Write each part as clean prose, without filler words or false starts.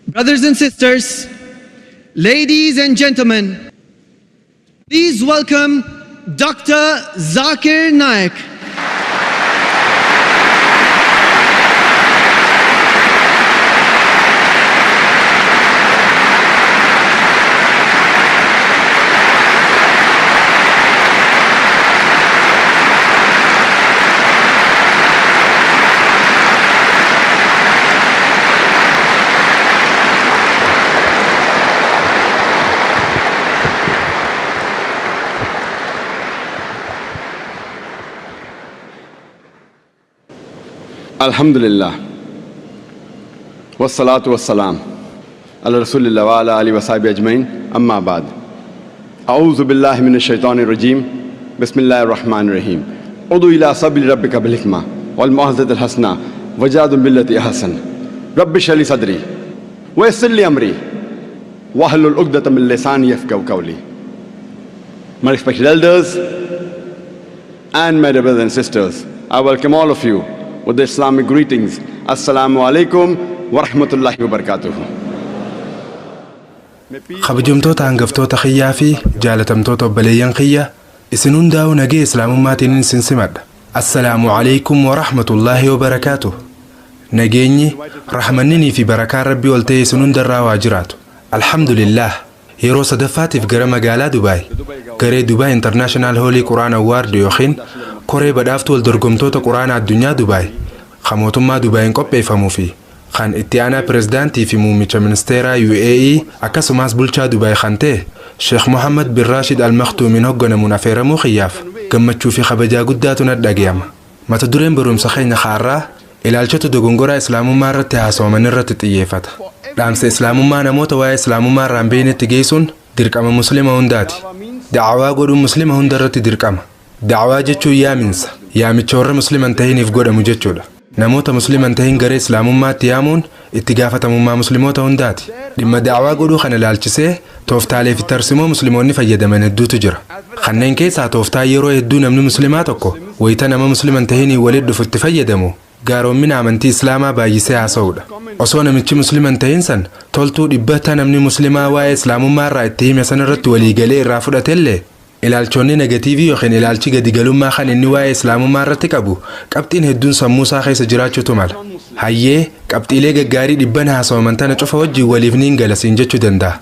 Brothers and sisters, ladies and gentlemen, please welcome Dr. Zakir Naik. Alhamdulillah, wassalatu wassalam ala rasulillah wa ala alihi wa sahbihi ajmain, amma ba'd. A'udhu billahi minash shaitanir rajim, bismillahir rahmanir rahim. Udu ila sabili rabbika bil hikma wal mau'izatil hasana wajadil billati ahsan. Rabbi shrah li sadri wa yassir li amri wahlul 'uqdatam min lisani yafqahu qawli. My respected elders and my brothers and sisters, I welcome all of you with the Islamic greetings. Assalamu alaikum wa rahmatullahi wa barakatuh. Kabajamtoota hangaftoota xiyyaa fi jaalatamtoota obboleeyyan xiyya isin hundaa'u nagee islaamummaatiin isin simadha. Assalaamu alaikum wa rahmatullahi wa barakatuh. Nageenyi rahmanninii fi barakaan rabbii ol ta'e isin hundarraa waa jiraatu. Alhamdulillah, yeroo sadaffaatiif gara magaalaa Dubaay garee Dubaay International Holy Quran Award yookiin koree badhaaftuu wal dorgomtoota quraanaa addunyaa Dubaay kan mootummaa Dubaayin qopheeffamuu fi kan itti aanaa pirezidaantii fi muummicha ministeeraa UAE akkasumas bulchaa Dubaay kan ta'e Sheekh Mohammed bin Rashid Al Maktuumiin hoogganamuun affeeramuu xiyyaaf gammachuu fi kabajaa guddaatu natti dhaga'ama. Mata dureen barumsa keenya har'aa ilaalchota dogongoraa islaamummaa irratti haasawaman irratti xiyyeeffata. Dhaamsa islaamummaa namoota waa'ee islaamummaa irraa hin beeknetti geessuun dirqama muslima hundaati. Da'awaa godhuun muslima hunda irratti dirqama. Da'awaa jechuun yaaminsa, yaamicha warra musliman tahiniif godhamu jechuudha. Namoota musliman tahin garee islaamummaatti yaamuun itti gaafatamummaa muslimoota hundaati. Dhimma da'awaa godhuu kana ilaalchisee tooftaalee fi tarsimoo muslimoonni fayyadaman hedduutu jira. Kanneen keessaa tooftaa yeroo hedduu namni muslimaa tokko wayita nama musliman tahinii walitti dhufu itti fayyadamu gaaroommina amantii islaamaa baay'isee haasa'uudha. Osoo namichi musliman tahin san toltuu dhibbata namni muslimaa waa'ee islaamummaa irraa itti hime san irratti waliigalee irraa fudhatellee ilaalchonni negatiivii yookiin ilaalchi gadigalummaa kan inni waa'ee islaamummaa irratti qabu qabxiin hedduun sammuu isaa keessa jiraachuutu mala. Hayyee qabxiilee gaggaarii dhibban haasawaman tana cufa wajjin waliif niin galasiin jechuu danda'a.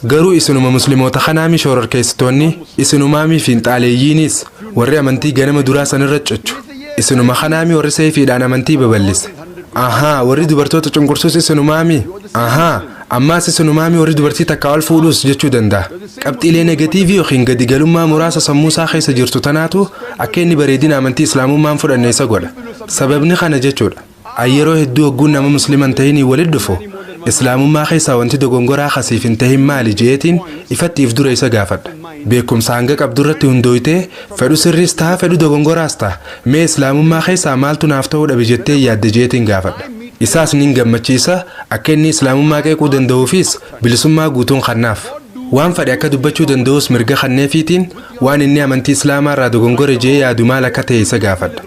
Garuu isinuma musliimoota kanaami shororkeessitoonni isinumaamii fi xaaleeyyiinis warri amantii ganama duraa san irra cuchu. Isinuma kanaami warri seefiidhaan amantii babal'ise. Ahaa, warri dubartoota cunqursuus isinumaami. Ahaa, ammaas isinumaami warri dubartii takka wal fuudhuus jechuu danda'a. Qabxiilee negatiivii yookiin gadigalummaa muraasa sammuu isaa keessa jirtu tanaatu akka inni bareedina amantii islaamummaan fudhanne isa godha. Sababni kana jechuudha. Yeroo hedduu hogguun nama musliman tahinii walitti dhufu islaamummaa keessaa wanti dogongoraa kasiif hin tahin maali jeetiin ifattiif dura isa gaafadha. Beekumsa hanga qabdu irratti hundooytee fedhu sirriis ta'a fedhu dogongoraas ta'a mee islaamummaa keessaa maaltu naaf ta'uu dhabe jettee yaadde jeetiin gaafadha. Isaas nin gammachiisa akka inni islaamummaa qeequu danda'uufis bilisummaa guutuun kannaaf. Waan fedhe akka dubbachuu danda'us mirga kanneefiitiin waan inni amantii islaamaa irraa dogongore jee yaadu maal akka ta'e isa gaafadha.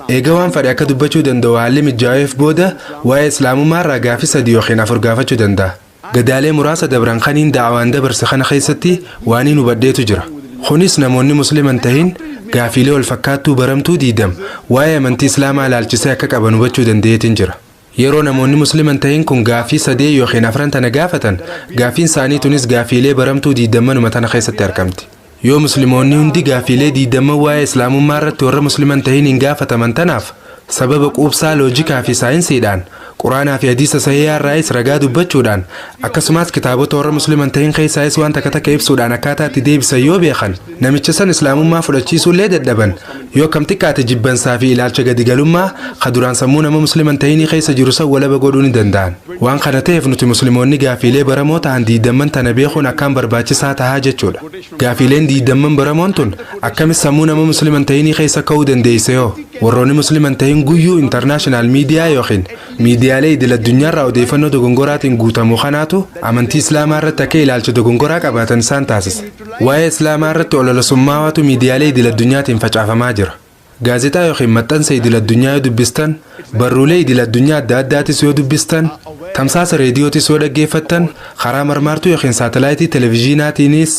Eega waan fedhe akka dubbachuu danda'u haalli mijaa'eef booda waa'ee islaamummaa irraa gaafii 3 yookiin 4 gaafachuu danda'a. Gadaalee muraasa dabran kaniin da'awaan dabarse kana keessatti waan hin hubadheetu jira. Kunis namoonni musliman tahin gaafiilee wal fakkaattuu baramtuu diidam waa'ee amantii islaamaa ilaalchisee akka qaban hubachuu danda'eetiin jira. Yeroo namoonni musliman tahin kun gaafii 3 yookiin 4 tana gaafatan gaafiin isaanii tunis gaafiilee baramtuu diidammanuma tana keessatti argamti. Yoo muslimoonni hundi gaafiilee diidamman waa'ee islaamummaa irratti warra musliman tahin hin gaafataman tanaaf sababa quubsaa loojikaa fi saayinsiidhaan quraanaa fi hadiisa sahihaa irraayis ragaa dubbachuudhaan akkasumas kitaabota warra musliman tahin keessaayis waan takka takka ibsuudhaan akkaataa itti deebisan yoo beekan namicha san islaamummaa fudhachiisuullee dadhaban yoo kam xiqqaate jibbansaa fi ilaalcha gadigalummaa kaduraan sammuu nama musliman tahinii keessa jiru san walaba godhuu ni danda'an. Waan kana ta'eef nuti musliimoonni gaafiilee baramoo ta'an diidamman tana beekuun akkaan barbaachisaa tahaa jechuudha. Gaafiileen diidamman baramoon tun akkamis sammuu nama musliman tahinii keessa ka'uu dandeesse yoo warroonni musliman tahin guyyuu intarnaashinaal miidiyaa yookiin miidiyaalee idil addunyaarraa odeeffannoo dogongoraatiin guutamu kanaatu amantii islaamaa irratti akka ilaalcha dogongoraa qabaatan isaan taasisa. Waa'ee islaamaa irratti ololasummaawatu miidiyaalee idil addunyaatiin facaafamaa jira. Gaazexaa yookiin maxxansa idil addunyaa yoo dubbistan, barruulee idil addunyaa adda addaatis yoo dubbistan, tamsaasa reediyootis yoo dhaggeeffattan karaa marmaartuu yookiin saatalaayitii televezyiinaatiinis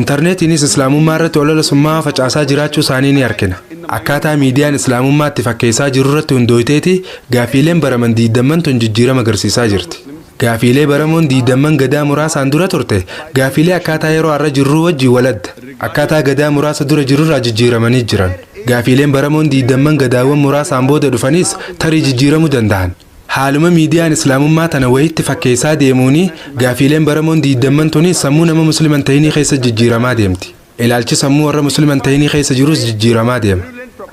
intarneetiinis islaamummaa irratti ololasummaa facaasaa jiraachuu isaanii ni argina. Akkaataa miidiyaan islaamummaa itti fakkeessaa jiru irratti hundooyteeti gaafiileen baraman diidamman tun jijjiirama agarsiisaa jirti. Gaafiilee baramoon diidamman gadaa muraasaan dura turte gaafiilee akkaataa yeroo har'a jirru wajjii waladda. Akkaataa gadaa muraasa dura jirurraa jijjiiramanii jiran. Gaafiileen baramoon diidamman gadaawwan muraasaan booda dhufanis tarii jijjiiramuu danda'an. Haaluma miidiyaan islaamummaa tana wayitti fakkeessaa deemuuni gaafiileen baramoon diidamman tunis sammuu nama musliman ta'inii keessa jijjiiramaa deemti. Ilaalchi sammuu warra musliman ta'inii keessa jirus jijjiiramaa deema.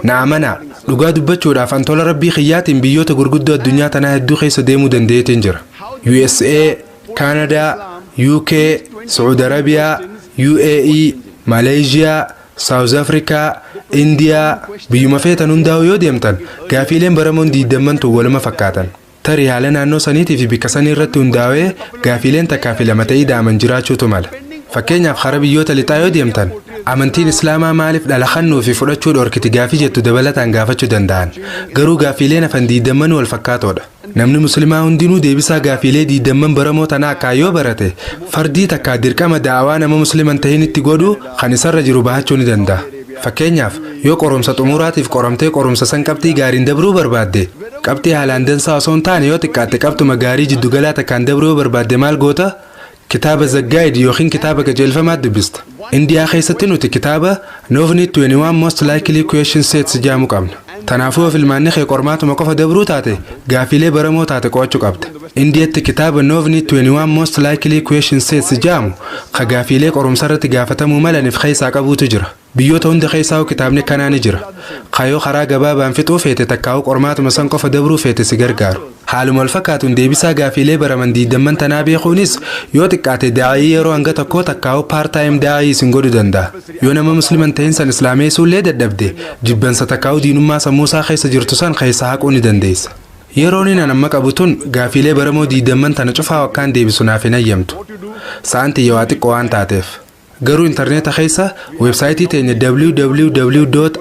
Na'amana dhugaa dubbachuudhaaf antola rabbii xiyyaatiin biyyoota gurguddoo addunyaa tanaa hedduu keessa deemuu dandeetiin jira. USA, Canada, UK, Saudi Arabia, UAE, Malaysia, South Africa, India, biyyuma feetan hundaa'u yoo deemtan gaafiileen baramoon diidamman tun waluma fakkaatan. Tarii haala naannoo saniitii fi bikka sanii irratti hundaa'ee gaafiileen takkaa fi lama ta'ii daaman jiraachuutu mala. Fakkeenyaaf hara biyyoota lixaa yoo deemtan amantiin islaamaa maaliif dhala kannuu fi fudhachuu dhorkiti gaafii jettu dabalataan gaafachuu danda'an. Garuu gaafiileen hafan diidamman wal fakkaatoodha. Namni muslimaa hundinuu deebisaa gaafiilee diidamman baramoo tanaa akkaa yoo barate fardii takkaa dirqama daawaa nama musliman ta'in itti godhu kan isarra jiru bahachuu ni danda'a. Fakkeenyaaf yoo qorumsa xumuraatiif qoramtee qorumsa san qabxii gaariin dabruu barbaadde qabxii haalaan dansaa osoo hin taane yoo xiqqaatte qabxuma gaarii jiddugalaa takkaan dabruu barbaadde maal goota? Kitaaba Zaggaayid yookiin kitaaba qajeelfamaa dubbista. Indiyaa keessatti nuti kitaaba Noovni 21 Most Likely Question Sets jedhamu qabna. Tanaafuu filmaanni kee qormaatuma qofa dabruu taate gaafiilee baramoo taate qo'achuu qabda. Indiyaatti kitaaba Noovni 21 Most Likely Question Sets jedhamu ka gaafiilee qorumsa irratti gaafatamuu malaniif keessaa qabuutu jira. Biyyoota hunda keessaa kitaabni kanaa ni jira. Kayoo karaa gabaabaan fixuu feete takkaa'u qormaatuma san qofa dabruu feete si gargaaru. Haaluma wal fakkaatuun deebisaa gaafiilee baraman diidamman tanaa beekuunis yoo xiqqaate daa'ii yeroo hanga tokkoo takkaa'u paartaayim daa'ii isin godhuu danda'a. Yoo nama musliman ta'in san islaameessuullee dadhabde jibbansa takkaa'u diinummaa sammuusaa keessa jirtu san keessaa haquu ni dandeessa. Yeroon inni amma qabu tun gaafiilee baramoo diidamman tana cufaa wakkaan deebisu naaf hin ayyamtu. Sa'anti yoo xiqqoo waan taateef. Garuu intarneeta keessa weebsaayitii teenya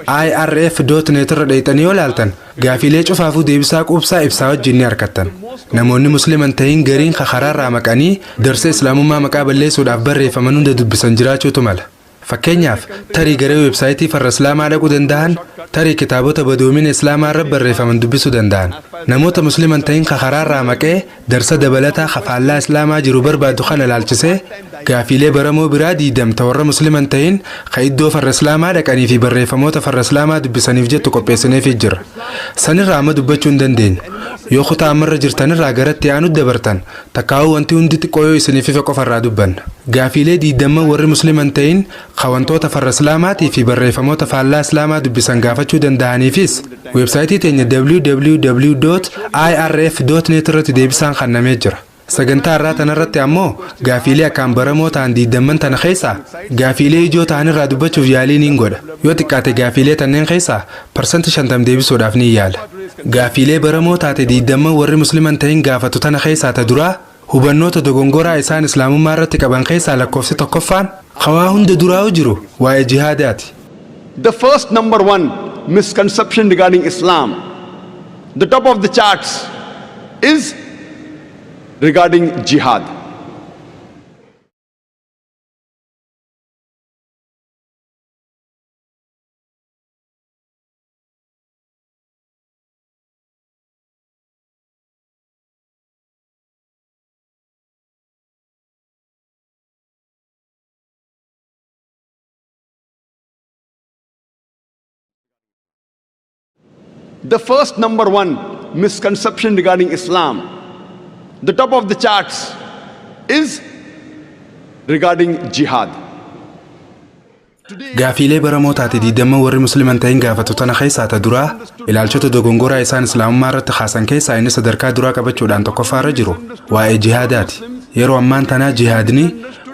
www.irf.net irra dheeyxanii yoo laaltan gaafiilee cufaafuu deebisaa quubsaa ibsaa wajjin ni argattan. Namoonni musliman ta'in gariin karaarraa maqanii darsee islaamummaa maqaa balleessuudhaaf barreeffaman hunda dubbisan jiraachuutu mala. Fakkeenyaaf tarii garee weebsaayitii farra islaamaa dhaquu danda'an tarii kitaabota badoomina islaamaa irra barreeffaman dubbisuu danda'an. Namoota musliman ta'in karaarraa maqee darsa dabalataa kafaallaa islaamaa jiru barbaadu kana laalchisee gaafiilee baramoo biraa diidamta warra musliman ta'in ka iddoo farra islaamaa dhaqanii fi barreeffamoota farra islaamaa dubbisaniif jettu qopheessineefii jira. Sanirraa amma dubbachuu hin dandeenyu. Yoo kutaa ammarra jirtanirraa garatti aanu dabartan takkaa'uu wanti hundi xiqqoo yoo isiniif ifa qofarraa dubbanna. Gaafiilee diidamman warri musliman ta'in ka wantoota farra islaamaatii fi barreeffamoota faallaa islaamaa dubbisan gaafachuu danda'aniifis weebsaayitii teenya www.irf.net irratti deebisaan kannamee jira. Sagantaa irraa tanarratti ammoo gaafiilee akkaan baramoo ta'an diidamman tana keessaa gaafiilee ijoo ta'anirraa dubbachuuf yaaliin hin godha. Yoo xiqqaate gaafiilee tanneen keessaa parsantii 50 deebisuudhaaf ni yaala. Gaafiilee baramoo taate diidamman warri musliman ta'in gaafatu tana keessaa ta duraa hubannoota dogongoraa isaan islaamummaa irratti qaban keessaa lakkoofsi tokkoffaan hawaa hunda duraa'u jiru waa'ee jihaadaati. The first number one misconception regarding Islam, the top of the charts, is regarding jihad. The first number one misconception regarding Islam, the top of the charts, is regarding jihad. Gaafiilee baramoo taate diidamman warri musliman ta'in gaafatu tana keessaa ta duraa ilaalchota dogongoraa isaan islaamummaa irratti kaasan keessaa inni sadarkaa duraa qabachuudhaan tokkoffaarra jiru waa'ee jihaadaati. Yeroo ammaan tanaa jihaadni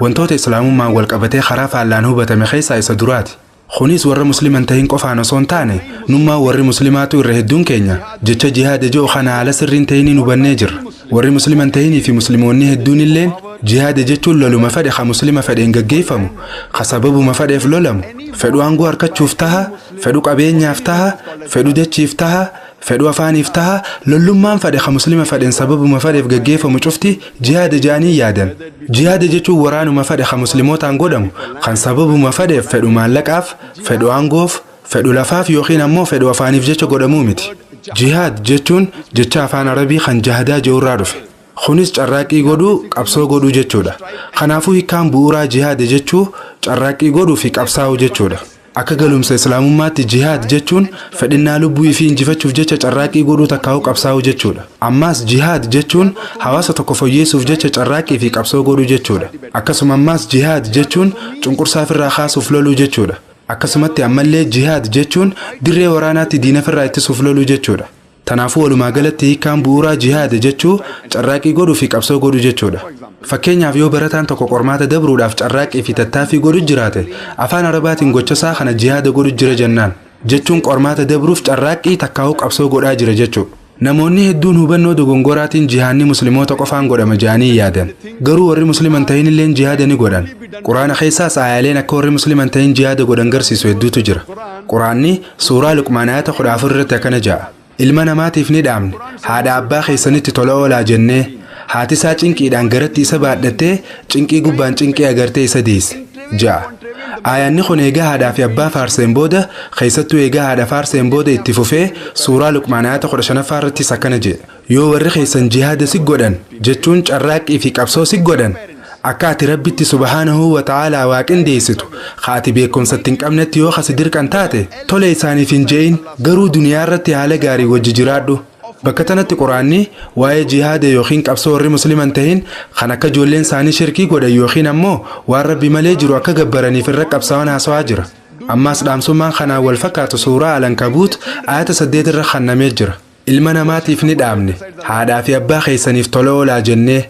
wantoota islaamummaan wal qabatee karaa faallaan hubatame keessaa isa duraati. Kunis warra musliman ta'in qofaan osoo hin taane nummaa warri muslimaatu irra hedduun keenya jecha jihaada jedhu kana haala sirriin ta'iniin hubannee jirra. Warri musliman ta'inii fi musliimoonni hedduun illeen jihaada jechuun loluma fedhe ka muslima fedheen gaggeeffamu ka sababuma fedheef lolamu fedhu aangoo harkachuuf taha fedhu qabeenyaaf taha fedhu dachiif taha fedhu afaaniif taha lollummaan fedhe ka muslima fedhen sababuma fedheef gaggeeffamu cufti jihaada jaanii yaadan. Jihaada jechuun waraanuma fedhe ka muslimootaan godhamu kan sababuma fedheef fedhu maallaqaaf, fedhu aangoof, fedhu lafaaf yookiin ammoo fedhu afaaniif jecha godhamuu miti. Jihaad jechuun jecha afaan arabii kan jahadaa je'urraa dhufe. Kunis carraaqqii godhuu qabsoo godhuu jechuudha. Kanaafuu hiikkaan bu'uuraa jihaada jechuu carraaqqii godhuu fi qabsaa'uu jechuudha. Akka galumsa islaamummaatti jihaad jechuun fedhinnaa lubbuu fi injifachuuf jecha carraaqqii godhuu takkaa'uu qabsaa'uu jechuudha. Ammaas jihaad jechuun hawaasa tokko fayyeessuuf jecha carraaqqii fi qabsoo godhuu jechuudha. Akkasuma ammaas jihaad jechuun cunqursaa ofirraa kaasuuf loluu jechuudha. Akkasumatti ammallee jihaad jechuun dirree waraanaatti diina ofirraa ittisuuf loluu jechuudha. Tanaafuu walumaa galatti hiikkaan bu'uuraa jihaada jechuu carraaqqii godhuu fi qabsoo godhuu jechuudha. Fakkeenyaaf yoo barataan tokko qormaata dabruudhaaf carraaqqii fi tattaaffii godhu jiraate afaan arabaatiin gochasaa kana jihaada godhu jira jennaan. Jechuun qormaata dabruuf carraaqqii takkaa'uu qabsoo godhaa jira jechuudha. Namoonni hedduun hubannoo dogongoraatiin jihaadni musliimoota qofaan godhama jedhanii yaadan. Garuu warri musliman ta'in illeen jihaada ni godhan. Quraana keessaas aayaleen akka warri musliman ta'in jihaada godhan garsiisu hedduutu jira. Quraanni suuraa Luqmaan ayata 14 irratti akkana jedha. Ilma namaatiif ni dhaamne haadha abbaa keessanitti tola oolaa jennee haati isaa cinqiidhaan garatti isa baadhattee cinqii gubbaan cinqii agartee isa deesse ja'a. Aayaanni kun eegaa haadhaa fi abbaa faarseen booda keessattuu eegaa haadha faarseen booda itti fufee suuraa Luqmaan ayata 15 irrattis akkana jedha. Yoo warri keessan jihaada si godhan jechuun carraaqqii fi qabsoo si godhan akka ati rabbitti subhaanahu wa ta'aalaa waaqindeessitu haati beekumsatti hin qabnetti yoo kasi dirqan taate tole isaaniif hin je'in garuu duniyaa irratti haala gaarii wajji jiraadhu. Bakka tanatti quraanni waa'ee jihaada yookiin qabsoo warri musliman ta'in kan akka ijoolleen isaanii shirkii godhan yookiin ammoo waan rabbi malee jiru akka gabbaraniif irra qabsaa'an haasawaa jira. Ammaas dhaamsummaan kanaan wal fakkaatu suuraa Al-Ankabuut ayata 8 irra kannamee jira. Ilma namaatiif ni dhaamne haadhaa fi abbaa keessaniif tola oolaa jennee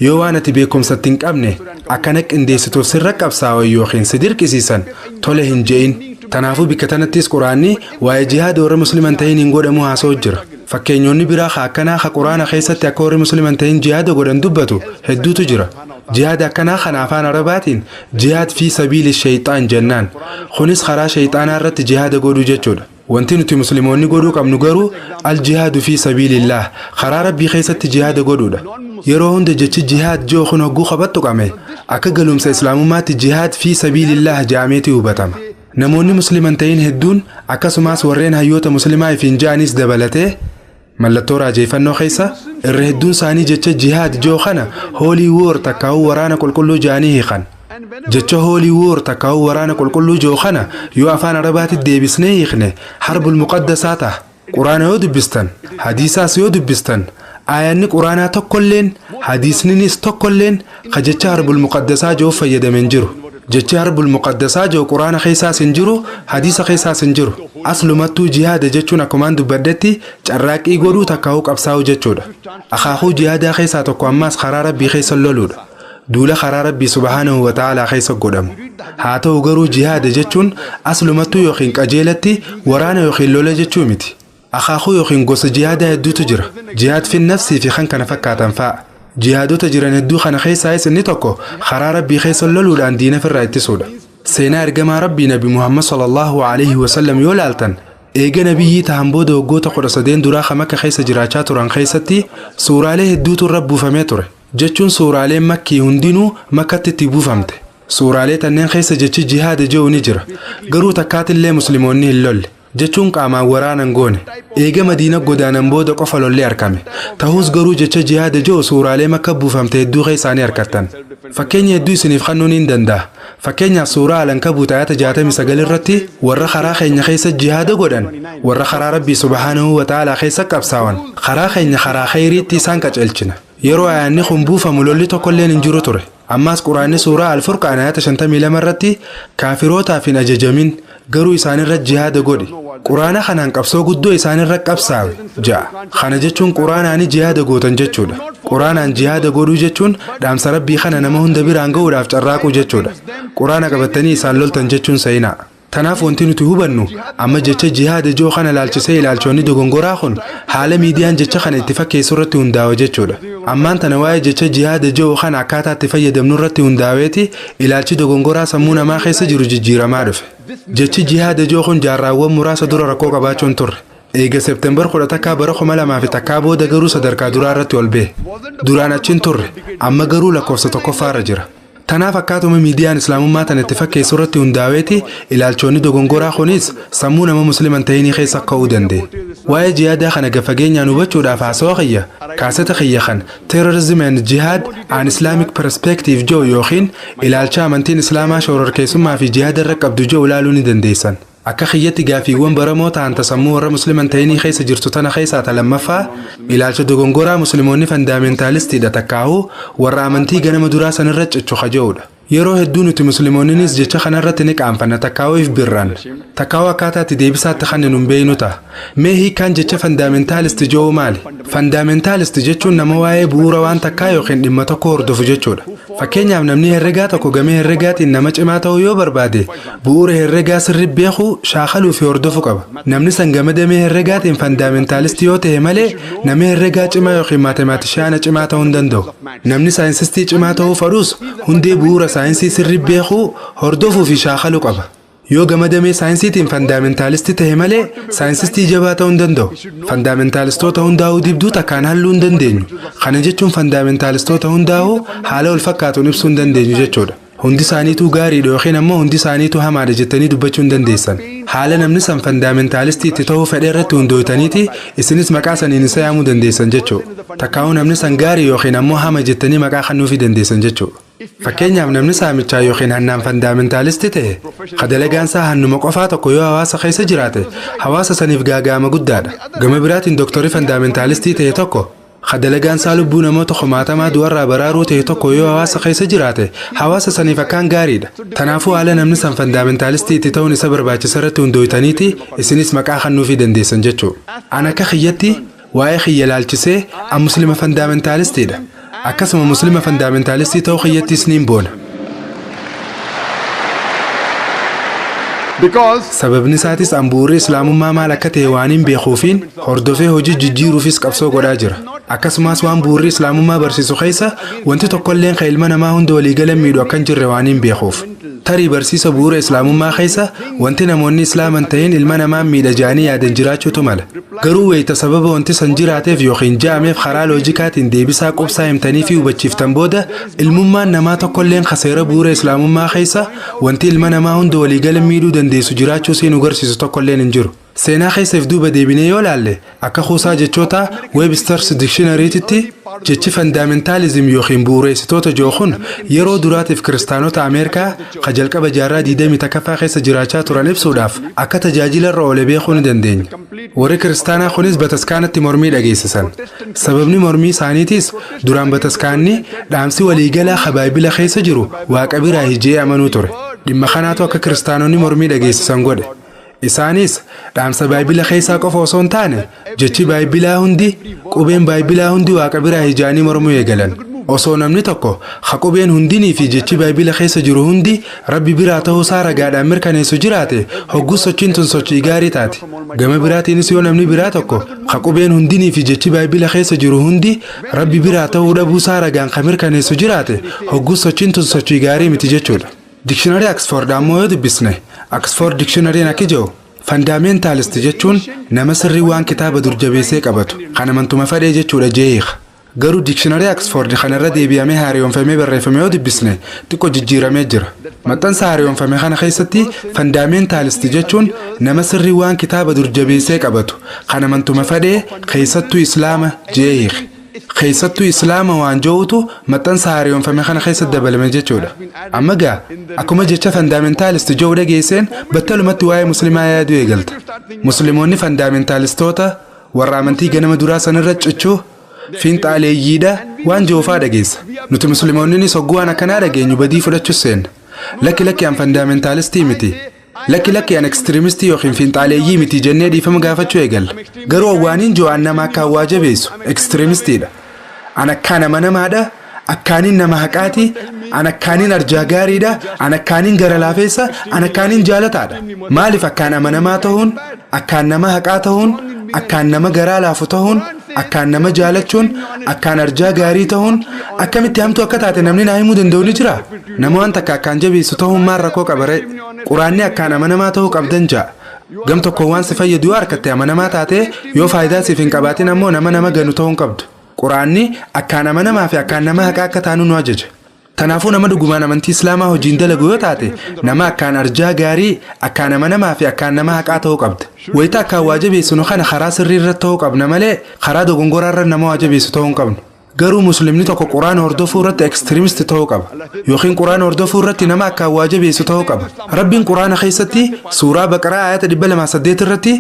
yoo waan ati beekumsatti hin qabne akkana qindeessituuf sirra qabsaa'an yookiin si dirqisiisan tole hin je'in. Tanaafuu bikka tanattis quraanni waa'ee jihaada warra musliman ta'in hin godhamu haasa'u jira. Fakkeenyonni biraa akkanaa ka quraana keessatti akka warri musliman ta'in jihaada godhan dubbatu hedduutu jira. Jihaada akkanaa kana afaan arabaatiin jihaad fi sabiili shayxaan jennaan. Kunis karaa shayxaanaa irratti jihaada godhuu jechuudha. Wanti nuti musliimoonni godhuu qabnu garuu al-jihaadu fi sabiilillah karaa rabbii keessatti jihaada godhuudha. Yeroo hunda jechi jihaad joo kun hogguu qabattu qame akka galumsa islaamummaatti jihaad fi sabiilillah jaameeti hubatama. Namoonni musliman ta'in hedduun akkasumas warreen hayyoota muslimaa ifiin ja'anis dabalatee mallattoo raajeeffannoo keessa irra hedduun isaanii jecha jihaad joo kana hoolii woor takkaa'uu waraana qulqulluu ja'anii hiikan. Jecha hoolii woor takkaa'uu waraana qulqulluu joo kana yoo afaan arabaatti deebisnee hiikne harbul muqaddasaa ta'a. Quraana yoo dubbistan hadiisaas yoo dubbistan aayaanni quraanaa tokkolleen hadiisninis tokkolleen ka jecha harbul muqaddasaa joo fayyadamen jiru. Jechi harbul muqaddasaa joo quraana keessaas hin jiru hadiisa keessaas hin jiru. Aslumattuu jihaada jechuun akkumaan dubbaddetti carraaqqii godhuu takkaa'uu qabsaa'uu jechuudha. Akaakuu jihaadaa keessaa tokko ammaas karaa rabbii keessa loluudha. Duula karaa rabbii subhaanahu wa ta'aalaa keessa godhamu. Haa ta'u garuu jihaada jechuun aslumattuu yookiin qajeelatti waraana yookiin lola jechuu miti. Akaakuu yookiin gosa jihaadaa hedduutu jira. Jihaad fi nafsii fi kan kana fakkaatan fa'a. Jihaadota jiran hedduu kana keessaa inni tokko karaa rabbii keessa loluudhaan diina ofirraa ittisuudha. Seenaa ergamaa rabbii Nabi Muhammad sallallahu alaihi wasallam yoo laaltan eega nabiyyii ta'an booda waggoota 13 duraa kan Makka keessa jiraachaa turan keessatti suuraalee hedduutu irra buufamee ture. Jechuun suuraaleen makkii hundinuu Makkatti itti buufamte. Suuraalee tanneen keessa jechi jihaada jedhu ni jira. Garuu takkaatillee musliimoonni hin lolle. Jechuun qaamaan waraanan goone eega Madiina godaanan booda qofa lollee argame. Ta'us garuu jecha jihaada jedhu suuraalee Makka buufamte hedduu keessaanii argattan. Fakkeenya hedduu isiniif kennuun hin danda'a. Fakkeenyaaf suuraa Al-Ankabuut ayata 69 irratti warra karaa keenya keessa jihaada godhan warra karaa rabbii subhaanahu wa ta'aalaa keessa qabsaa'an karaa keenya karaa khayriitti isaan qaceelchina. Yeroo aayaanni kun buufamu lolli tokkolleen hin jiru ture. Ammaas quraanni suuraa Al-Furqaan ayata 52 irratti kaafirootaaf hin ajajamin garuu isaanirra jihaada godhi. Quraana kanaan qabsoo guddoo isaanirra qabsaawe ja'a. Kana jechuun quraanaan jihaada gootan jechuudha. Quraanaan jihaada godhuu jechuun dhaamsa rabbii kana nama hunda biraan ga'uudhaaf carraaquu jechuudha. Quraana qabatanii isaan loltan jechuun seenaa. Tanaaf wanti nuti hubannu amma jecha jihaada joo kana laalchisee ilaalchoonni dogongoraa kun haala miidiyaan jecha kana itti fakkeessu irratti hundaa'e jechuudha. Ammaan tana waa'ee jecha jihaada joo kana akkaataa itti fayyadamnu irratti hundaa'eeti ilaalchi dogongoraa sammuu namaa keessa jiru jijjiiramaa dhufe. Jechi jihaada joo kun jaarraawwan muraasa dura rakkoo qabaachuun turre. eega Seeptembar 10 bara 2001 booda garuu sadarkaa duraa irratti ol ba'e. Duraan achiin turre amma garuu lakkoofsa tokkoffaarra jira. Tanaaf akkaatuma miidiyaan islaamummaa tan itti fakkeessu irratti hundaa'eeti ilaalchoonni dogongoraa kunis sammuu nama musliman ta'inii keessa ka'uu danda'e. Waa'ee jihaadaa kana gafageenyaan hubachuudhaaf haasawaa kiyya kaaseta kiyya kan Terrorism and Jihad an Islamic Perspective joo yookiin ilaalcha amantiin islaamaa shororkeessummaa fi jihaada irra qabdu joo ilaaluu ni dandeessan. Akka kiyyatti gaafiiwwan baramoo ta'an sammuu warra musliman ta'inii keessa jirtu tana keessaa lammaffaa ilaalcha dogongoraa musliimoonni fandaamentaalistiidha takkaa'uu warra amantii ganama duraa sanirra cichu kajoodha. Yeroo hedduu nuti musliimoonnis jecha kanarratti ni qaanfanna takkaa'uu if birran. Takkaa'uu akkaataatti deebisaatti kan nun beeynu ta'a. Mee hiikaan jecha fandaamentaalisti joo maali? Fandaamentaalisti jechuun nama waa'ee bu'uura waan takkaa yookiin dhimma tokko hordofu jechuudha. Fakkeenyaaf namni herregaa tokko gamee herregaatiin nama cimaa ta'uu yoo barbaade bu'uura herregaa sirrii beekuu shaakaluu fi hordofuu qaba. Namni san gamadamee herregaatiin fandaamentaalisti yoo ta'e malee nama herregaa cimaa yookiin maatemaatishaana cimaa ta'uu hin danda'u. Namni saayinsistii cimaa ta'uu fedhus hundee bu'uura saayinsii sirrii beekuu hordofuu fi shaakaluu qaba. Yoo gamadamee saayinsiitiin fandaamentaalisti ta'e malee saayinsistii jabaa ta'uu hin danda'u. Fandaamentaalistoota hundaa'uu dibduu takkaan halluu hin dandeenyu. Kana jechuun fandaamentaalistoota hundaa'uu haala wal fakkaatuun ibsuu hin dandeenyu jechuudha. Hundi isaaniituu gaariidha yookiin ammoo hundi isaaniituu hamaadha jettanii dubbachuu hin dandeessan. Haala namni san fandaamentaalistii itti ta'uu fedhe irratti hundooytaniiti isinis maqaa saniin isa yaamuu dandeessan jechuudha. Takkaa'uu namni san gaarii yookiin ammoo hama jettanii maqaa kennuufii dandeessan jechuudha. Fakkeenyaaf namni saamichaa yookiin hannaan fandaamentaalisti ta'e kadalagaan isaa hannuma qofaa tokko yoo hawaasa keessa jiraate hawaasa saniif gaaga'ama guddaadha. Gama biraatiin dooktarii fandaamentaalistii ta'e tokko kadalagaan isaa lubbuu namoota kumaatamaa du'arraa baraaruu ta'e tokko yoo hawaasa keessa jiraate hawaasa saniif akkaan gaariidha. Kanaafuu haala namni san fandaamentaalistii itti ta'uun isa barbaachisa irratti hundooytaniiti isinis maqaa kennuufii dandeessan jechuudha. An akka kiyyatti waa'ee kiyya laalchisee an muslima fandaamentaalistiidha. Akkasuma muslima fandaamentaalistii ta'uu kiyyattis niin boona. Sababni isaatis an bu'uurri islaamummaa maal akka ta'e waan hin beekuufiin hordofee hojii jijjiiruufis qabsoo godhaa jira. Akkasumas waan bu'uurri islaamummaa barsiisu keessa wanti tokkolleen kan ilma namaa hunda waliigalan miidhu akka hin jirre waan hin beekuuf. Tarii barsiisa bu'uura islaamummaa keessa wanti namoonni islaaman ta'in ilma namaa miidha jaanii yaadan jiraachuutu mala. Garuu wayita sababa wanti san jiraateef yookiin ja'ameef karaa loojikaatiin deebisaa qubsaa himtanii fi hubachiiftan booda ilmummaan namaa tokkolleen kaseera bu'uura islaamummaa keessa wanti ilma namaa hunda waliigalan miidhuu dandeessu jiraachuu siin agarsiisu tokkolleen hin jiru. Seenaa keessaaf duuba deebinee yoo laalle akka kuusaa jechoota Webster's Dictionary'titti jechi fandaamentaalizim yookiin bu'uureessitoota jookun yeroo duraatiif kiristaanota Ameerikaa ka jalqaba jaarraa 20 keessa jiraachaa turan ibsuudhaaf akka tajaajila irra oole beekuu ni dandeenya. Warri kiristaanaa kunis bataskaanatti mormii dhageessisan. Sababni mormii isaaniitiis duraan bataskaanni dhaamsi waliigalaa ka baayibila keessa jiru waaqa biraa hijee amanuu ture. Dhimma kanaatu akka kiristaanonni mormii dhageessisan godhe. Isaanis dhaamsa baayibila keessaa qofa osoo hin taane jechi baayibilaa hundi qubeen baayibilaa hundi waaqa biraa hijaanii mormuu eegalan. Osoo namni tokko ha qubeen hundinii fi jechi baayibila keessa jiru hundi rabbi biraa ta'uu isaa ragaadhaan mirkaneessu jiraate hogguu sochiin tun sochii gaarii taati. Gama biraatiinis yoo namni biraa tokko ha qubeen hundinii fi jechi baayibila keessa jiru hundi rabbi biraa ta'uu dhabuu isaa ragaan kan mirkaneessu jiraate hogguu sochiin tun sochii gaarii miti jechuudha. Dictionary Oxford ammoo yoo dubbisne Oxford Dictionary akka jiru Fundamentalist jechuun nama sirrii waan kitaaba durjabeessee qabatu kan amantuma fedhee jechuudha jeeqa. Garuu Dictionary Oxford kanarra deebi'amee haaromfamee barreeffamee yoo dubbisne xiqqoo jijjiiramee jira. Maxxansa haaromfame kana keessatti Fundamentalist jechuun nama sirrii waan kitaaba durjabeessee qabatu kan amantuma fedhee keessattuu islaama jeeqa. Keessattuu islaama waan jootu maxxansa haaromfame kana keessatti dabalame jechuudha. Amma gaa akkuma jecha fundamentalist joo dhageesseen battalumatti waa'ee muslimaa yaaduu eegalta. Musliimoonni fundamentalistoota warra amantii ganama duraa sanirra cichuu fiinxaaleeyyiidha waan joofaa dhageessa. Nuti musliimoonnis hogguwaan akkanaa dhageenyu badii fudhachuu seenna. Lakki an fundamentalistii miti. Lakki an ekstreemistii yookiin fiinxaaleeyyii miti jennee dhiifama gaafachuu eegalla. Garuu awwaaniin jo'aan nama akka awwaa jabeessu ekstreemistiidha. An akkaan amanamaadha. Akkaaniin nama haqaati. An akkaaniin arjaa gaariidha. An akkaaniin gara laafeessa. An akkaaniin jaalataadha. Maaliif akkaan amanamaa ta'uun, akkaan nama haqaa ta'uun, akkaan nama garaa laafu ta'uun, akkaan nama jaalachuun, akkaan arjaa gaarii ta'uun akkamitti hamtuu akka taate namni naa himuu danda'u ni jira. Nama waan takka akkaan jabeessu ta'uun maal rakkoo qabare. Quraanni akkaan amanamaa ta'uu qabdan ja'a. gam tokko waan si fayyadu yoo harkatte amanamaa taate yoo faayidaa siif hin qabaatin ammoo nama ganu ta'uu hin qabdu. Quraanni akkaan amanamaa fi akkaan nama haqaa akka taanu nu ajaja. Kanaafuu nama dhugumaan amantii islaamaa hojiin dalagu yoo taate nama akkaan arjaa gaarii akkaan amanamaa fi akkaan nama haqaa ta'uu qabda. Wayita akkaan waa jabeessinu kana karaa sirrii irratti ta'uu qabna malee karaa dogongoraa irra nama waa jabeessu ta'uu hin qabnu. Garuu muslimni tokko quraana hordofuu irratti ekstiriimisti ta'uu qaba yookiin quraana hordofuu irratti nama akkaan waa jabeessu ta'uu qaba. Rabbiin quraana keessatti suuraa Baqaraa ayata 208 irratti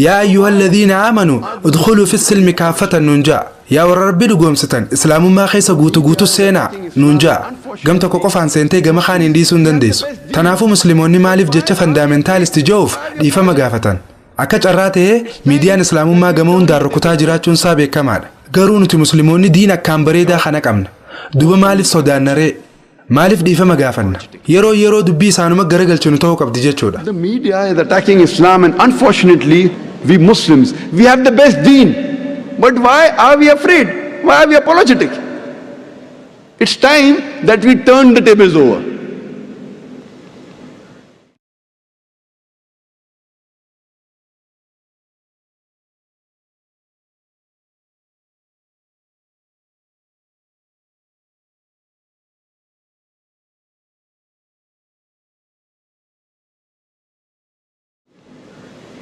yaa ayyuhalladhiina aamanuu udkhuluu fi silmi kaaffatan nuun ja'a. Yaa warra Rabbii dhugoomsitan islaamummaa keessa guutuu seenaa nuun ja'a. Gam tokko qofaan seentee gama kaaniin dhiisuu hin dandeessu. Kanaafuu musliimoonni maaliif jecha fandaamentaalisti ja'uuf dhiifama gaafatan? Akka carraa ta'ee miidiyaan islaamummaa gama hundaan rukutaa jiraachuun isaa beekamaadha. Garuu nuti musliimoonni diin akkaan bareedaa kana qabna. Duba maaliif sodaanna ree? Maaliif dhiifama gaafanna? Yeroo dubbii isaanuma garagalchinu ta'uu qabdi jechuudha. The media is attacking Islam and unfortunately we Muslims, we have the best deen. But why are we afraid? Why are we apologetic? It's time that we turn the tables over.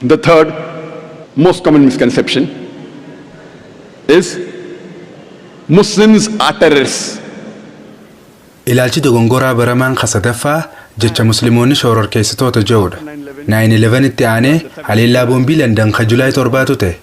The third most common misconception is Muslims are terrorists. Ilaalchi dogongoraa baramaan kasadaffaa jecha musliimoonni shororkeessitoota ja'uudha. 9/11 itti aanee haleellaa boombii Landan ka Julaay 7 ta'e.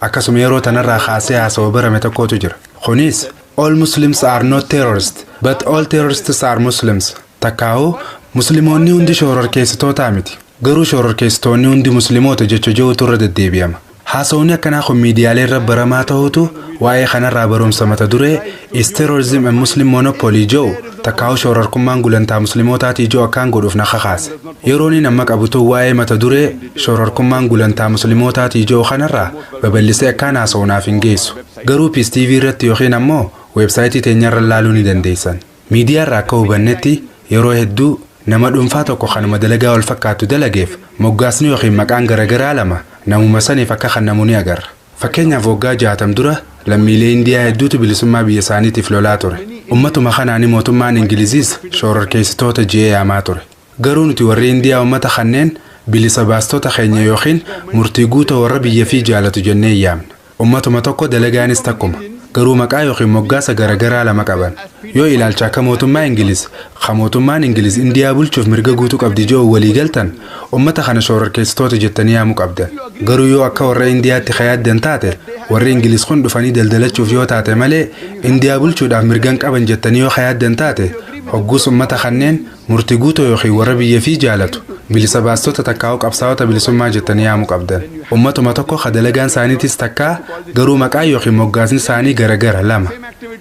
Akkasuma yeroo tanarraa kaasee haasawaa barame tokkotu jira. Kunis all Muslims are not terrorists but all terrorists are Muslims. Takkaa'uu musliimoonni hundi shororkeessitoota miti. Garuu shororkeessitoonni hundi musliimoota jecha ja'utu irra deddeebi'ama. Haasawni akkanaa kun miidiyaalee irra baramaa ta'utu waa'ee kanarraa barumsa mata duree is terrorism and Muslim monopoly ja'u takkaa'u shororkummaan gulantaa musliimootaatii ja'u akkaan godhuuf na kakaase. Yeroon inni amma qabutu waa'ee mata duree shororkummaan gulantaa musliimootaatii ja'u kanarraa babal'isee akkaan haasawunaaf hin geessu. Garuu Peace TV irratti yookiin ammoo weebsaayitii teenyarra ilaaluu ni dandeessan. Miidiyaarraa akka hubannetti yeroo hedduu nama dhuunfaa tokko kanuma dalagaa wal fakkaatu dalageef moggaasni yookiin maqaan garagaraa lama namuma saniif akka kennamu ni agarra. Fakkeenyaaf waggaa 60 dura lammiilee Indiyaa hedduutu bilisummaa biyya isaaniitiif lolaa ture. Ummatuma kanaani mootummaan Ingiliziis shororkeessitoota je'ee yaamaa ture. Garuu nuti warri Indiyaa ummata kanneen bilisa baastota keenya yookiin murtii guutuu warra biyya fi jaalatu jennee yaamna. Ummatuma tokko dalagaanis takkuma. Garuu maqaa yookiin moggaasa garagaraa lama qaban. Yoo ilaalcha akka mootummaa Ingiliz, mootummaan Ingiliz Indiyaa bulchuuf mirga guutuu qabdi ja'u walii galtan, ummata kana shororkeessitoota jettanii yaamuu qabdan. Garuu yoo akka warra Indiyaatti yaaddan taate, warri Ingiliz kun dhufanii daldalachuuf yoo taate malee, Indiyaa bulchuudhaaf mirgan qaban jettanii yoo yaaddan taate, hogguus ummata kanneen murtii guutuu yookiin warra biyya fi jaalatu, bilisa baastota takkaa'u qabsaa'ota bilisummaa jettanii yaamuu qabdan. Ummatuma tokko dalagaan isaaniitis takkaa garuu maqaa yookiin moggaasni isaanii garagara lama.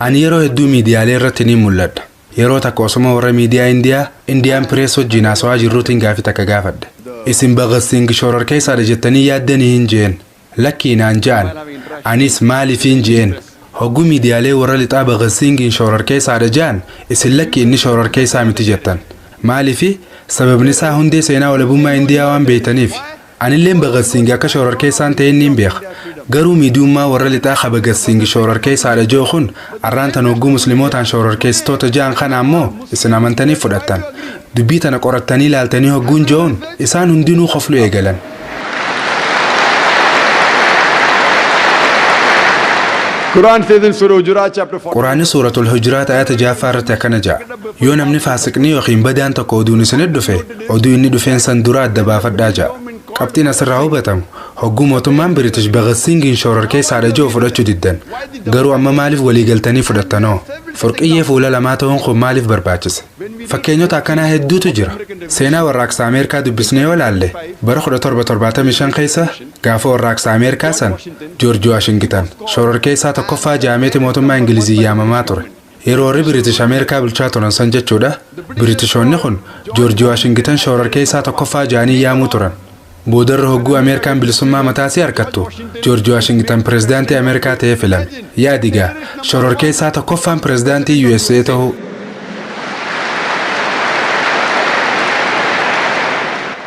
Ani yeroo hedduu miidiyaalee irratti ni mul'adha. Yeroo takka osuma warra miidiyaa Indiyaan Pirees wajjin haasawaa jirruutiin gaafii takka gaafadhe. Isin Bhagat Singh shororkeessaadha jettanii yaaddanii hin jeen. Lakkii naan ja'an. Anis maaliif hin jeen. Hogguu miidiyaalee warra lixaa Bhagat Singh shororkeessaadha ja'an isin lakki inni shororkeessaa miti jettan. Maaliifi sababni isaa hundee seenaa walabummaa Indiyaa waan beeytaniif. Anilleen Bhagat Singh akka shororkeessaan ta'e ni beeka. Garuu miidiyummaa warra lixaa Bhagat Singh shororkeessaadha ja'u kun arraantan hogguu muslimootaan shororkeessitoota ja'an kana ammoo isin amantanii fudhattan. Dubbii tana qorattanii ilaaltanii hogguun ja'uun isaan hundinuu qoflu eegalan. Quran says in Surah Hujurat chapter 4. Quraanni suuratul Hujurat ayata 6 irratti akkana ja'a. Yoo namni faasiqni yookiin badaan tokko oduun isinit dhufe, oduu inni dhufeen san dura adda baafadhaa ja'a. Qabxiin asirraa hubatamu hogguu mootummaan British Bhagat Singh shororkeessaadha ja'u fudhachuu diddan. Garuu amma maaliif walii galtanii fudhattanoo? Furqiyyee fuula lamaa ta'uun kun maaliif barbaachise? Fakkeenyota akkanaa hedduutu jira. Seenaa warraaqsa Ameerikaa dubbisnee yoo laalle bara 1775 keessa gaafa warraaqsa Ameerikaa san George Washington shororkeessaa tokkoffaa ja'ameeti mootummaa Ingilizii yaamamaa ture. Yeroo warri British Ameerikaa bulchaa turan san jechuudha. Britishoonni kun George Washington shororkeessaa tokkoffaa ja'anii yaamuu turan. Boodarra hogguu Ameerikaan bilisummaa mataasii harkattu George Washington pirezidaantii Ameerikaa ta'ee filame. Yaadigaa shororkeessaa tokkoffaan pirezidaantii USA ta'uu.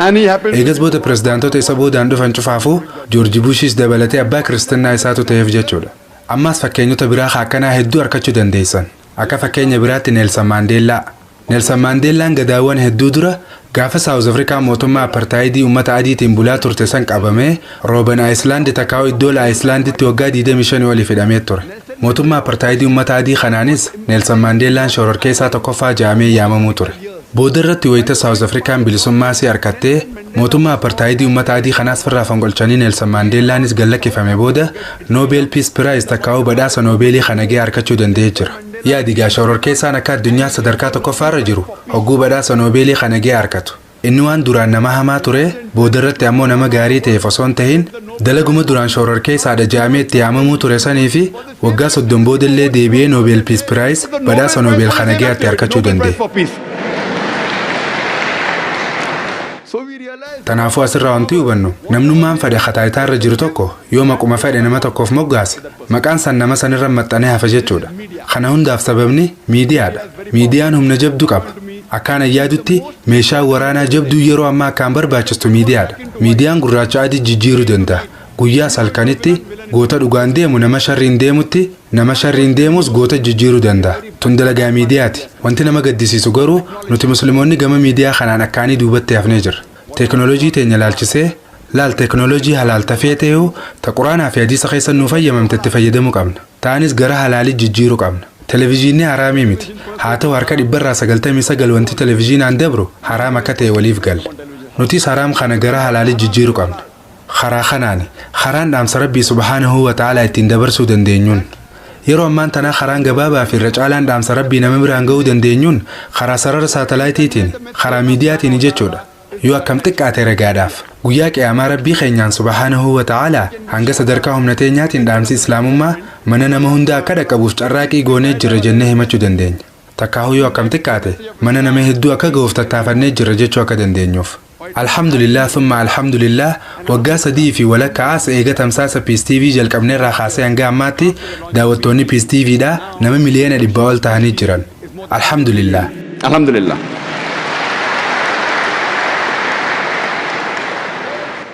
And he happened eegas booda pirezidaantota isa boodaan dhufan cufaafuu joorji buushis dabalatee abbaa kiristinnaa isaatu ta'eef jechuudha. Ammaas fakkeenyota biraa akkanaa hedduu argachuu dandeessan. Akka fakkeenya biraatti Neelsan Maandeellaa. Neelsan Maandeellaan gadaawwan hedduu dura gaafa Saawuz Afrikaa mootummaa apartaayidii uummata adiitiin bulaa turte san qabamee Rooben Aayislaand takkaa'u iddoo Aayislaanditti waggaa 25 oliif hidhamee ture. Mootummaa apartaayidii uummata adii kanaanis Neelsan Maandeellaan shororkeessaa tokkoffaa jedhamee yaamamuu ture. Booda irratti wayita Saawuz Afrikaan bilisummaa isii harkattee mootummaa apartaayidii uummata adii kanaas firraa fangolchanii Neelsan Maandeellaanis gallakkifame booda Noobel Peace Prize takkaa'u badhaasa Noobeelii kana ga'ee harkachuu danda'ee jira. Yaadigaa shororkeessaan akka addunyaa sadarkaa tokkoffaarra jiru hogguu badhaasa Noobeelii kana ga'ee harkatu. Inni waan duraan nama hamaa ture booda irratti ammoo nama gaarii ta'eef osoo hin ta'in dalaguma duraan shororkeessaadha jedhamee itti yaamamuu ture sanii fi waggaa 30 boodallee deebi'ee Noobel Peace Prize badhaasa Noobel kana ga'ee harkachuu danda'e. Tanaafuu asirraa wanti hubannu namnummaan fedhe kataayitaarra jiru tokko yoo maquma fedhe nama tokkoof moggaase maqaan san nama sanirra maxxanee hafa jechuudha. Kana hundaaf sababni miidiyaadha. Miidiyaan humna jabduu qaba. Akkaan yaadutti meeshaa waraanaa jabduu yeroo ammaa akkaan barbaachistu miidiyaadha. Miidiyaan gurraacha adii jijjiiruu danda'a. Guyyaa salkanitti goota dhugaan deemu nama sharriin deemutti nama sharriin deemus goota jijjiiruu danda'a. Tun dalagaa miidiyaati. Wanti nama gaddisiisu garuu nuti musliimoonni gama miidiyaa kanaan akkaanii duubatti hafnee jirra. Teknoolojii teenya laalchisee laal teknoolojii halaal tafee ta'uu ta quraanaa fi hadiisa keessa nuu fayyamamte itti fayyadamuu qabna. Taanis gara halaalii jijjiiruu qabna. Televiziyoonni haraamii miti. Haa ta'u harka 199 wanti televiziyoonaan dabru haraam akka ta'e waliif galla. Nutis haraam kana gara halaalii jijjiiruu qabna. Karaa kanaani karaan dhaamsa Rabbii subhaanahu wa ta'aalaa ittiin dabarsuu dandeenyuun. Yeroo ammaan tanaa karaan gabaabaa fi irra caalaan dhaamsa Rabbii nama biraan ga'uu dandeenyuun karaa sarara saatalaayitiitiin karaa miidiyaatiin jechuudha. Yoo akkam xiqqaate ragaadhaaf guyyaa qiyaamaa Rabbii keenyaan subhaanahu wa ta'aalaa hanga sadarkaa humna teenyaatiin dhaamsi islaamummaa mana nama hunda akka dhaqqabuuf carraaqii goonee jirra jennee himachuu dandeenya. Takkaahuu yoo akkam xiqqaate mana nama hedduu akka ga'uuf tattaafannee jirra jechuu akka dandeenyuuf. Alhamdulillah thumma alhamdulillah waggaa 3 fi walakkaas eega tamsaasa Peace TV jalqabneerraa kaasee hanga ammaatti daawwattoonni Peace TVdha nama miliyoona 100 ol ta'anii jiran. Alhamdulillah. Alhamdulillah.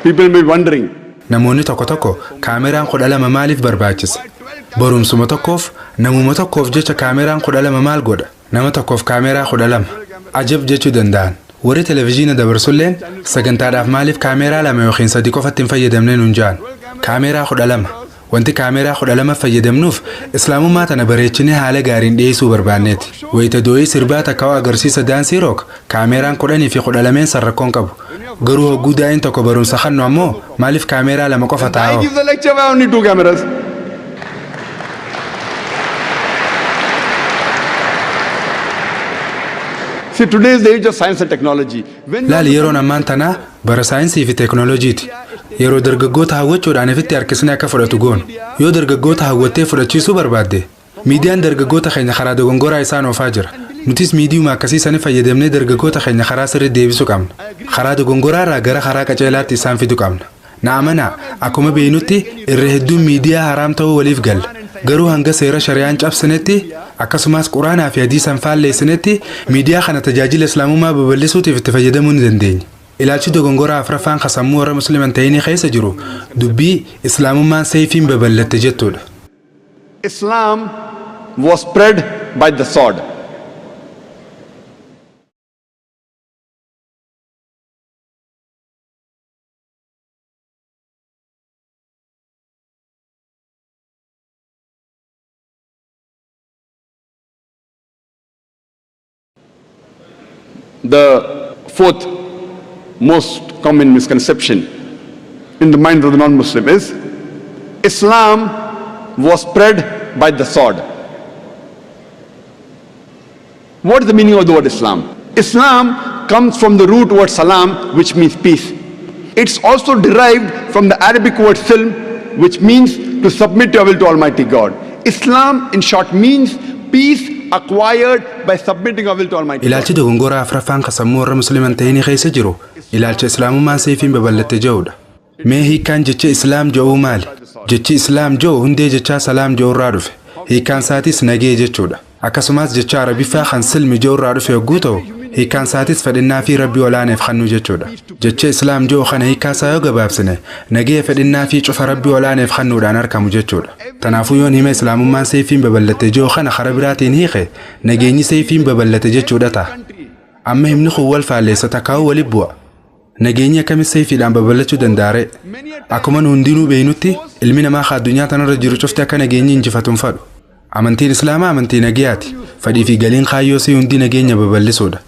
People may be wondering. Namoonni tokko tokko kaameraan 12 maaliif barbaachisa? Barumsuma tokkoof namuma tokkoof jecha kaameraan 12 maal godha? Nama tokkoof kaameraa 12 ajab jechuu danda'an. Warri televiziyoona dabarsulleen sagantaadhaaf maaliif kaameraa 2 yookiin 3 qofatti hin fayyadamne nuun jaan? Kaameraa 12. Wanti kaameraa 12 fayyadamnuuf islaamummaa tana bareechinee haala gaariin dhiyeessuu barbaanneeti. Wayita dooyii sirbaa takkaa'u agarsiisa daansii rook kaameraan 10 fi 12 sarrakkoon qabu. Garuu hogguu daa'in tokko barumsa kannu ammoo maaliif kaameraa 2 qofa taa'u? I give the lecture by only 2 cameras. See, today is the age of science and technology. Laali yeroon ammaan tanaa bara saayinsii fi teeknooloojiiti. Yeroo dargaggoota hawwachuudhaan ifitti harkisnee akka fudhatu goonu. Yoo dargaggoota hawwattee fudhachiisuu barbaadde miidiyaan dargaggoota keenya karaa dogongoraa isaan oofaa jira. Nutis miidiyuma akkasii sani fayyadamnee dargaggoota keenya karaa sirriitti deebisuu qabna. Karaa dogongoraarraa gara karaa qaceelaatti isaan fiduu qabna. Na amanaa akkuma beeynutti irra hedduun miidiyaa haraam ta'uu waliif galla. Garuu hanga seera shari'aan cabsinetti akkasumas quraanaa fi hadiisaan faalleessinetti miidiyaa kana tajaajila islaamummaa babal'isuutiif itti fayyadamuu ni dandeenya. Ilaalchi dogongoraa afraffaan kasammuu warra musliman ta'inii keessa jiru dubbii islaamummaan seefiin babal'atte jettuudha. Islam was spread by the sword. The fourth most common misconception in the mind of the non-Muslim is Islam was spread by the sword. What is the meaning of the word Islam? Islam comes from the root word salam, which means peace. It's also derived from the Arabic word silm, which means to submit your will to Almighty God. Islam, in short, means peace acquired by submitting our will to Almighty God. Ilaalchi dogongoraa afraffaan kasammuu warra musliman ta'inii keessa jiru ilaalcha islaamummaan seefiin babal'atte jedhudha. Mee hiikaan jecha islaam jedhuu maali? Jechi islaam jedhu hundee jechaa salaam jedhu irraa dhufe. Hiikaan isaatis nagee jechuudha. Akkasumas jecha arabiffaa kan silmi jedhu irraa dhufe yogguu ta'u hiikaan isaatis fedhinnaa fi rabbii olaaneef kennuu jechuudha. Jecha islaam jiru kana hiikaa isaa yoo gabaabsine nagee fedhinnaa fi cufa rabbii olaaneef kennuudhaan argamu jechuudha. Kanaafuu yoon hima islaamummaan seefiin babal'ate jiru kana karaa biraatiin hiike nageenyi seefiin babal'ate jechuudha ta'a. Amma himni kun wal faalleessa takkaa'uu waliin bu'a. Nageenyi akkamis seefiidhaan babal'achuu danda'a? Akkuma hundinuu beeynutti ilmi namaa addunyaa tanarra jiru cufti akka nageenyi injifatuun fadhu. Amantiin islaamaa amantii nagayaati. Fedhii fi galiin kaayyoo si hundi nageenya babal'isuudha.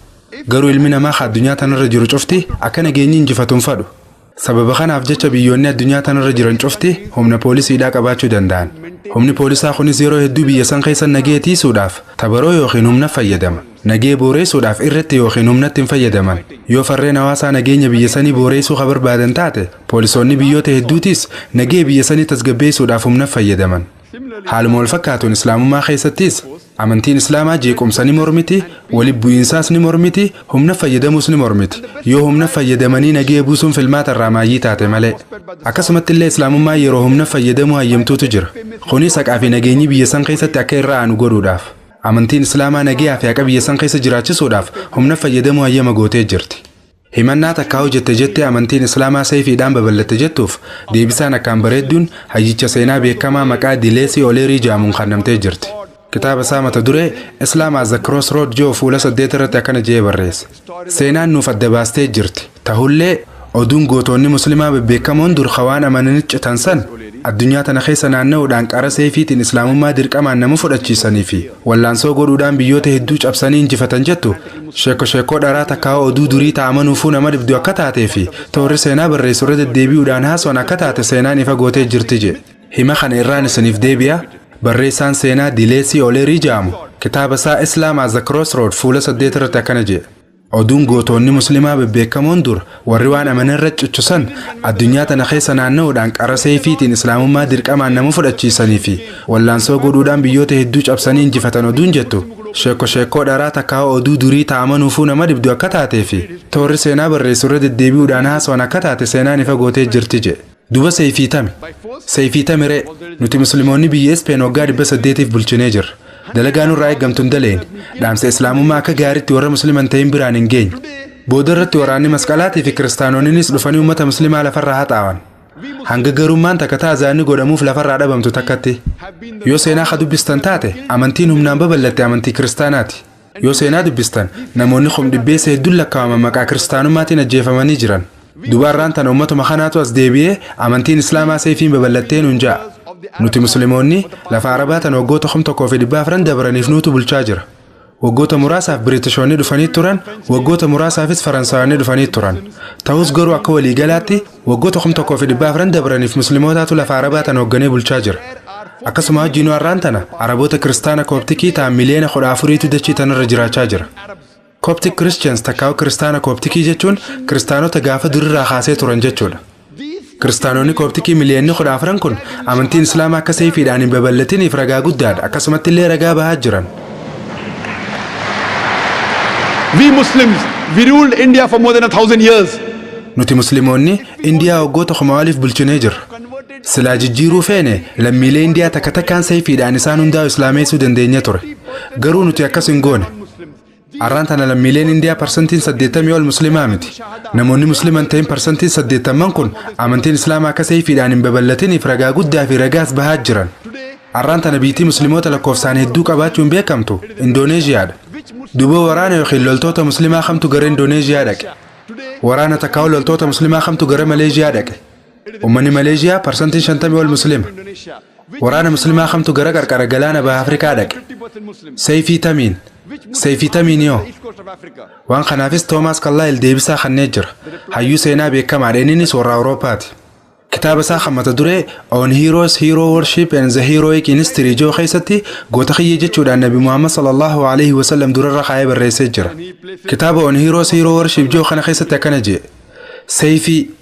Garuu ilmi namaa addunyaa tanarra jiru cufti akka nageenyi injifatuun fadhu. Sababa kanaaf jecha biyyoonni addunyaa tanarra jiran cufti humna poolisiidhaa qabaachuu danda'an. Humni poolisaa kunis yeroo hedduu biyya san keessa nagee tiisuudhaaf tabaroo yookiin humna fayyadama. Nagee booreessuudhaaf irratti yookiin humnatti hin fayyadaman. Yoo farreen hawaasaa nageenya biyya sanii booreessuu barbaadan taate poolisoonni biyyoota hedduutis nagee biyya sanii tasgabbeessuudhaaf humna fayyadaman. Haaluma wal fakkaatuun islaamummaa keessattis amantiin islaamaa jeequmsa ni mormiti, walitti bu'iinsaas ni mormiti, humna fayyadamuus ni mormiti. Yoo humna fayyadamanii nagee buusuun filmaata irraa maayyii taate malee. Akkasumatti illee islaamummaa yeroo humna fayyadamuu hayyamtuutu jira. Kunis haqaa fi nageenyi biyya san keessatti akka irra aanu godhuudhaaf. Amantiin islaamaa nageeyaa fi haqa biyya san keessa jiraachisuudhaaf humna fayyadamuu hayyama gootee jirti. Himannaa takkaa hojjette amantiin islaamaa seefiidhaan babal'ate jettuuf deebisaan akkaan bareedduun hayyicha seenaa beekamaa maqaa Dileesii Oleerii jedhamuun kennamtee jirti. Kitaaba isaa mata duree Islam as the Crossroad jiru fuula 8 irratti akkana jedhee barreesse. Seenaan nuuf adda baastee jirti. Ta'ullee oduun gootonni musliimaa bebbeekamoon dur waan amananitti citan san addunyaa tana keessa naanna'uudhaan qara seefiitiin islaamummaa dirqamaan nama fudhachiisanii fi wallaansoo godhuudhaan biyyoota hedduu cabsanii injifatan jettu sheekoo dharaa takkaa oduu durii ta'amanuufuu nama dhibdu akka taatee fi toorri seenaa barreessu irra deddeebi'uudhaan haasawaan akka taate seenaan ifa gootee jirti jedhe. Hima kana irraan isiniif deebi'a. Barreessaan seenaa Dileesii Oleerii jedhamu kitaaba isaa Islam as the Crossroad fuula 8 irratti akkana jedhe. Oduun gootonni musliimaa bebbeekamoon dur warri waan amanarra cichusan addunyaa tana keessa naanna'uudhaan qara seefiitiin islaamummaa dirqamaan nama fudhachiisanii fi wallaansoo godhuudhaan biyyoota hedduu cabsanii injifatan oduun jettu sheekoo dharaa takkaa oduu durii ta'amanuufuu nama dhibdu akka taatee fi toorri seenaa barreessu irra deddeebi'uudhaan haasawaan akka taate seenaan ifa gootee jirti jedhe. Duba seefiitame ree nuti musliimoonni biyya Ispeen waggaa 800 bulchinee jirra. Dalagaan irraa eegamtuun daleen dhaamsa islaamummaa akka gaariitti warra musliiman ta'in biraan hin geenye. Booda irratti waraanni masqalaatii fi kiristaanonnis dhufanii uummata musliimaa lafarraa haxaawan. Hanga garummaan takka taazaanni godhamuuf lafarraa dhabamtu takkatti. Yoo seenaa ka dubbistan taate amantiin humnaan babal'atte amantii kiristaanaati. Yoo seenaa dubbistan namoonni dhibbeessa hedduun lakkaa'aman maqaa kiristaanummaatiin ajjeefamanii jiran. Dubarraan tana uummatuma kanaatu as deebi'ee amantiin islaamaa seefiin babal'attee nuun ja'a. Nuti musliimoonni lafa arabaa tan waggoota 1400 dabraniif nuutu bulchaa jira. Waggoota muraasaaf Biritishoonni dhufanii turan, waggoota muraasaafis Faransaayonni dhufanii turan. Ta'us garuu akka waliigalaatti waggoota 1400 dabraniif musliimootatu lafa arabaa tan hoogganee bulchaa jira. Akkasuma wajjin warraan tana araboota kiristaana kooptikii ta'an miliyoona 14tu dachii tanarra jiraachaa jira. Coptic Christians takkaa'u kiristaana kooptikii jechuun kiristaanota gaafa durirraa kaasee turan jechuudha. Kiristaanonni kooptikii miliyoonni 14 kun amantiin islaamaa akka seefiidhaan hin babal'atiniif ragaa guddaadha. Akkasumatti illee ragaa bahaa jiran. We Muslims, we ruled India for more than 1,000 years. Nuti musliimoonni Indiyaa waggoota 1000 bulchinee jirra. Silaa jijjiiruu feene lammiilee Indiyaa takka takkaan seefiidhaan isaan hundaa'u islaameessuu dandeenya ture. Garuu nuti akkas hin goone. Arraan tana lammiileen Indiyaa parsantiin 80 ol musliimaa miti. Namoonni musliiman ta'in parsantiin 80 kun amantiin islaamaa akka seefiidhaan hin babal'atiniif ragaa guddaa fi ragaas bahaa jiran. Arraan tana biitii musliimoota lakkoofsaan hedduu qabaachuun beekamtu Indooneeziyaadha. Duuba waraana yookiin loltoota musliimaa kamtu gara Indooneeziyaa dhaqe. Waraana takkaa'u loltoota musliimaa kamtu gara Maleeziyaa dhaqe. Uummanni Maleeziyaa parsantiin 50 ol musliima. Waraana musliimaa kamtu gara qarqara galaana baha Afrikaa dhaqe. Seefiitamiin yoo. Waan kanaafis Toomaas Kallaayil deebisaa kennee jira. Hayyuu seenaa beekamaadha innis warra Awuroopaati. Kitaaba isaa kan mata duree On Heroes, Hero Worship and the Heroic in History jiru keessatti goota kiyya jechuudhaan Nabi Muhammad sallallahu alaihi wasallam durarra kaayee barreessee jira. Kitaaba On Heroes, Hero Worship jiru kana keessatti akkana jedhe.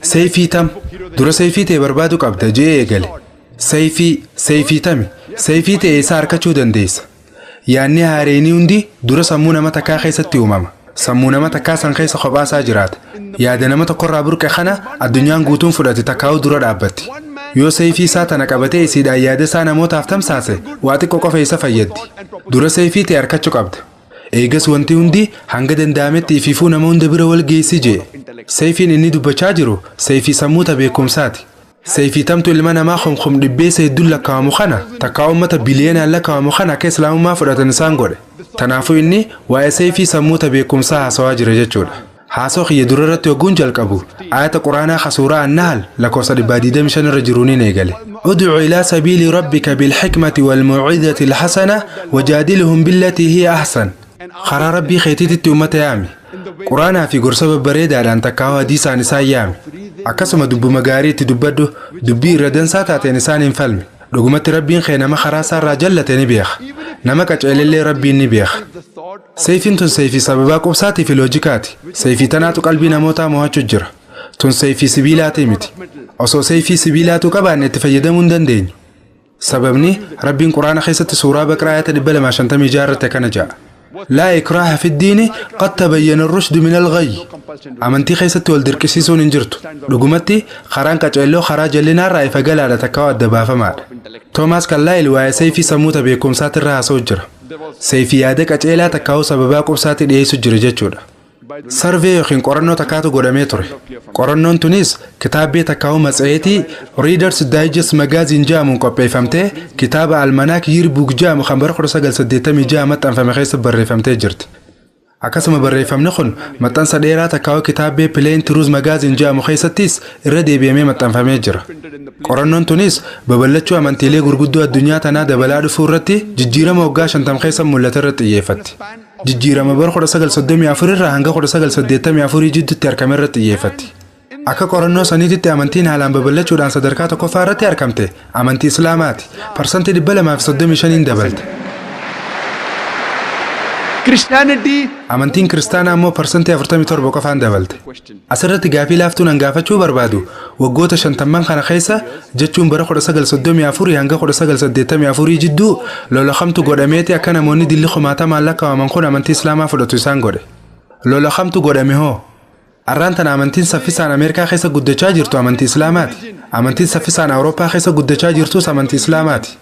Seefiitam dura seefii ta'e barbaadu qabda jedhee eegale. Seefii ta'e isaa harkachuu dandeessa. Yaanni haareenii hundi dura sammuu nama takkaa keessatti uumama. Sammuu nama takkaa san keessa kophaasaa jiraata. Yaada nama tokkorraa burqe kana addunyaan guutuun fudhate takkaa'u dura dhaabbatti. Yoo seefii isaa tana qabatee isiidhaan yaada isaa namootaaf tamsaase waa xiqqoo qofa isa fayyaddi. Dura seefii ta'e harkachuu qabda. eegas wanti hundi hanga danda'ametti ififuu nama hunda bira wal geessi jee. Sayfiin inni dubbachaa jiru sayfii sammuuta beekumsaati. Sayfii tamtu ilma namaa khomkhom dhibbeessa hedduun lakkaa'amu kana takkaa uummata biliyoonaan lakkaa'amu kana akka islaamummaa fudhatan isaan godhe. Tanaafuu inni waa'ee sayfii sammuuta beekumsaa haasawaa jira jechuudha. Haasoo xiyya durarratti wagguun jalqabu ayata quraanaa khasuuraa annaal lakkoofsa 125 irra jiruuniin eegale. Ud'u ilaa sabiili rabbika bilxikmati walmawcidati alxasana wajaadilhum billatii hiya ahsan. Karaa rabbii keetiititti uummata yaami. Quraanaa fi gorsa babbareedaadhaan takkaa'u hadiisaan isaan yaami. Akkasuma dubbuma gaarii itti dubbadhu dubbii irra dansaa taateen isaan hin falmi. Dhugumatti rabbiin kee nama karaa isaarraa jallate ni beeka. Nama qaceelillee rabbiin ni beeka. Sayfiin tun sayfii sababaa qubsaatii fi loojikaati. Sayfii tanaatu qalbii namootaa mo'achuu jira. Tun sayfii sibiilaatii miti. Osoo sayfii sibiilaatu qabaanne itti fayyadamuu hin dandeenyu. Sababni rabbiin quraana keessatti suuraa Baqraa ayata 256 irratti akkana jedha. لا إكراه في الدين قد تبين الرشد من الغي. أمنتي خيست والدركسيسون انجرتو لقمتي خران كتشيلو خراج لنا رأي فقال على تكاو الدبا فمار توماس كاللايل وآي سيفي سموتا بيكم ساتر رها سوجر سيفي يادك أتشيلا تكاو سبباكم ساتر إيه سجر جتشودا سرفي يخين قرنو تكاتو قداميتوري قرنون تونيس كتاب بي تكاو مسعيتي ريدرز دايجس مغازين جامون قبي فهمتي كتاب المناك يربوك جامو خمبر خرسا قل سديتامي جامت أنفا مخيص بري فهمتي جرت akkasuma barreeffamni kun maxxansa dheeraa takkaa'u kitaabee Plain Truth Magazine jedhamu keessattis irra deebi'amee maxxanfamee jira. Qorannoon tunis babal'achuu amantiilee gurguddoo addunyaa tanaa dabalaa dhufuu irratti jijjiirama waggaa 50 keessa mul'ate irratti xiyyeeffatti. Jijjiirama bara 1934 irraa hanga 1984 jidduutti argame irratti xiyyeeffatti. Akka qorannoo saniititti amantiin haalaan babal'achuudhaan sadarkaa tokkoffaa irratti argamte amantii Islaamaati. Parsantii 235 dabalte. Amantiin kiristaanaa immoo parsantii 47 qofaan dabalte. Asirratti gaafii laaftuun hangaafachuu barbaadu waggoota 50 kana keessa jechuun bara 1934 hanga 1984 jidduu lolaqamtu godhameeti akka namoonni dilli kumaatamaan lakkaa'aman kun amantii Islaamaa fudhatu isaan godhe. Lolaqamtu godhame hoo? Arraan tana amantiin saffisaan Ameerikaa keessa guddachaa jirtu amantii Islaamaati. Amantiin saffisaan Awurooppaa keessa guddachaa jirtus amantii Islaamaati.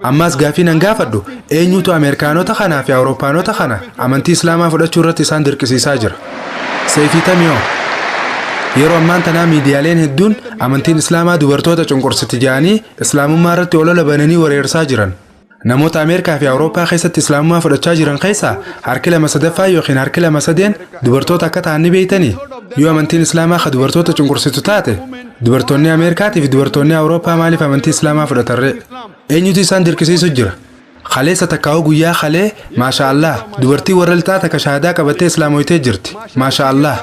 Ammaas gaafii nan gaafadhu eenyutu Ameerikaanota kanaa fi Awurooppaanota kana amantii Islaamaa fudhachuu irratti isaan dirqisiisaa jira. Sayfii tamiyoo yeroo ammaan tanaa miidiyaaleen hedduun amantiin Islaamaa dubartoota cunqursiti jedhanii Islaamummaa irratti olola bananii wareersaa jiran. Namoota Ameerikaa fi Awurooppaa keessatti Islaamummaa fudhachaa jiran keessaa harki 2/3 yookiin harki 2/3 dubartoota akka ta'an ni beeytanii. Yoo amantiin Islaamaa ka dubartoota cunqursitu taate dubartoonni Ameerikaatii fi dubartoonni Awurooppaa maaliif amantii Islaamaa fudhatarree? Eenyutu isaan dirqisiisu jira? Khaleessa takkaa'u guyyaa khalee maashaallah dubartii warra lixaa takka shahaadaa qabattee islaamoytee jirti. Maashaallah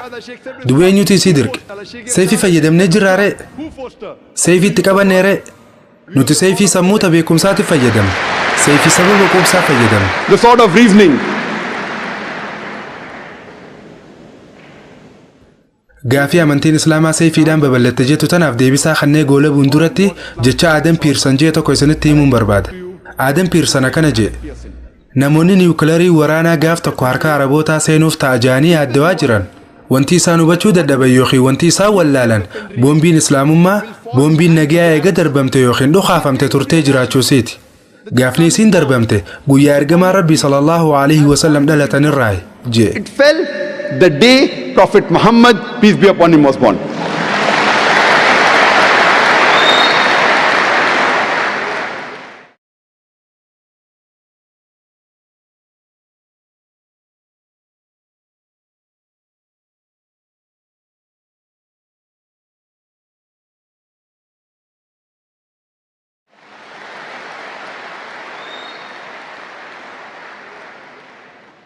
duba eenyutu isii dirqe? Sayfii fayyadamnee jirraaree? Sayfii itti qabanneeree? Nuti sayfii sammuuta beekumsaatiif fayyadamne. Sayfii sababa quubsaa fayyadamne. The sort of reasoning. Gaafii amantiin Islaamaa sayfiidhaan babal'atte jettu tanaaf deebisaa kannee goola bunduratti jecha Adam Pearson jee tokko isinitti himuun barbaada. Adam Pearson akkana jee namoonni niwukilarii waraanaa gaaf tokko harka Arabootaa seenuuf taa'anii yaaddawaa jiran wanti isaan hubachuu dadhaban yookiin wanti isaan wallaalan boombiin Islaamummaa boombiin nagaa eega darbamte yookiin dhukaafamte turtee jiraachuusiiti. Gaafni isiin darbamte guyyaa ergamaa Rabbii sallallahu alaihi wasallam dhalatan irraa jee. It fell the day Prophet Muhammad, peace be upon him, was born.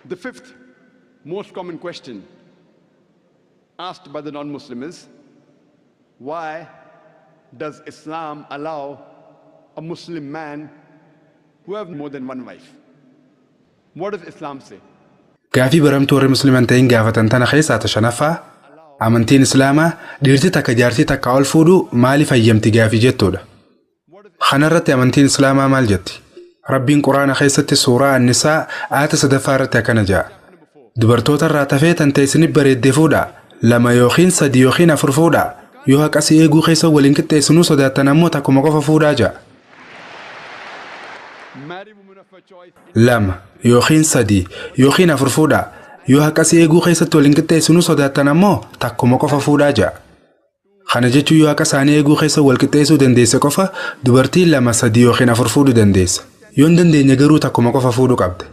The fifth most common question asked by the non-Muslim is, why does Islam allow a Muslim man who have more than one wife? What does Islam say? Gaafii baramtuu warri Musliman ta'in gaafatan tana keessaa shanaffaa amantiin Islaamaa dhiirti takka jaartii takka ol fuudhu maaliif hayyamti gaafii jettuudha. Kanarratti amantiin Islaamaa maal jetti? Rabbiin Quraana keessatti suuraa An-Nisaa ayata 3 irratti akkana jedha. Dubartoota irraa tafee tantee isinif bareeddee fuudha. 2 yookiin 3 yookiin 4 fuudha. Yoo haqasii eeguu keessa waliin qixxeessinuu sodaattan ammoo takkuma qofa fuudhaa jedha. lama yookiin sadii yookiin afur fuudhaa yoo haqasii eeguu keessatti waliin qixxeessinuu sodaattan ammoo takkuma qofa fuudhaa ja'a. Kana jechuun yoo akka isaanii eeguu keessa wal qixxeessuu dandeesse qofa dubartiin lama sadii yookiin afur fuudhuu dandeessa. Yoo hin dandeenye garuu takkuma qofa fuudhuu qabde.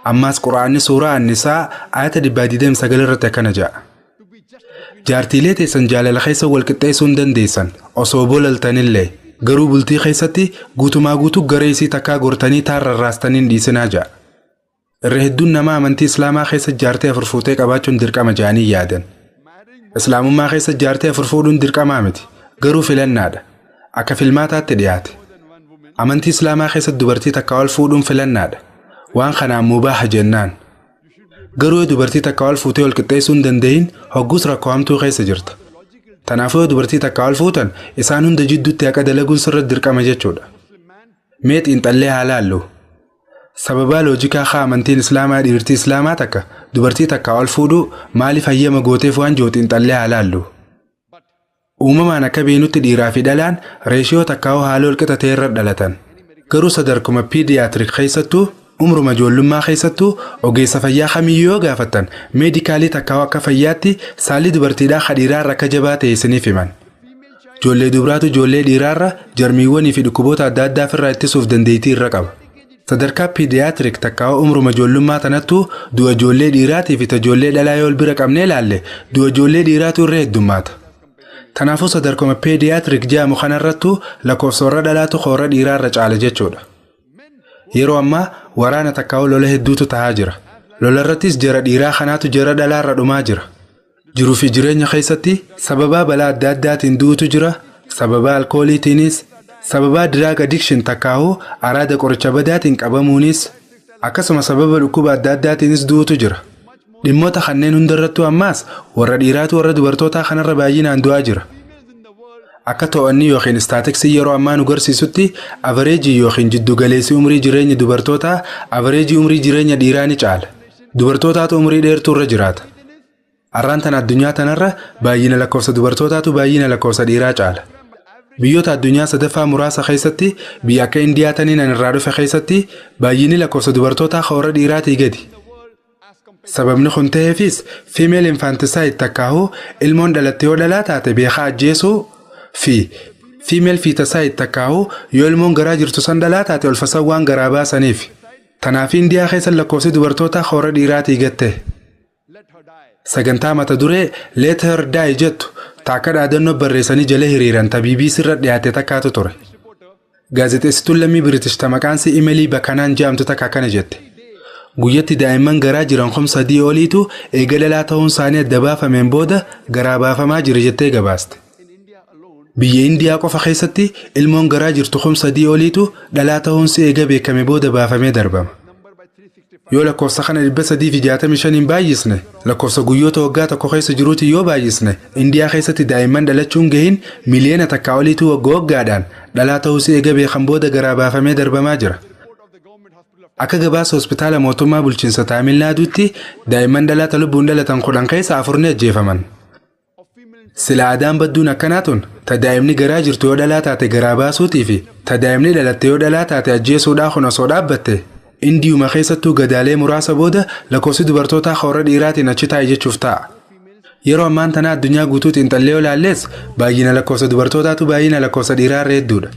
Ammaas Quraanni suuraa Annisaa ayata 229 irratti akkana ja'a. Jaartiilee teessan jaalala keessa wal qixxeessuu hin dandeessan osoo bolaltanillee garuu bultii keessatti guutumaa guutuu gara isii takkaa gortanii taarrarraastanii hin dhiisinaa ja'a. Irra hedduun nama amantii Islaamaa keessa jaartii afur fuutee qabaachuun dirqama jedhanii yaadan. Islaamummaa keessa jaartii afur fuudhuun dirqamaa miti garuu filannaadha. Akka filmaataatti dhiyaate. Amantii Islaamaa keessa dubartii takka wal fuudhuun filannaadha. Waan kanaan mubaaha jennaan. Garuu dubartii takka wal fuutee wal qixxeessuu hin danda'in hogguus rakkoo hamtuu keessa jirta. Kanaafuu dubartii takka wal fuutan isaan hunda jidduutti haqa dalaguun sirra dirqama jechuudha. Mee xiinxallee haa laallu. Sababa loojikaa haa amantiin Islaamaa dhiirtii Islaamaa takka dubartii takka wal fuudhuu maaliif hayyama gooteef waan jiru xiinxallee haa laallu. Uumamaan akka beenutti dhiiraa fi dhalaan reeshiyoo takkaa haala wal qixa ta'e irra dhalatan. Garuu sadarkuma piidiyaatirik keessattuu umruma ijoollummaa keessattuu ogeessa fayyaa kamiyyuu yoo gaafattan meedikaalii takkaa akka fayyaatti saalli dubartiidhaa dhiiraarra akka jabaa ta'e isiniif himan. Ijoollee dubaraatu ijoollee dhiiraarra jarmiiwwanii fi dhukkuboota adda addaa ofirraa ittisuuf dandeettii irra qaba. Sadarkaa piidiyaatirik takkaa umruma ijoollummaa tanattuu du'a ijoollee dhiiraatii fi ijoollee dhalaa yoo bira qabnee ilaalle du'a ijoollee dhiiraatu irra heddummaata. Kanaafuu sadarkuma piidiyaatirik jedhamu kanarrattuu lakkoofsa warra dhalaatu warra dhiiraarra caala jechuudha. Yeroo ammaa waraana takkaa lola hedduutu ta'aa jira. Lola irrattis jara dhiiraa kanaatu jara dhalaarra dhumaa jira. Jiruu fi jireenya keessatti sababaa balaa adda addaatiin du'utu jira. Sababaa alkooliitiinis, sababaa diraag addikshin takkaa'uu araada qoricha badaatiin qabamuunis akkasuma sababa dhukkuba adda addaatiinis du'utu jira. Dhimmoota kanneen hundarrattuu ammaas warra dhiiraatu warra dubartootaa kanarra baay'inaan du'aa jira. Akka to'annii yookiin istaatiksii yeroo ammaa nu garsiisutti avareejii yookiin jiddugaleessi umrii jireenya dubartootaa avareejii umrii jireenya dhiiraa ni caala. Dubartootaatu umrii dheertuu irra jiraata. Arraan tan addunyaa tanarra baay'ina lakkoofsa dubartootaatu baay'ina lakkoofsa dhiiraa caala. Biyyoota addunyaa sadaffaa muraasa keessatti biyya akka Indiyaa taniin irraa dhufe keessatti baay'inni lakkoofsa dubartootaa warra dhiiraatii gadi. Sababni kun ta'eefis female infanticide takkaa'uu ilmoon dhalatte yoo dhalaa taate beekaa ajjeesuu fi female feticide takkaa'uu yoo ilmoon garaa jirtu san dhalaa taate ulfasan waan garaa baasaniif. Kanaaf Indiyaa keessa lakkoofsi dubartootaa warra dhiiraatii gatte. Sagantaa mata duree Let Her Die jettu takka dhaadannoo barreessanii jala hiriiran BBC irra dhiyaate takkaatu ture. Gaazexeessituun lammii British maqaansi Emily Buchanan jedhamtu takka akkana jette. Guyyatti daa'imman garaa jiran 3 oliitu eega dhalaa ta'uun isaanii adda baafameen booda garaa baafamaa jira jettee gabaaste. Biyya Indiyaa qofa keessatti ilmoon garaa jirtu 3 oliitu dhalaa ta'uunsi eega beekame booda baafamee darbama. Yoo lakkoofsa kana 365 hin baay'isne lakkoofsa guyyoota waggaa tokko keessa jiruuti yoo baay'isne Indiyaa keessatti daa'imman dhalachuun gahin miliyoona takkaa oliitu waggaadhaan dhalaa ta'uunsi eega beekan booda garaa baafamee darbamaa jira. Akka gabaasa hospitaala mootummaa bulchiinsa Taamil Naaduutti daa'imman dhalaata lubbuun dhalatan 10 keessa 4 ajjeefaman. Sila aadaan badduun akkanaatun ta daa'imni garaa jirtu yoo dhalaa taate garaa baasuutii fi ta daa'imni dhalatte yoo dhalaa taate ajjeesuudhaan kun osoo dhaabbatte Indiyuma keessattuu gadaalee muraasa booda lakkoofsi dubartootaa warra dhiiraatiin achi taa'e jechuuf ta'a. Yeroo ammaan tana addunyaa guutuutti xiinxallee olaallees baay'ina lakkoofsa dubartootaatu baay'ina lakkoofsa dhiiraarra hedduudha.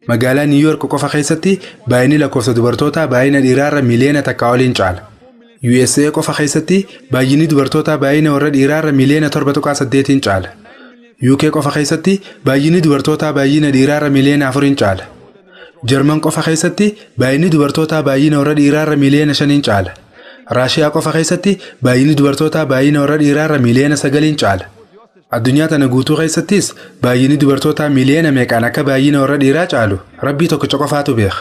Magaalaa New York qofa keessatti baay'inni lakkoofsa dubartootaa baay'ina dhiiraarra miliyoona takkaa oliin caala. USA qofa keessatti baay'inni dubartootaa baay'ina warra dhiiraarra miliyoona 7.8 caala. UK qofa keessatti baay'inni dubartootaa baay'ina dhiiraarra miliyoona 4 caala. Jarman qofa keessatti baay'inni dubartootaa baay'ina warra dhiiraarra miliyoona 5 caala. Raashiyaa qofa keessatti baay'inni dubartootaa baay'ina warra dhiiraarra miliyoona 9 caala. Addunyaa tana guutuu keessattis baay'inni dubartootaa miliyoona meeqaan akka baay'ina warra dhiiraa caalu Rabbii tokkicha qofaatu beeka.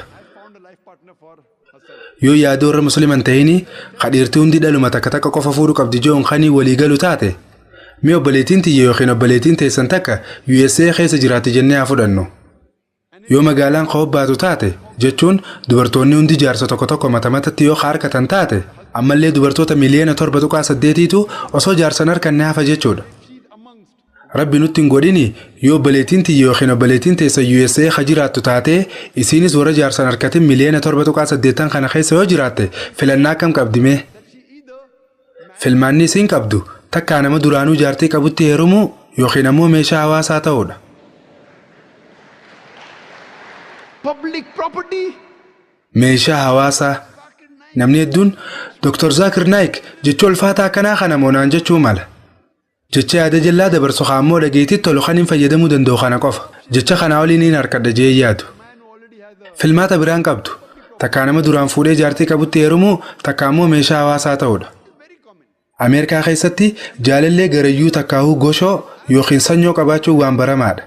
Yoo yaada warra musliiman ta'ini dhiirtii hundi dhaluma takka qofa fuudhuu qabdi jechuun kan walii galu taate mee obboleettiin tiyya yookiin obboleettiin teessan takka USA keessa jiraatti jennee haa fudhannu. Yoo magaalaan baatu taate jechuun dubartoonni hundi jaarsa tokko matamatatti yoo harkatan taate ammallee dubartoota miliyoona 7.8tu osoo jaarsan harkanne hafa jechuudha. rabbi nutti hin godhini yoo baleetiin tiyya yookiin baleetiin teessa USA hajiraattu taate isiinis warra jaarsan harkatiin miliyoona 7.8 kana keessa yoo jiraatte filannaa kam qabdime filmaanni isiin qabdu takkaa nama duraanuu jaartii qabutti heerumuu yookiin ammoo meeshaa hawaasaa ta'uudha. Public property. meeshaa hawaasaa namni hedduun Dr. Zakir Naik jecha ulfaataa kanaa kana moonaan jechuu mala. jecha yaada jallaa dabarsu qaammoo dhageetti tolu kan hin fayyadamuu danda'u kana qofa. jecha kana waliin hin harkadha jee yaadu. filmaata biraan qabdu takkaa nama duraan fuudhee jaartii qabutti heerumuu takkaa ammoo meeshaa hawaasaa ta'uudha. Ameerikaa keessatti jaalallee garayyuu takkaahuu goshoo yookiin sanyoo qabaachuun waan baramaadha.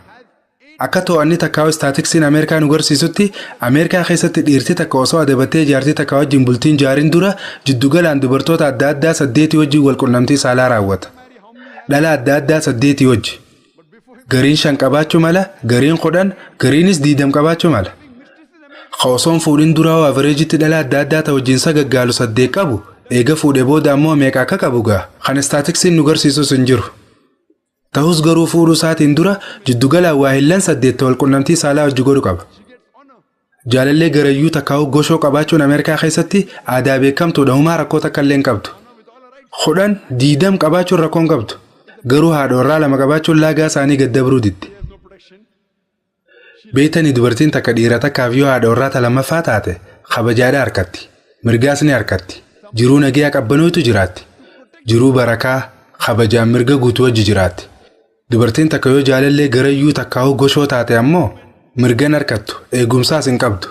Akka to'anni takkaa'u istaatiksiin Ameerikaa nu garsiisutti Ameerikaa keessatti dhiirti takka osoo adabattee jaartii takka wajjin bultiin jaariin dura jiddugalaan dubartoota adda addaa 8 wajjin walqunnamtii saalaa raawwata. Dhala adda addaa 8 wajji. Gariin 5 qabaachuu mala, gariin 10, gariinis 20 qabaachuu mala. Osoon fuudhin duraa averejjitti dhala adda addaa ta'u wajjin sagaggaalu 8 qabu. Eega fuudhee booda ammoo meeqa akka qabu gaa kan istaatiksiin nu garsiisus hin jiru. Ta'us garuu fuudhuu isaatiin dura jiddugalaan waa hillan 8 walqunnamtii saalaa hojii godhu qaba. Jaalallee garayyuu takkaa'u goshoo qabaachuun Ameerikaa keessatti aadaa beekamtuudha humaa rakkoo takka illee hin qabdu. 10 20 qabaachuun rakkoo hin qabdu. Garuu haadha warraa 2 qabaachuun laagaa isaanii gaddabruu diddi. Beetanii dubartiin takka dhiira takkaaf yoo haadha warraa lammaffaa taate kabajaadhaa harkatti. Mirgaas ni harkatti. Jiruu nagaa qabbanootu jiraatti. Jiruu barakaa kabajaan mirga guutuu wajji jiraatti. Dubartiin takka yoo jaalallee garayyuu takkaa'u goshoo taate ammoo mirgan harkattu eegumsaas hin qabdu.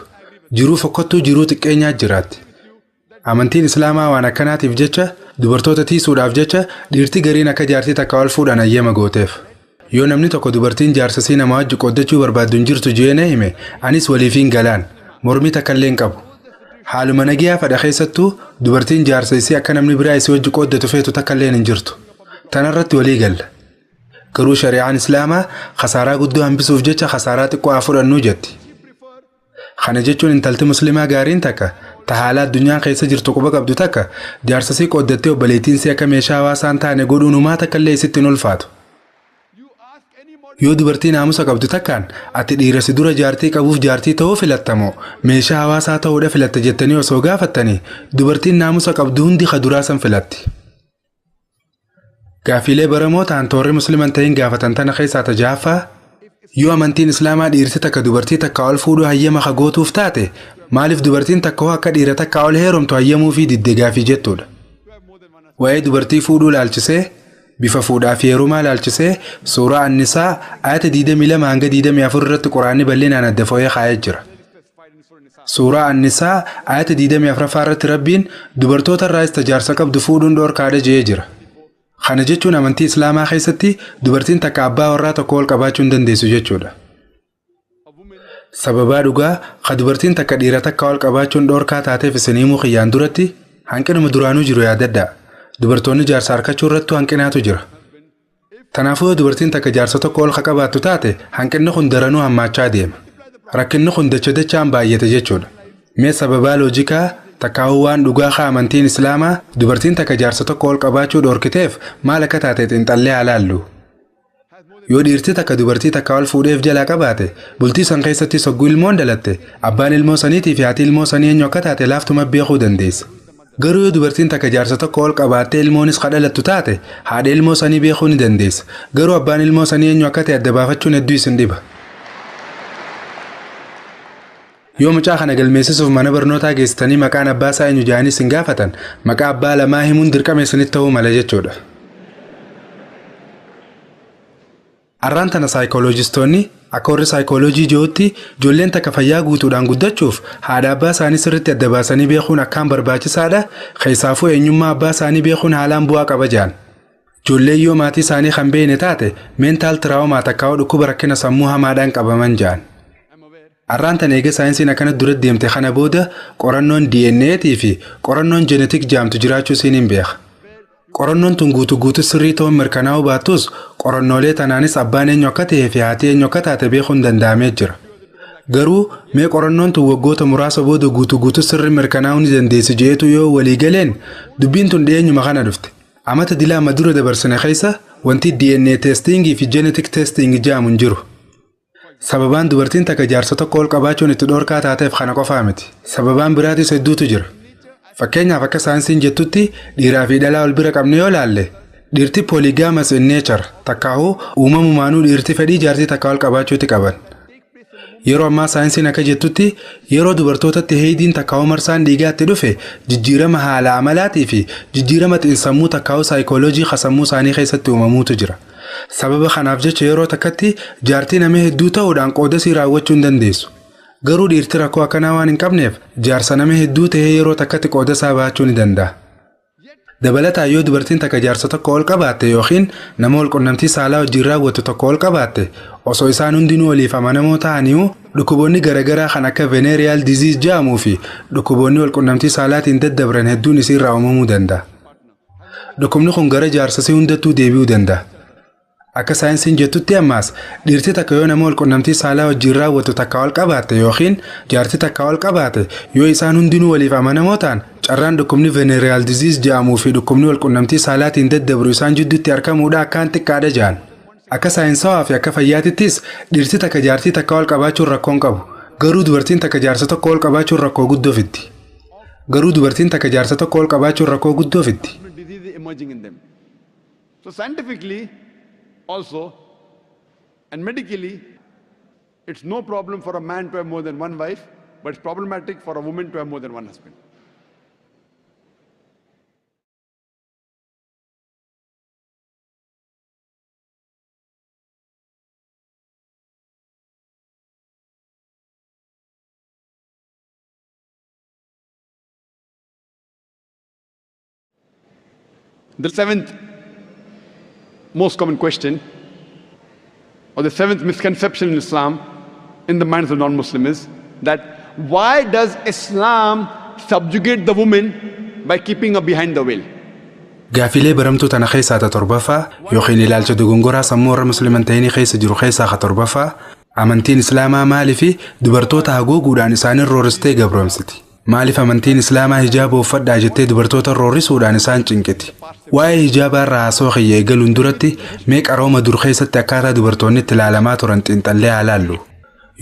Jiruu fokkottuu jiruu xiqqeenyaa jiraatti. Amantiin Islaamaa waan akkanaatiif jecha dubartoota tiisuudhaaf jecha dhiirti gariin akka jaartii takka wal fuudhan ayyama gooteef. Yoo namni tokko dubartiin jaarsasii nama wajji qooddachuu barbaaddu hin jirtu jeena hime anis waliifiin galaan mormii takka illee hin qabu. Haaluma nagiyaa fadha keessattuu dubartiin jaarsa isii akka namni biraa isii wajji qooddatu feetu takka illee hin jirtu. Tanarratti walii galla. Garuu shari'aan Islaamaa khasaaraa guddoo hambisuuf jecha khasaaraa xiqqoo haa fudhannu jetti. Kana jechuun intalti musliimaa gaariin takka tahaalaa addunyaan keessa jirtu quba qabdu takka jaarsasii qooddattee obboleettiin si akka meeshaa hawaasaa hin taane godhuun uumaa takka illee isitti hin ulfaatu. Yoo dubartiin naamusa qabdu takkaan ati dhiira si dura jaartii qabuuf jaartii ta'uu filattamoo meeshaa hawaasaa ta'uudha filatta jettanii osoo gaafattanii dubartiin naamusa qabdu hundi kaduraa san filatti. Gaafiilee baramoo ta'an toorri musliiman ta'in gaafatan tana keessaa tajaaffaa yoo amantiin Islaamaa dhiirti takka dubartii takka ol fuudhuu hayyama gootuuf taate maaliif dubartiin takka akka dhiira takka ol heerumtu hayyamuu fi didde gaafii jettuudha. Waa'ee dubartii fuudhuu laalchisee bifa fuudhaa fi heerumaa laalchisee suuraa An-Nisaa ayata 22 hanga 24 irratti Quraanni bal'inaan adda foo'ee kaa'ee jira. Suuraa An-Nisaa ayata 24 irratti Rabbiin dubartoota irraa istajaarsa qabdu fuudhuun dhoorkaadha jedhee jira. Kana jechuun amantii Islaamaa keessatti dubartiin takka abbaa warraa tokko wal qabaachuu hin dandeessu jechuudha. Sababaa dhugaa ka dubartiin takka dhiira takka wal qabaachuun dhoorkaa taateef isiniimuu xiyyaan duratti hanqinuma duraanuu jiru yaadadhaa. Dubartoonni jaarsa harkachuu irratti hanqinaatu jira. Kanaafuu dubartiin takka jaarsa tokko ol qabaattu taate hanqinni kun daranuu hammaachaa deema. Rakkinni kun dachaan baay'ate jechuudha. Mee sababaa loojikaa takkaa'uu waan dhugaa amantiin Islaamaa dubartiin takka jaarsa tokko ol qabaachuu dhoorkiteef maal akka taate xiinxallee ilaallu. Yoo dhiirti takka dubartii takka ol fuudheef jalaa qabaate bultii san keessatti sogguu ilmoon dhalatte abbaan ilmoo saniitii fi haati ilmoo sanii eenyu akka taate laaftuma beekuu dandeessa. Garuu yoo dubartiin takka jaarsa tokko ol qabaattee ilmoonis kadhalattu taate haadha ilmoo sanii beekuu ni dandeessa. Garuu abbaan ilmoo sanii eenyu akka ta'e adda baafachuun hedduu isin dhiba. Yoo mucaa kana galmeessisuuf mana barnootaa geessitanii maqaan abbaa isaa eenyu jedhanii isin gaafatan maqaa abbaa lamaa himuun dirqama isinitti ta'uu mala jechuudha. Arraan tana saayikooloojistoonni akka warri saayikooloojii ji'ootti ijoolleen takka fayyaa guutuudhaan guddachuuf haadha abbaa isaanii sirriitti adda baasanii beekuun akkaan barbaachisaadha. Keessaafuu eenyummaa abbaa isaanii beekuun haalaan bu'aa qaba jedhan. Ijoolleen yoo maatii isaanii kan beekne taate meentaal tiraawomaa takkaa'uu dhukkuba rakkina sammuu hamaadhaan qabaman jedhan. Arraan tana eega saayinsiin akkanatti dura deemte kana booda qorannoon DNA'tii fi qorannoon jeenetik jaamtu jiraachuu isiin hin beeka. Qorannoon tun guutuu sirrii ta'uun mirkanaa'uu baattus qorannoolee tanaanis abbaan eenyu akka ta'ee fi haati eenyu akka taate beekuun danda'amee jira. Garuu mee qorannoon tun waggoota muraasa booda guutuu sirrii mirkanaa'uu ni dandeessi jeetu yoo walii galeen dubbiin tun dhiyeenyuma kana dhufte. Amata dilaa madura dabarsine keessa wanti DNA testing fi genetic testing jaamu hin jiru. Sababaan dubartiin takka jaarsa tokko ol qabaachuun itti dhorkaa taateef kana qofaa miti. Sababaan biraatis hedduutu jira. Fakkeenyaaf akka saayinsiin jettutti dhiiraa fi dhalaa wal bira qabne yoo laalle dhiirti polygamous in nature takkaa'uu uumamumaanuu dhiirti fedhii jaartii takka ol qabaachuutti qaban. Yeroo ammaa saayinsiin akka jettutti yeroo dubartootatti heeyidiin takkaa'uu marsaan dhiigaatti dhufe jijjiirama haala amalaatii fi jijjiirama xiinsammuu takkaa'uu saayikooloojii sammuu isaanii keessatti uumamuutu jira. Sababa kanaaf jecha yeroo takkatti jaartii nama hedduu ta'uudhaan qoodasii raawwachuu hin dandeessu. Garuu dhiirti rakkoo akkanaa waan hin qabneef jaarsa nama hedduu ta'ee yeroo takkatti qoodasaa baachuu ni danda'a. Dabalataan yoo dubartiin takka jaarsa tokko ol qabaatte yookiin nama wal qunnamtii saalaa wajjin raawwatu tokko ol qabaatte osoo isaan hundinuu waliif amanamoo ta'aniiru dhukkuboonni garaagaraa kan akka venereal disease jedhamuu fi dhukkuboonni wal qunnamtii saalaatiin daddabran hedduun isiirraa uumamuu danda'a. Dhukkubni kun gara jaarsasii hundattuu deebi'uu danda'a. Akka saayinsiin jettutti ammaas dhiirti takka yoo nama wal qunnamtii saalaa wajjin raawwatu takka ol qabaatte yookiin jaarti takka ol qabaate yoo isaan hundinuu waliif amanamoo ta'an carraan dhukkubni venereal disease jedhamuu fi dhukkubni wal qunnamtii saalaatiin daddabru isaan jidduutti argamuudha akkaan xiqqaadha jedhan. Akka saayinsawaa fi akka fayyaatittis dhiirti takka jaartii takka ol qabaachuun rakkoon qabu. Garuu dubartiin takka jaarsa tokko ol qabaachuun rakkoo guddoo fiddi. Also, and medically, it's no problem for a man to have more than one wife, but it's problematic for a woman to have more than one husband. The seventh most common question, or the seventh misconception in Islam, in the minds of non-Muslims, is that why does Islam subjugate the woman by keeping her behind the veil? Gaafilee baramtuu tana keessaa torbaffaa yookiin ilaalcha dogongoraa sammuu warra musliman ta'anii keessa jiru keessaa torbaffaa amantiin islaamaa maaliif dubartoota haguuguudhaan isaanii rooristee gabroomsiti? Maaliif amantiin islaamaa hijaaba uffadhaa jettee dubartoota roorisuudhaan isaan cinqiti? Waa'ee hijaabaa irraa haasoo xiyya eegaluun duratti mee qarooma dur keessatti akkaataa dubartoonni itti ilaalamaa turan xiinxallee haa laallu.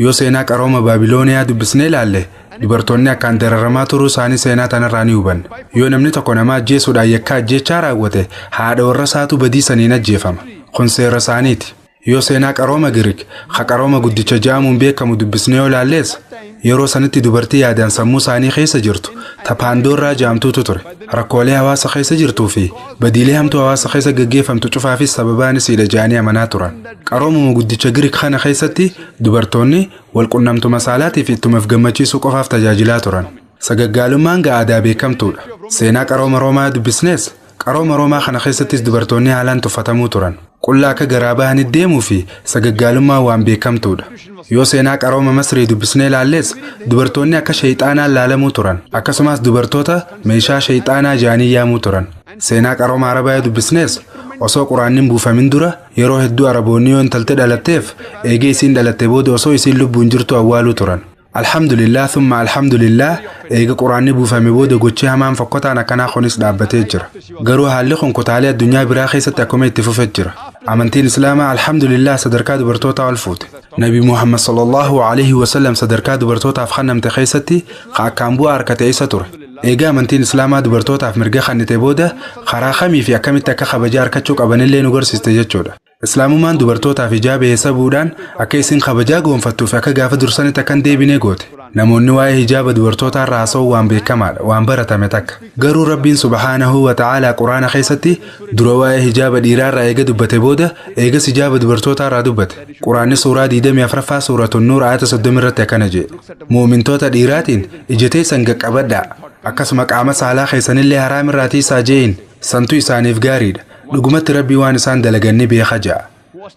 Yoo seenaa qarooma Baabilooniyaa dubbisnee ilaalle dubartoonni akkaan dararamaa turuu isaanii seenaa tanarraa ni hubanna. Yoo namni tokko nama ajjeesuudhaan yakka ajjeechaa raawwate haadha warra isaatu badii saniin ajjeefama. Kun seera isaaniiti. Yoo seenaa qarooma Giriik qarooma guddicha jedhamuun beekamu dubbisnee yoo ilaalles yeroo sanitti dubartii yaadaan sammuu isaanii keessa jirtu Paandoraa jedhamtuutu ture. Rakkoolee hawaasa keessa jirtuu fi badiilee hamtuu hawaasa keessa gaggeeffamtu cufaafis sababaan isiidha jedhanii amanaa turan. Qaroomuma guddicha Giriik kana keessatti dubartoonni wal qunnamtuma saalaatii fi ittumaaf gammachiisuu qofaaf tajaajilaa turan. Sagaggaalummaan aadaa beekamtuudha. Seenaa qarooma Roomaa dubbisnees qarooma Roomaa kana keessattis dubartoonni haalaan tuffatamuu turan. Qullaa akka garaa bahanii deemuu fi sagaggaalummaa waan beekamtuudha. Yoo seenaa qarooma Masrii dubbisnee ilaalles dubartoonni akka shayxaanaan laalamuu turan. Akkasumas dubartoota meeshaa shayxaanaa jedhanii yaamuu turan. Seenaa qarooma Arabaa dubbisnees osoo quraannin buufamin dura yeroo hedduu Araboonni yoo intaltee dhalatteef eegee isiin dhalatte booda osoo isiin lubbuun jirtu awwaaluu turan. Alhamdulillah thumma alhamdulillah eega quraanni buufame booda gochii hamaan fokkotaan akkanaa kunis dhaabbatee jira. Garuu haalli kun kutaalee addunyaa biraa keessatti akkuma itti fufee jira. Amantiin Islaamaa alhamdulillah sadarkaa dubartootaa ol fuute. Nabi Muhammad sallallahu alaihi wasallam sadarkaa dubartootaaf kennamte keessatti akkaan bu'aa harkate isa ture. Eega amantiin Islaamaa dubartootaaf mirga kennite booda karaa kamii fi akkamitti akka kabajaa harkachuu qabanillee nu barsiiste jechuudha. Islaamumaan dubartootaaf hijaaba eessabuudhaan akka isin kabajaa goonfattuuf akka gaafa dursanitti akkan deebinee goote. Namoonni waa'ee hijaaba dubartootaa irraa haasa'uu waan beekamaadha, waan baratame takka. Garuu Rabbiin subhaanahu wa ta'aalaa Quraana keessatti dura waa'ee hijaaba dhiiraa irraa eega dubbate booda eegas hijaaba dubartootaa irraa dubbate. Quraanni suuraa 24ffaa suuratun Nuur ayata 30 irratti akkana jedhe. Muumintoota dhiiraatiin ija teessan qaqqabadhaa. Akkasuma qaama saalaa keessanillee haraam irraa tiisaa je'in santu isaaniif gaariidha. Dhugumatti Rabbii waan isaan dalaganni beeka ja'a.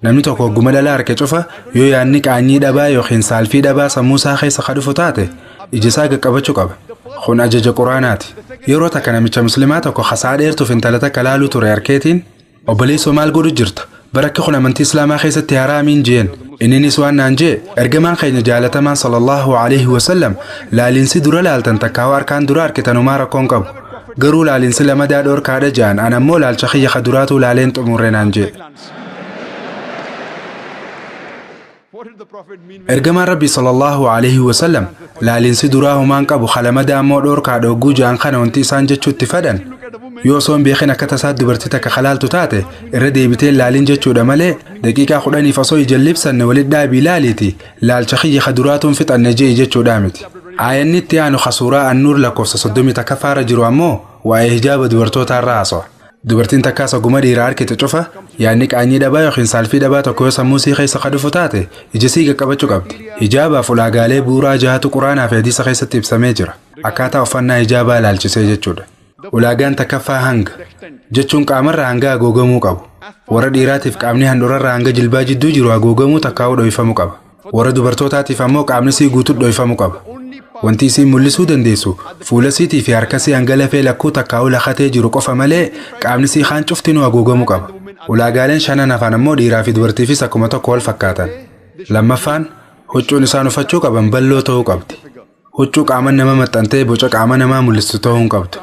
Namni tokko hogguma dhalaa harka cufa yoo yaadni qaanyii dhabaa yookiin saalfii dhabaa sammuu isaa keessa kadhufu taate ija isaa qaqqabachuu qaba. Kun ajaja Quraanaati. Yeroo takka namicha muslimaa tokko hasaa dheertuuf intala takka laaluu ture harkeetiin obboleessoo maal godhu jirta? Barakki kun amantii Islaamaa keessatti haraamiin jeen. Inninis waan naan jee ergamaan keenya jaalatamaan sallallahu alaihi wasallam laaliinsi dura laaltan takkaa harkaan dura harkitanumaa rakkoon qabu. garuu laalinsi lamadaa dhorkaadha jaan an ammoo laalcha kiyya kaduraatu laaleen xumurre naan jee. ergamaan rabbii sallallahu alaihi wasallam laalinsi duraa humaan qabu kalamadaa ammoo dhorkaadha hogguu jaan kana wanti isaan jechuutti fedhan yoo osoon beekin akka tasaa dubartii takka kalaaltu taate irra deebitee laaliin jechuudha malee daqiiqaa 10 osoo ijallibsanne walit dhaabii laaliiti laalcha kiyya kaduraatuun fixanne jee jechuudha miti. aayanni itti aanu khasuuraa annuur lakkoofsa 30 takka faara jiru ammoo waa'ee hijaaba dubartootaa irraa haasa'u. dubartiin takkaas oguma dhiiraa harkite cufa yaadni qaanyii dhabaa yookiin saalfii dhabaa tokko yoo sammuu sii keessa kadhufu taate ija sii qaqqabachuu qabdi. hijaabaaf ulaagaalee bu'uuraa jahatu quraanaa fi hadiisa keessatti ibsamee jira. akkaataa uffannaa hijaabaa ilaalchisee jechuudha. ulaagaan takkaffaa hanga jechuun qaamarraa hanga hagoogamuu qabu. warra dhiiraatiif qaamni handhuurarraa hanga jilbaa jidduu jiru hagoogamuu takkaa'uu dho'ifamuu qaba. warra dubartootaatiif ammoo qaamni sii guutuu dho'ifamuu qaba. wanti isiin mul'isuu dandeessu fuula siitii fi harka sii hanga lafee lakkuu takkaa'uu lakatee jiru qofa malee qaamni sii kaan cuftinuu hagoogamuu qaba. ulaagaaleen shanan hafan ammoo dhiiraa fi dubartiifis akkuma tokko wal fakkaatan. lammaffaan huccuun isaan uffachuu qaban balloo ta'uu qabdi. huccuu qaama nama maxxantee boca qaama namaa mul'istu ta'uu hin qabdu.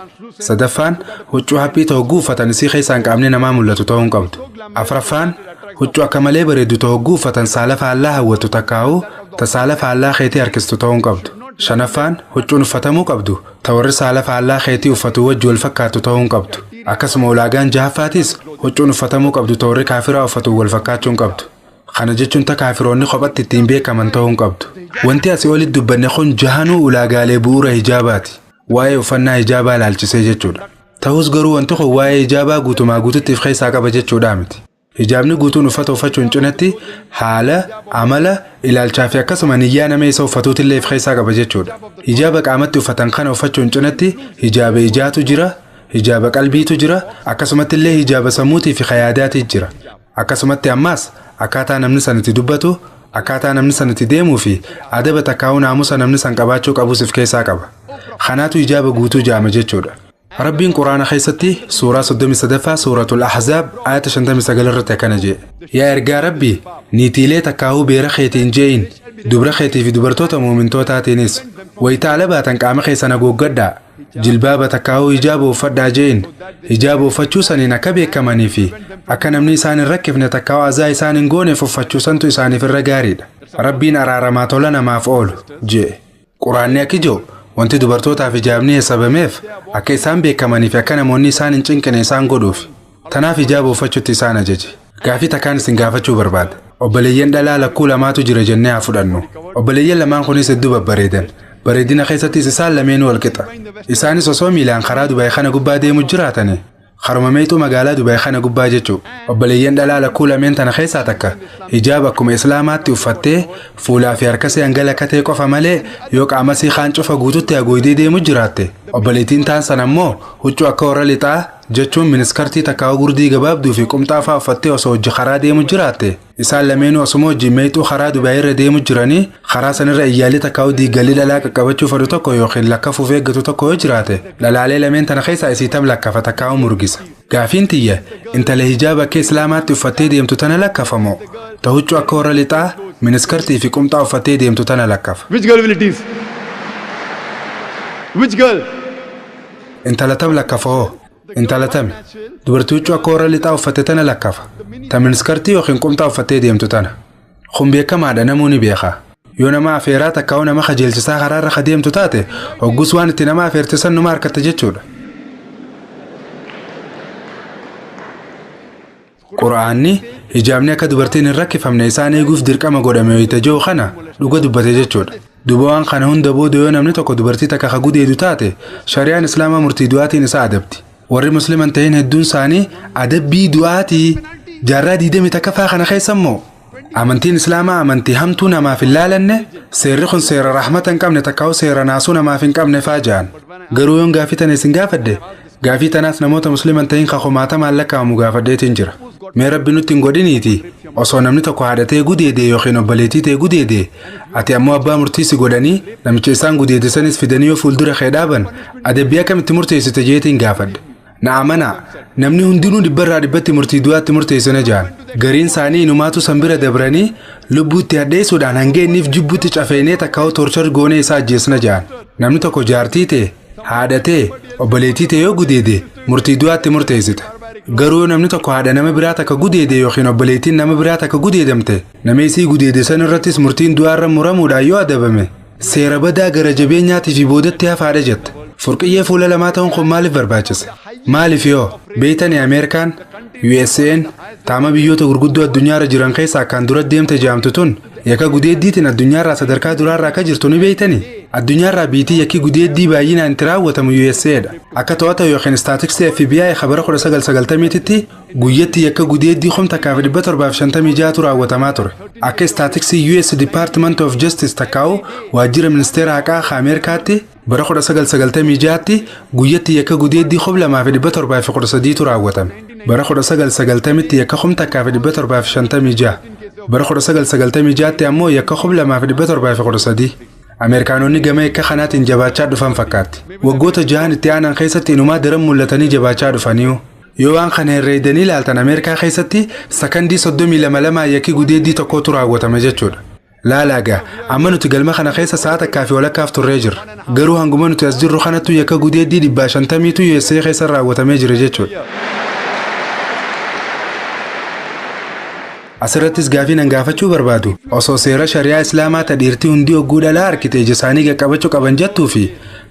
sadaffaan huccuu haphii ta'uu uffatan isii keessaan qaamni namaa mul'atu ta'uu hin qabdu. afraffaan huccuu akka malee bareedu ta'uu uffatan saala faallaa hawwatu takkaa'uu tasaala faallaa keetii harkistu ta'uu hin qabdu. shanaffaan huccuun uffatamuu qabdu tawarri saala faallaa keetii uffatu wajji wal fakkaatu ta'uu hin qabdu. akkasuma ulaagaan jahaffaatis huccuun uffatamuu qabdu tawarri kaafiraa uffatu wal fakkaachuu hin qabdu. kana jechuun ta kaafiroonni kophatti ittiin beekaman ta'uu hin qabdu. wanti asii olitti dubbanne kun jahanuu ulaagaalee bu'uura hijaabaati. waa'ee uffannaa hijaabaa ilaalchisee jechuudha. ta'us garuu wanti kun waa'ee hijaabaa guutumaa guututtiif keessaa qaba jechuudha miti. hijaabni guutuun uffata uffachuun cinatti haala amala ilaalchaa fi akkasuma niyyaa nama isa uffatuutillee of keessaa qaba jechuudha. hijaaba qaamatti uffatan kana uffachuun cinatti hijaaba ijaatu jira, hijaaba qalbiitu jira, akkasumatti illee hijaaba sammuutii fi khayaadaatiitu jira. akkasumatti ammaas akkaataa namni sanatti dubbatu, akkaataa namni sanatti deemuu fi adaba takkaa'uu naamusa namni san qabaachuu qabus of keessaa qaba. kanaatu hijaaba guutuu jaama jechuudha. ربين قرآن خيستي سورة 33 سورة الأحزاب آية 59 رتكنا جي يا إرجع ربي نيتيلي تكاهو بيرخيتين جين دبرخيتي في دبرتوتا مؤمنتوتا تينيس ويتعلى باتن قام خيسنا جوجدا جلبابة تكاهو إجابة فدا جين إجابة فتشوسني نكبي كماني في أكن مني سان الركب نتكاو أزاي سان نجوني ففتشوسن تو ساني في الرجاريد ربين أرى ما طولنا ما فعول جي قرآن يكجو wanti dubartootaa fi hijaabni sabameef akka isaan beekamanii fi akka namoonni isaan hin cinqine isaan godhuuf. tanaaf hijaaba uffachuutti isaan ajaje. gaafii takkaan isin gaafachuu barbaada. obboleeyyan dhalaa lakkuu lamaatu jira jennee haa fudhannu. obboleeyyan lamaan kunis hedduu babbareedan. bareedina keessattis isaan lameenuu wal qixa. isaanis osoo miilaan karaa Dubaay kana gubbaa deemu jiraatani. Harumameetu magaalaa Dubaay kana gubbaa jechuu. obboleeyyan dhalaa lakkuu lameen tana keessaa takka hijaaba akkuma islaamaatti uffattee fuulaa fi harka ishee hanga lakkatee qofa malee yoo qaama ishee kaan cufa guututti haguugdee deemu jiraatte. obboleettiin taan san ammoo huccuu akka warra lixaa jechuun miniskartii takkaa gurdii gabaabduu fi qumxaa fa'aa uffattee osoo hojii karaa deemu jiraatte. isaan lameenuu osuma hojii meexuu karaa Dubaay irra deemu jiranii karaa sanirra iyyaalii takkaa diigalii dhalaa qaqqabachuu fedhu tokko yookiin lakkafuuf eeggatu tokko yoo jiraate dhalaalee lameen tana keessaa isii tam lakkafa takkaa murgisa. gaafiin tiyya intala hijaaba akka islaamaatti uffattee deemtu tana lakkafamoo ta huccuu akka warra lixaa miniskartii fi qumxaa uffattee deemtu tana lakkafa. Which girl will it is? Which girl? intala tam lakkafoo. intala tami dubartii huccuu akka warra lixaa uffatte tana lakkafa. ta miniskartii yookiin qumxaa uffattee deemtu tana. kun beekamaadha namuu ni beeka. yoo nama afeeraa takkaa'uu nama kajeelchisaa karaarra ka deemtu taate hoggus waan itti nama afeertisan numa harkatta jechuudha. quraanni hijaabni akka dubartiin hin rakkifamne isaan eeguuf dirqama godhame yoo ta'u kana dhuga dubbate jechuudha. duba waan kana hunda booda yoo namni tokko dubartii takka ka gudeedu taate shari'aan islaamaa murtii du'aatiin isa adabdi. warri musliman ta'in hedduun isaanii adabbii du'aatii jaarraa 20 takka faa kana keessammoo amantiin islaamaa amantii hamtuu namaaf hin laalanne seerri kun seera rahmata hin qabne takkaa'u seera naasuu namaaf hin qabne faa ja'an. garuu yoon gaafii tana isin gaafadde gaafii tanaas namoota musliman ta'in ka kumaata maallaqaamu gaafadheetiin jira. mee rabbi nutti hin godhiniiti osoo namni tokko haadhatee gudeedee yookiin obboleettii ta'e gudeedee ati ammoo abbaa murtii si godhanii namicha isaan gudeede sanis fidanii yoo fuuldura kee dhaaban adabbii akkamitti murteessite jeetiin gaafadde. na amanaa namni hundinuu 100% murtii du'aatti murteessina ja'an. gariin isaanii inumaatu san bira dabranii lubbuutti hadheessuudhaan hanga inniif jibbuutti cafeenee takkaa'u torchar goonee isaa ajjeesna ja'an. namni tokko jaartii ta'e haadhatee obboleettii ta'e yoo gudeede murtii du'aatti murteessita. Garuu namni tokko haadha nama biraa takka gudeede yookiin obboleettiin nama biraa takka gudeedamte nama isii gudeede san irrattis murtiin du'aarra muramuudhaan yoo adabame seera badaa gara jabeenyaatii fi boodatti hafaadha jetta. Furqiyyee fuula lamaa ta'uun kun maaliif barbaachise? Maaliif yoo beeytanii Ameerikaan USA'n taama biyyoota gurguddoo addunyaarra jiran keessaa akkaan dura deemte jaamtu tun yakka gudeeddiitiin addunyaarraa sadarkaa duraarraa akka jirtu ni beeytanii? Addunyaarraa biitii yakki gudeeddii baay'inaan itti raawwatamu USA'dha. Akka to'ata yookiin staatiksii FBI kabara 1990tti guyyatti yakka gudeeddii 1756 raawwatamaa ture. Akka staatiksii US Department of Justice takkaa'u waajjira ministeera haqaa Ameerikaatti bara 1996tti guyyatti yakka gudeeddii 2713 raawwatame. Bara 1990tti yakka 1756. Bara 1996tti ammoo yakka 2713. Ameerikaanonni gama yakka kanaatiin jabaachaa dhufan fakkaatti. Waggoota 6 itti aanan keessatti inumaa daran mul'atanii jabaachaa dhufaniiru. Yoo waan kana herreedanii ilaaltan Ameerikaa keessatti sakandii 32 yakki gudeeddii tokkotu raawwatame jechuudha. Laalaagaa amma nuti galma kana keessa sa'a takkaa fi walakkaaf turree jirra. Garuu hanguma nuti as jirru kanattu yakka gudeeddii 150tu USA keessa raawwatamee jira jechuudha. Asirrattis gaafii nan gaafachuu barbaadu osoo seera shari'aa islaamaa ta dhiirtii hundi ogguu dhalaa harkitee ija isaanii qaqqabachuu qaban jettuu fi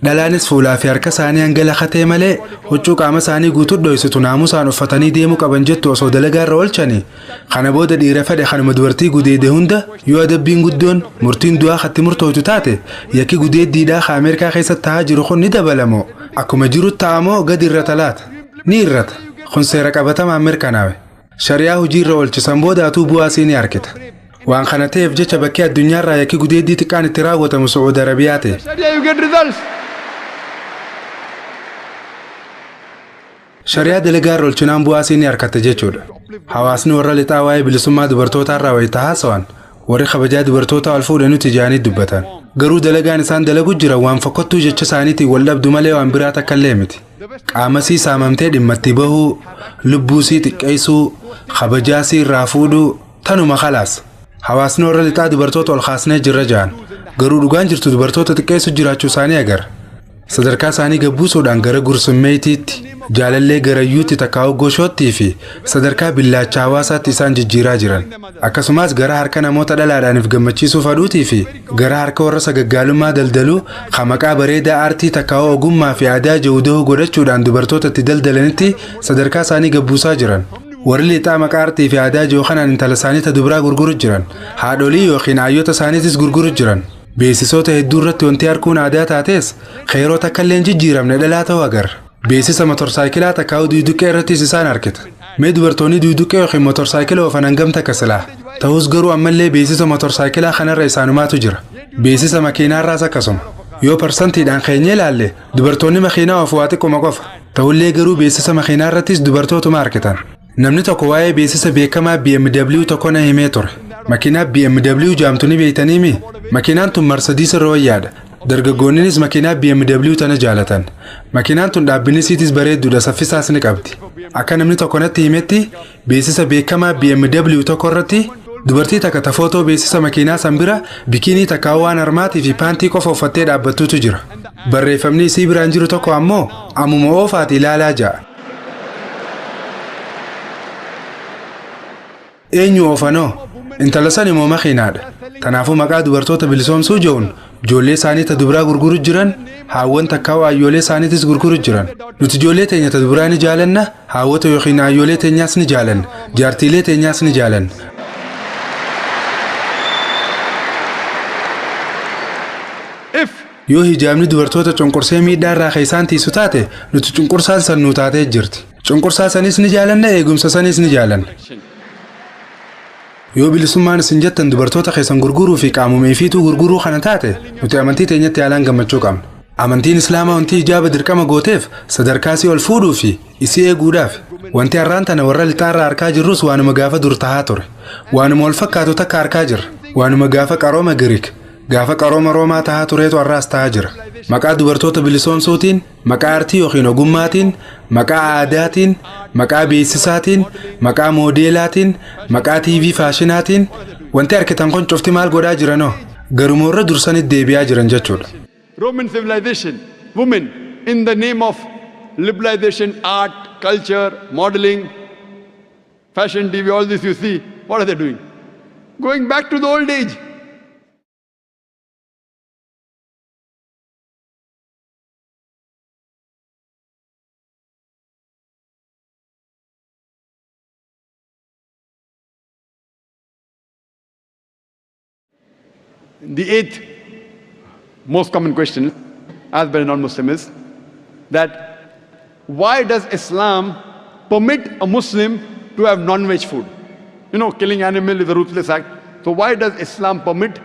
dhalaanis fuulaa fi harka isaanii hanga lakatee malee huccuu qaama isaanii guutuu dhoysitu naamusaan uffatanii deemuu qaban jettu osoo dalagaarra oolchanii kana booda dhiira fedhe kanuma dubartii gudeede hunda yoo adabbiin guddoon murtiin du'aa katti murtootu taate yakki gudeeddiidhaa Ameerikaa keessatti ta'aa jiru kun ni dabalamoo akkuma jirutti ta'amoo gadi irra talaata ni irrata kun seera qabatamaan mirkanaawe. Shari'aa hojiirra oolchisan boodaatuu bu'aa siinii harkita. Waan kana ta'eef jecha bakkee addunyaarraa yakki gudeeddii xiqqaan itti raawwatamu Sacuudi Arabiyaa ta'e. Shari'aa dalagaarra oolchinaan bu'aa siinii harkatte jechuudha. Hawaasni warra lixaa waa'ee bilisummaa dubartootaarraa wayita haasawan warri kabajaa dubartootaa ol fuudhanii tijaanii dubbatan. Garuu dalagaan isaan dalagu jira waan fokkottuu jecha isaaniitiin wal dhabdu malee waan biraa takka illee miti. Qaamasii saamamtee dhimmatti bahuu, lubbuusii xiqqeessuu, kabajaasii irraa fuudhuu tanuma khalaas. Hawaasni warra lixaa dubartoota ol kaasnee jirra ja'an. Garuu dhugaan jirtu dubartoota xiqqeessu jiraachuu isaanii agarra. Sadarkaa isaanii gabbuusuudhaan gara gursummeetiitti, jaalallee gara yuutti takkaa'u goshootti fi sadarkaa billaacha hawaasaatti isaan jijjiiraa jiran. Akkasumas gara harka namoota dhalaadhaaniif gammachiisuuf haduutii fi gara harka warra sagaggaalummaa daldaluu maqaa bareedaa aartii takkaa'u ogummaa fi aadaa jawudoo godhachuudhaan dubartoota itti daldalanitti sadarkaa isaanii gabbuusaa jiran. Warri lixaa maqaa aartii fi aadaa jiru kanaan intala isaanii ta dubiraa gurguru jiran. Haadholii yookiin ayyota isaaniitis gurguru jiran. Beeksisoota hedduu irratti wanti harkuun aadaa taates xeeroo takka illee jijjiiramne dhalaa ta'uu agarra. Beeksisa motorsaayikilaa takkaa'u duuduqqee irrattis isaan harkita. Mee dubartoonni duuduqqee yookiin motorsaayikila oofan hangam takka silaa? Ta'us garuu ammallee beeksisa motorsaayikilaa kanarra isaanumaatu jira. Beeksisa makiinaarraas akkasuma. Yoo parsantiidhaan keenya ilaalle dubartoonni makiinaa oofu waa xiqquma qofa. Ta'ullee garuu beeksisa makiinaarrattis dubartootuma harkitan. Namni tokko waa'ee beeksisa beekamaa BMW tokko na himee ture. Makiinaa BMW jaamtu ni beeytaniimi? Makiinaan tun Mercedes irra wayyaadha. Dargaggoonnis makiinaa BMW tana jaalatan. Makiinaan tun dhaabbinisiitis bareedduudha saffisaas ni qabdi. Akka namni tokko natti himetti beeksisa beekamaa BMW tokko irratti dubartii takka ta footoo beeksisa makiinaa san bira bikiinii takkaa waan harmaatii fi paantii qofa uffattee dhaabbattuutu jira. Barreeffamni isii biraan jiru tokko ammoo ammuma oofaati ilaalaa ja'a. Eenyu oofanoo? Intala san immoo makiinaadha. Kanaafuu maqaa dubartoota bilisoomsuu je'uun ijoollee isaanii ta dubiraa gurguru jiran haawwan takkaa'u ayyoolee isaaniitis gurguru jiran. Nuti ijoollee teenya ta dubiraa ni jaalanna, haawwata yookiin ayyoolee teenyaas ni jaalanna, jaartiilee teenyaas ni jaalanna. Yoo hijaabni dubartoota cunqursee miidhaa irraa keessaan tiisu taate nuti cunqursaan san nuu taatee jirti. Cunqursaa sanis ni jaalanna, eegumsa sanis ni jaalanna. Yoo bilisummaan isin jettan dubartoota keessan gurguruu fi qaamumee fiituu gurguruu kana taate nuti amantii teenyatti haalaan gammachuu qabna. Amantiin Islaamaa wanti hijaaba dirqama gooteef sadarkaasii ol fuudhuu fi isii eeguudhaaf. Wanti har'aan tana warra lixaarraa harkaa jirrus waanuma gaafa dur tahaa ture. Waanuma ol fakkaatu takka harkaa jirra. Waanuma gaafa qarooma Giriik, gaafa qarooma Roomaa tahaa tureetu har'aas tahaa jira. Maqaa dubartoota bilisoomsuutiin, maqaa aartii yookiin ogummaatiin, maqaa aadaatiin, maqaa beeksisaatiin, maqaa moodeelaatiin, maqaa TV faashinaatiin wanti harkitan kun cufti maal godhaa jiranoo garumoorra dursanitti deebi'aa jiran jechuudha. Roman civilization, women in the name of liberalization, art, culture, modeling, fashion TV, all this you see, what are they doing? Going back to the old age. The eighth most common question asked by a non-Muslim is that why does Islam permit a Muslim to have non-veg food? You know, killing animal is a ruthless act. So why does Islam permit?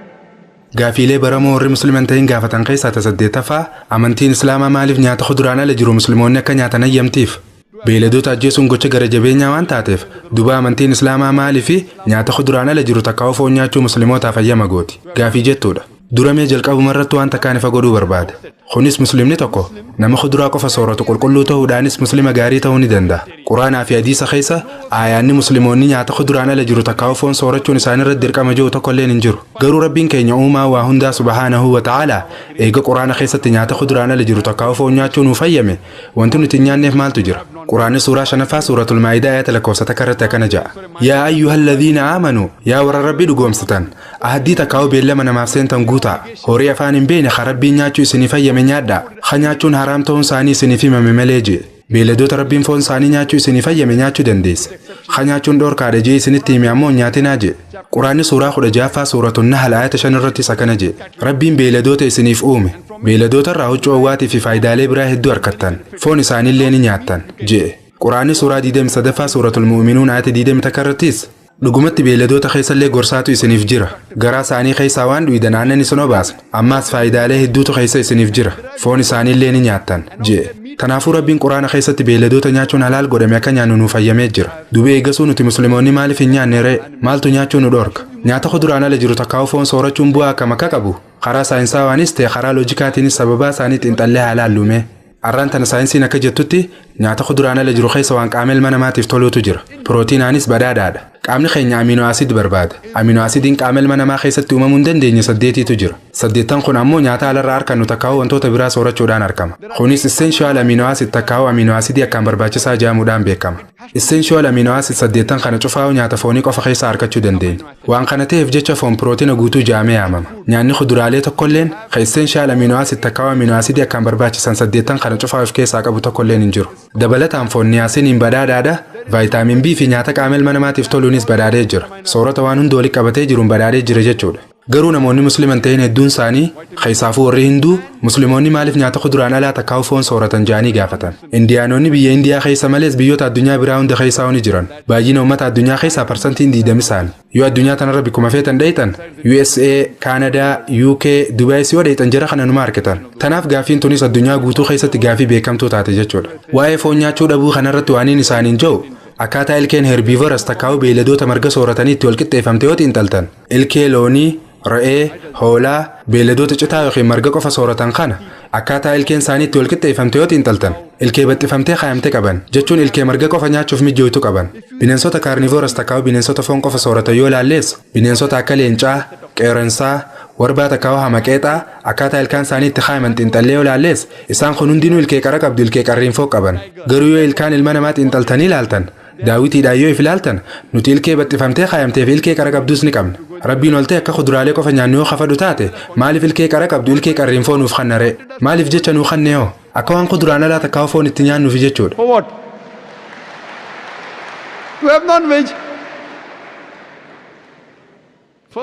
Gaafiilee baramoo warri musliman ta'in gaafatan keessaa tasaddeettaffaa amantiin islaamaa maaliif nyaata kuduraan ala jiru musliimoonni akka nyaatan ayyamtiif? Beeyladoota ajjeesuun gocha gara jabeenyaa waan taateef duba amantiin islaamaa maaliif nyaata kuduraan ala jiru takkaa'u foon nyaachuu muslimootaaf ayyama gooti? Gaafii jettuudha. Duramee jalqabumarratti waan takkaan ifa godhuu barbaade. Kunis muslimni tokko nama kuduraa qofa sooratu qulqulluu ta'uudhaanis muslima gaarii ta'uu ni danda'a. Quraanaa fi hadiisa keessa aayaanni muslimoonni nyaata kuduraan ala jiru takkaa'u foon soorachuun isaanirratti dirqama jiru tokko illee hin jiru. Garuu rabbiin keenya uumaa waa hundaa subhaanahu wa ta'aalaa eega quraana keessatti nyaata kuduraan ala jiru takkaa'u foon nyaachuu nuuf ayyame wanti nuti nyaanneef maaltu jira? Quraanni suuraa 5ffaa suuratul maa'idaa ayata lakkoofsa takkarratti akkana ja'a. Yaa ayyuhalladhiina aamanuu yaa warra rabbii dhugoomsitan ahaddii takkaa'u beellama namaaf seentan guutaa horii afaan hin beekne ka rabbiin nyaachuu isiniif ayyame nyaadhaa ka nyaachuun haraam ta'uun isaanii isiniif himame malee jee. Beeyladoota rabbiin foon isaanii nyaachuu isiniif ayyame nyaachuu dandeesse. Ka nyaachuun dhoorkaadha jee isinitti hime ammoo nyaatinaa jee. Quraanni suuraa 16ffaa suuratul nahl ayata 5 irratti akkana jee. Rabbiin beeyladoota isiniif uume. Beeyladoota irraa huccuu owwaatii fi faayidaalee biraa hedduu argattan. Foon isaaniillee ni nyaattan jee. Quraanni suuraa 23ffaa suuratul mu'minuun ayata 21 irrattis dhugumatti beeyladoota keessallee gorsaatu isiniif jira. Garaa isaanii keessaa waan dhuyidan aannan isin obaasan. Ammaas faayidaalee hedduutu keessa isiniif jira. Foon isaaniillee ni nyaattan jee. Kanaafuu rabbiin quraana keessatti beeyladoota nyaachuun halaal godhame akka nyaannu nuuf ayyamee jira. Dubee eegasuu nuti musliimoonni maaliif hin nyaanne ree? Maaltu nyaachuu nu dhorka? Nyaata kuduraan ala jiru takkaa'u foon soorachuun bu'aa akkam akka qabu? Karaa saayinsaawaanis ta'e karaa loojikaatiinis sababaa isaanii xiinxallee haalaan lume. Arraan tana saayinsiin akka jettutti nyaata kuduraan ala jiru keessa waan qaama ilma namaatiif toluutu jira. Pirootiinaanis badhaadhaadha. Qaamni keenya amino asid barbaada. Amino asidiin qaama ilma namaa keessatti uumamuu hin dandeenye 8tu jira. 8 kun ammoo nyaata alarraa argannu takkaa'u wantoota biraa soorachuudhaan argama. Kunis essential amino acid takkaa'u amino asidii akkaan barbaachisaa jedhamuudhaan beekama. Essential amino acid 8 kana cufaa'u nyaata foonii qofa keessaa argachuu dandeenya. Waan kana ta'eef jecha foon pirootiina guutuu jedhamee yaamama. Nyaanni kuduraalee tokkolleen ka essential amino acid takkaa'u amino asidii akkaan barbaachisan 8 kana cufaa'uuf keessaa qabu tokkolleen hin jiru. Dabalataan foon niyaasiniin badhaadhaadha. Vaayitaamin B fi nyaata qaama ilma namaatiif toluunis badhaadhee jira. Soorata waan hundi walitti qabatee jiruun badhaadhee jira jechuudha. Garuu namoonni musliman ta'in hedduun isaanii keessaafuu warri hinduu musliimoonni maaliif nyaata kuduraan alaa takkaa'u foon sooratan jedhanii gaafatan. Indiyaanonni biyya Indiyaa keessa malees biyyoota addunyaa biraa hunda keessaa ni jiran. Baay'ina uummata addunyaa keessaa parsantiin 20 isaanii. Yoo addunyaa tanarra bikkuma feetan dheeytan USA, Kaanadaa, UK, Dubaay si wadheeytan jira kana numa argitan. Tanaaf gaafiin tunis addunyaa guutuu keessatti gaafii beekamtuu taate jechuudha. Waa'ee foon nyaachuu dhabuu kanarratti waaniin isaaniin jiru akkaataa ilkeen herbiivoras takkaa'u beeyladoota marga sooratanii itti walqixxeeffamte yoo xiinxaltan. Ilkee loonii, re'ee, hoolaa, beeyladoota citaa yookiin marga qofa sooratan kana akkaataa ilkeen isaanii itti walqixxeeffamte yoo xiinxaltan. Ilkee baxxifamtee kaayamte qaban jechuun ilkee marga qofa nyaachuuf mijjooytu qaban. Bineensota kaarnivoras takkaa'u bineensota foon qofa sooratan yoo ilaallees bineensota akka leencaa, qeerransaa, warbaa takkaa'u hamaqeexaa akkaataa ilkaan isaanii itti kaayaman xiinxallee yoo ilaallees isaan kun hundinuu ilkee qara qabdu ilkee qarriinfoo qaban. Garuu yoo ilkaan ilma namaa xiinxaltanii ilaaltan daawitiidhaan yoo ilaaltan nuti ilkee baxxifamtee kaayamtee fi ilkee qara qabdus ni qabna. Rabbiin ol ta'e akka kuduraalee qofa nyaannu yoo hafadhu taate maaliif ilkee qara qabdu ilkee qarriinfoo nuuf kannare? Maaliif jecha nuu kannee hoo? Akka waan kuduraan alaa takkaa'u foon itti nyaannuuf jechuudha. For what? To have non-veg.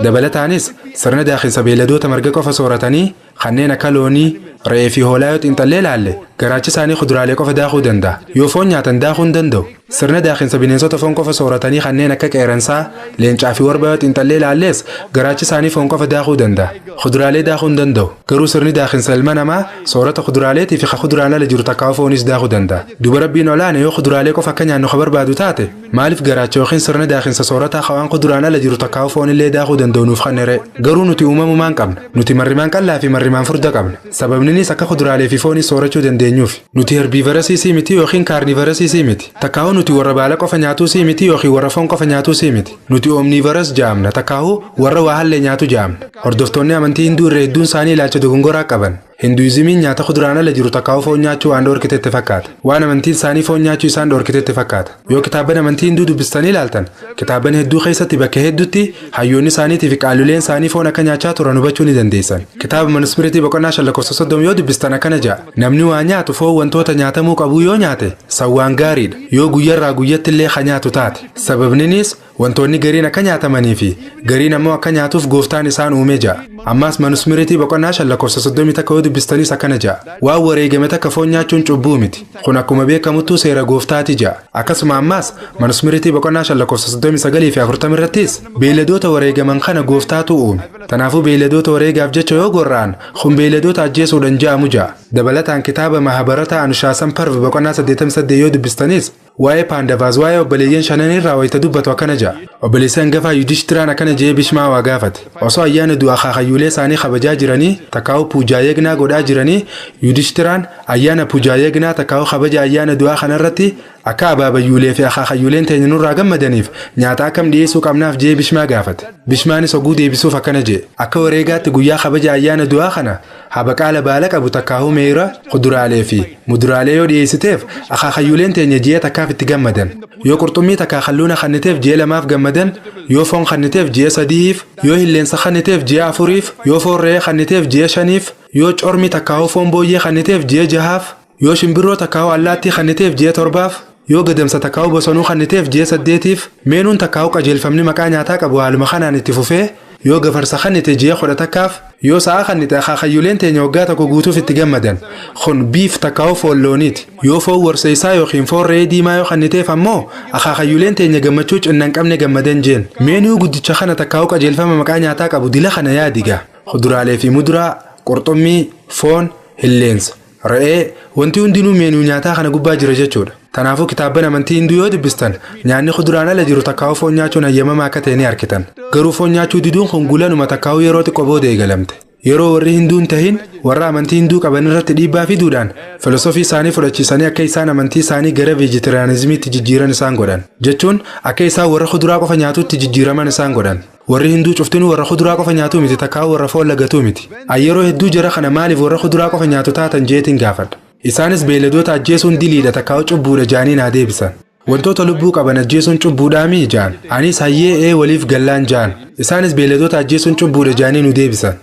Dabalataanis sirna daakinsa beeyladoota marga qofa sooratanii kanneen akka loonii, re'ee fi hoolaa yoo xiinxallee ilaalle garaachi isaanii kuduraalee qofa daakuu danda'a. Yoo foon nyaatan daakuu hin danda'u. Sirna daakinsa bineensota foon qofa sooratanii kanneen akka qeerransaa, leencaa fi warbaa yoo xiinxallee ilaallees garaachi isaanii foon qofa daakuu danda'a. Kuduraalee daakuu hin danda'u. Garuu sirni daakinsa ilma namaa soorata kuduraaleetii fi kuduraan ala jiru takkaa'u foonis daakuu danda'a. Duba rabbiin olaane yoo kuduraalee qofa akka nyaannu ka barbaadu taate maaliif garaacha yookiin sirna daakinsa soorataa hawaan kuduraan ala jiru takkaa'u foonillee daakuu danda'u nuuf kannere? Garuu nuti uumamumaan qabna. Nuti marrimaan qallaa fi marrimaan furda qabna. Sababninis akka kuduraalee fi foonis soorachuu dandeenyuuf. Nuti herbiivarasii miti yookiin kaarnivarasii miti. Takkaa'u nuti warra baala qofa nyaatuu miti yookiin warra foon qofa nyaatuu miti. Nuti omniivaras jaamna. Takkaa'u warra waa hallee nyaatu jaamna. Hordoftoonni amantii hinduu irra hedduun isaanii ilaalcha dogongoraa qaban. Hinduizimiin nyaata kuduraan ala jiru takkaa'u foon nyaachuu waan dhoorkitetti fakkaata. Waan amantiin isaanii foon nyaachuu isaan dhoorkitetti fakkaata. Yoo kitaaban amantii Hinduu dubbistanii ilaaltan, kitaaban hedduu keessatti bakka hedduutti hayyoonni isaaniitii fi qaaluleen isaanii foon akka nyaachaa turan hubachuu ni dandeessan. Kitaaba Manuspiritii boqonnaa 5 yoo dubbistan akkana ja'a. Namni waa nyaatu foon wantoota nyaatamuu qabu yoo nyaate sawwaan gaariidha. Yoo guyyarraa guyyatti illee ka nyaatu taate. Sababninis wantoonni gariin akka nyaatamanii fi gariin ammoo akka nyaatuuf gooftaan isaan uume ja'a. Ammas Manuspiritii boqonnaa 5 yoo dubbistanis akkana ja'a. Waan wareegame takka foon nyaachuun cubbuu miti. Kun akkuma beekamuttuu seera gooftaati ja'a. Akkasuma ammas Manuspiritii boqonnaa 5 fi 40 irrattis beeyladoota wareegaman kana gooftaatu uume. Kanaafuu beeyladoota wareegaaf jecha yoo gorra'an kun beeyladoota ajjeesuudhaan ja'amu ja'a. Dabalataan kitaaba Mahabharata Anushaasan Parv boqonnaa 88 yoo dubbistanis waa'ee Paandavaas waa'ee obboleeyyan shananii irraa wayita dubbatu akkana ja'a. Obboleessi hangafaa Yudhishtiraan akkana jedhee Bhishmaa waa gaafate. Osoo ayyaana du'aa akaakayyuulee isaanii kabajaa jiranii takkaa'u puujaa yeegnaa godhaa jiranii Yudhishtiraan ayyaana puujaa yeegnaa takkaa'u kabaja ayyaana du'aa kanarratti akka abaabayyuulee fi akaakayyuuleen teenya nurraa gammadaniif nyaata akkam dhiyeessuu qabnaaf jedhee Bhishmaa gaafate. Bhishmaanis oguu deebisuuf akkana jedhe. Akka wareegaatti guyyaa kabaja ayyaana du'aa kana habaqaala baala qabu takkaa'u meeyira kuduraalee fi muduraalee yoo dhiyeessiteef akaakayyuuleen teenya ji'a takkaaf itti gammadan. Yoo qurxummii takkaa kalluuna kanniteef ji'a lamaaf gammadan, yoo foon kanniteef ji'a sadiif, yoo hilleensa kanniteef ji'a afuriif, yoo foon re'ee kanniteef ji'a shaniif, yoo cormi takkaa'u foon booyyee kanniteef ji'a jahaaf, yoo shimbirroo takkaa'u allaattii kanniteef ji'a torbaaf, yoo gadamsa takkaa'u bosonuu kanniteef ji'a 8tiif, meenuun takkaa'u qajeelfamni maqaa nyaataa qabu haaluma kanaan itti fufee, yoo gafarsa kannite ji'a 10 takkaaf, yoo sa'a kannite akaakayyuuleen teenya waggaa tokko guutuuf itti gammadan. Kun biif takkaa'u foon looniiti. Yoo foon warseessaa yookiin foon re'ee diimaa yoo kanniteef ammoo akaakayyuuleen teenya gammachuu cinna hin qabne gammadan jeen. Meenuu guddicha kana takkaa'u qajeelfama maqaa nyaataa qabu dila kana yaadiga. Kuduraalee fi muduraa, qurxummii, foon, hilleensa, re'ee wanti hundinuu meenuu nyaataa kana gubbaa jira jechuudha. Kanaafuu kitaaban amantii Hinduu yoo dubbistan nyaanni kuduraan ala jiru takkaa'u foon nyaachuun hayyamamaa akka ta'e ni argitan. Garuu foon nyaachuu diduun kun gulanuma takkaa'u yeroo xiqqoo booda eegalamte. Yeroo warri Hinduun tahin warra amantii Hinduu qaban irratti dhiibbaa fiduudhaan filosofii isaanii fudhachiisanii akka isaan amantii isaanii gara veejitiraanizimiitti jijjiiran isaan godhan. Jechuun akka isaan warra kuduraa qofa nyaatutti jijjiiraman isaan godhan. Warri Hinduu cuftinuu warra kuduraa qofa nyaatu miti takkaa'u warra foon lagatuu miti. Yeroo hedduu jara kana maaliif warra kuduraa qofa nyaatu taatan jeetiin gaafadha. Isaanis beeyladoota ajjeesuun diliidha takkaa'u cubbuudha jaanii naa deebisan. Wantoota lubbuu qaban ajjeesuun cubbuudhaa mii jaan. Anis hayyee waliif gallaan jaan. Isaanis beeyladoota ajjeesuun cubbuudha jaanii nu deebisan.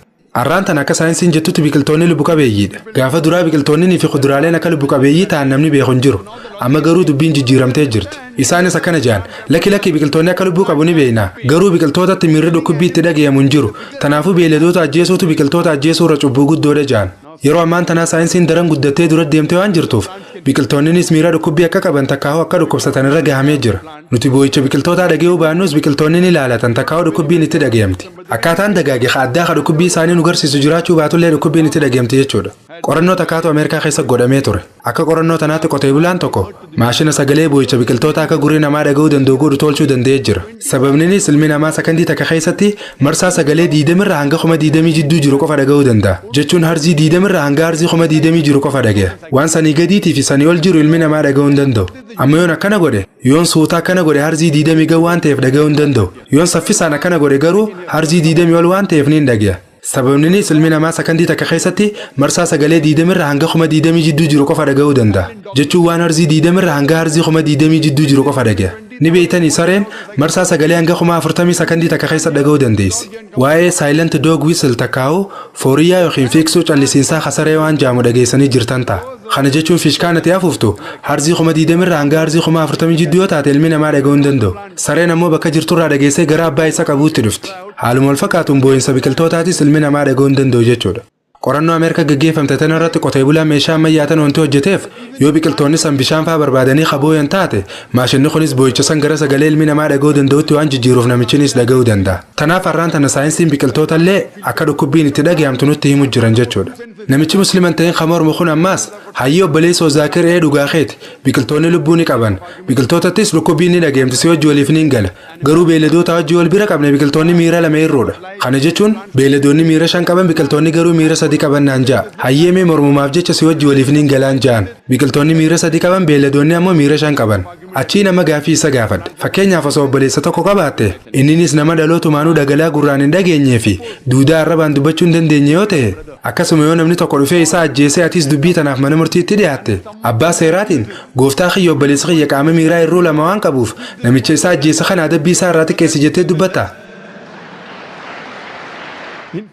Arraan tan akka saayinsiin jettutti biqiltoonni lubbu qabeeyyiidha. Gaafa duraa biqiltoonnii fi kuduraaleen akka lubbu qabeeyyii ta'an namni beeku hin jiru. Amma garuu dubbiin jijjiiramtee jirti. Isaanis akkana jaan. Lakki biqiltoonni akka lubbuu qabu ni beekna. Garuu biqiltootatti miirri dhukkubbii itti dhagayamu hin jiru. Kanaafuu beeyladoota ajjeesuutu biqiltoota ajjeesuu irra cubbuu guddoodha jaan. Yeroo ammaan tanaa saayinsiin daran guddattee dura deemtee waan jirtuuf biqiltoonnis miira dhukkubbii akka qaban takkaa'u akka dhukkubsatan irra gahamee jira. Nuti boo'icha biqiltootaa dhaga'uu baannus biqiltoonni ni ilaalatan takkaa'u dhukkubbiin itti dhagayamti. Akkaataan dagaage addaa ka dhukkubbii isaanii nu garsiisu jiraachuu baatullee dhukkubbiin itti dhagayamti jechuudha. Qorannoo takkaatu Ameerikaa keessa godhamee ture. Akka qorannoo tanaatti qotee bulaan tokko maashina sagalee boo'icha biqiltootaa akka gurri namaa dhaga'uu danda'u godhu tolchuu danda'ee jira. Sababninis ilmi namaa sakandii takka keessatti marsaa sagalee 20 irraa hanga 20 jidduu jiru qofa dhaga'uu danda'a. Jechuun harzii 20 irraa hanga harzii 20 jiru qofa dhagaya. Waan sanii gadiitii fi sanii ol jiru ilmi namaa dhaga'uu hin danda'u. Amma yoon akkana godhe, yoon suutaa akkana godhe harzii 20 ga'u waan ta'eef dhaga'uu hin danda'u. Yoon saffisaan akkana godhe garuu harzii 20 ol waan ta'eef ni hin dhagaya. Sababninis ilmi namaa sakandii takka keessatti marsaa sagalee 20 irraa hanga 20 jidduu jiru qofa dhaga'uu danda'a. Jechuun waan harzii 20 irraa hanga harzii 20 jidduu jiru qofa dhagaya. Ni beeytanii sareen marsaa sagalee hanga 40 sakandii takka keessa dhaga'uu dandeessi. Waa'ee silent dog whistle takkaa'u fooriyyaa yookiin fiiksuu callisiinsaa hasaree waan jaamu dhageessanii jirtan ta'a. Kana jechuun fiishkaan ati afuuftu harzii 20 irraa hanga harzii 40 jidduu yoo taate ilmi namaa dhaga'uu hin danda'u. Sareen ammoo bakka jirturraa dhageessee gara abbaa isa qabuutti dhufti. Haaluma wal fakkaatuun boo'insa biqiltootaatis ilmi namaa dhaga'uu hin danda'u jechuudha. Qorannoo Ameerikaa gaggeeffamte tan irratti qotee bulaan meeshaa ammayyaa tan wanti hojjeteef yoo biqiltoonni san bishaan fa'aa barbaadanii qabooyan taate maashinni kunis boo'icha san gara sagalee ilmi namaa dhaga'uu danda'utti waan jijjiiruuf namichinis dhaga'uu danda'a. Tanaaf har'aan tana saayinsiin biqiltootaallee akka dhukkubbiin itti dhaga'amtu nutti himu jiran jechuudha. Namichi musliman ta'in Kamormu kun ammaas hayyii obboleessoo Zaakir dhugaa keeti biqiltoonni lubbuu ni qaban biqiltootattis dhukkubbiin ni dhaga'amti si wajji waliif ni gala garuu beeyladoota wajji wal bira qabne biqiltoonni miira lama irroodha. Kana jechuun beeyladoonni miira 5 qaban biqiltoonni garuu miira 3 qaban naan ja'a. Hayyeemee mormumaaf jecha si wajji waliif ni galaan ja'an biqiltoonni miira 3 qaban beeyladoonni ammoo miira 5 qaban. achii nama gaafii isa gaafadhe fakkeenyaaf osoo obboleessa tokko qabaatte inninis nama dhalootumaanuu dhagalaa gurraan hin dhageenyee fi duudaa arrabaan dubbachuu hin dandeenye yoo ta'e akkasuma yoo namni tokko dhufee isaa ajjeesee atis dubbii tanaaf mana murtiitti dhiyaatte abbaa seeraatiin gooftaa kiyya obboleessa kiyya qaama miiraa irruu lama waan qabuuf namicha isaa ajjeessa kana adabbii isaa irraa xiqqeessi jettee dubbatta.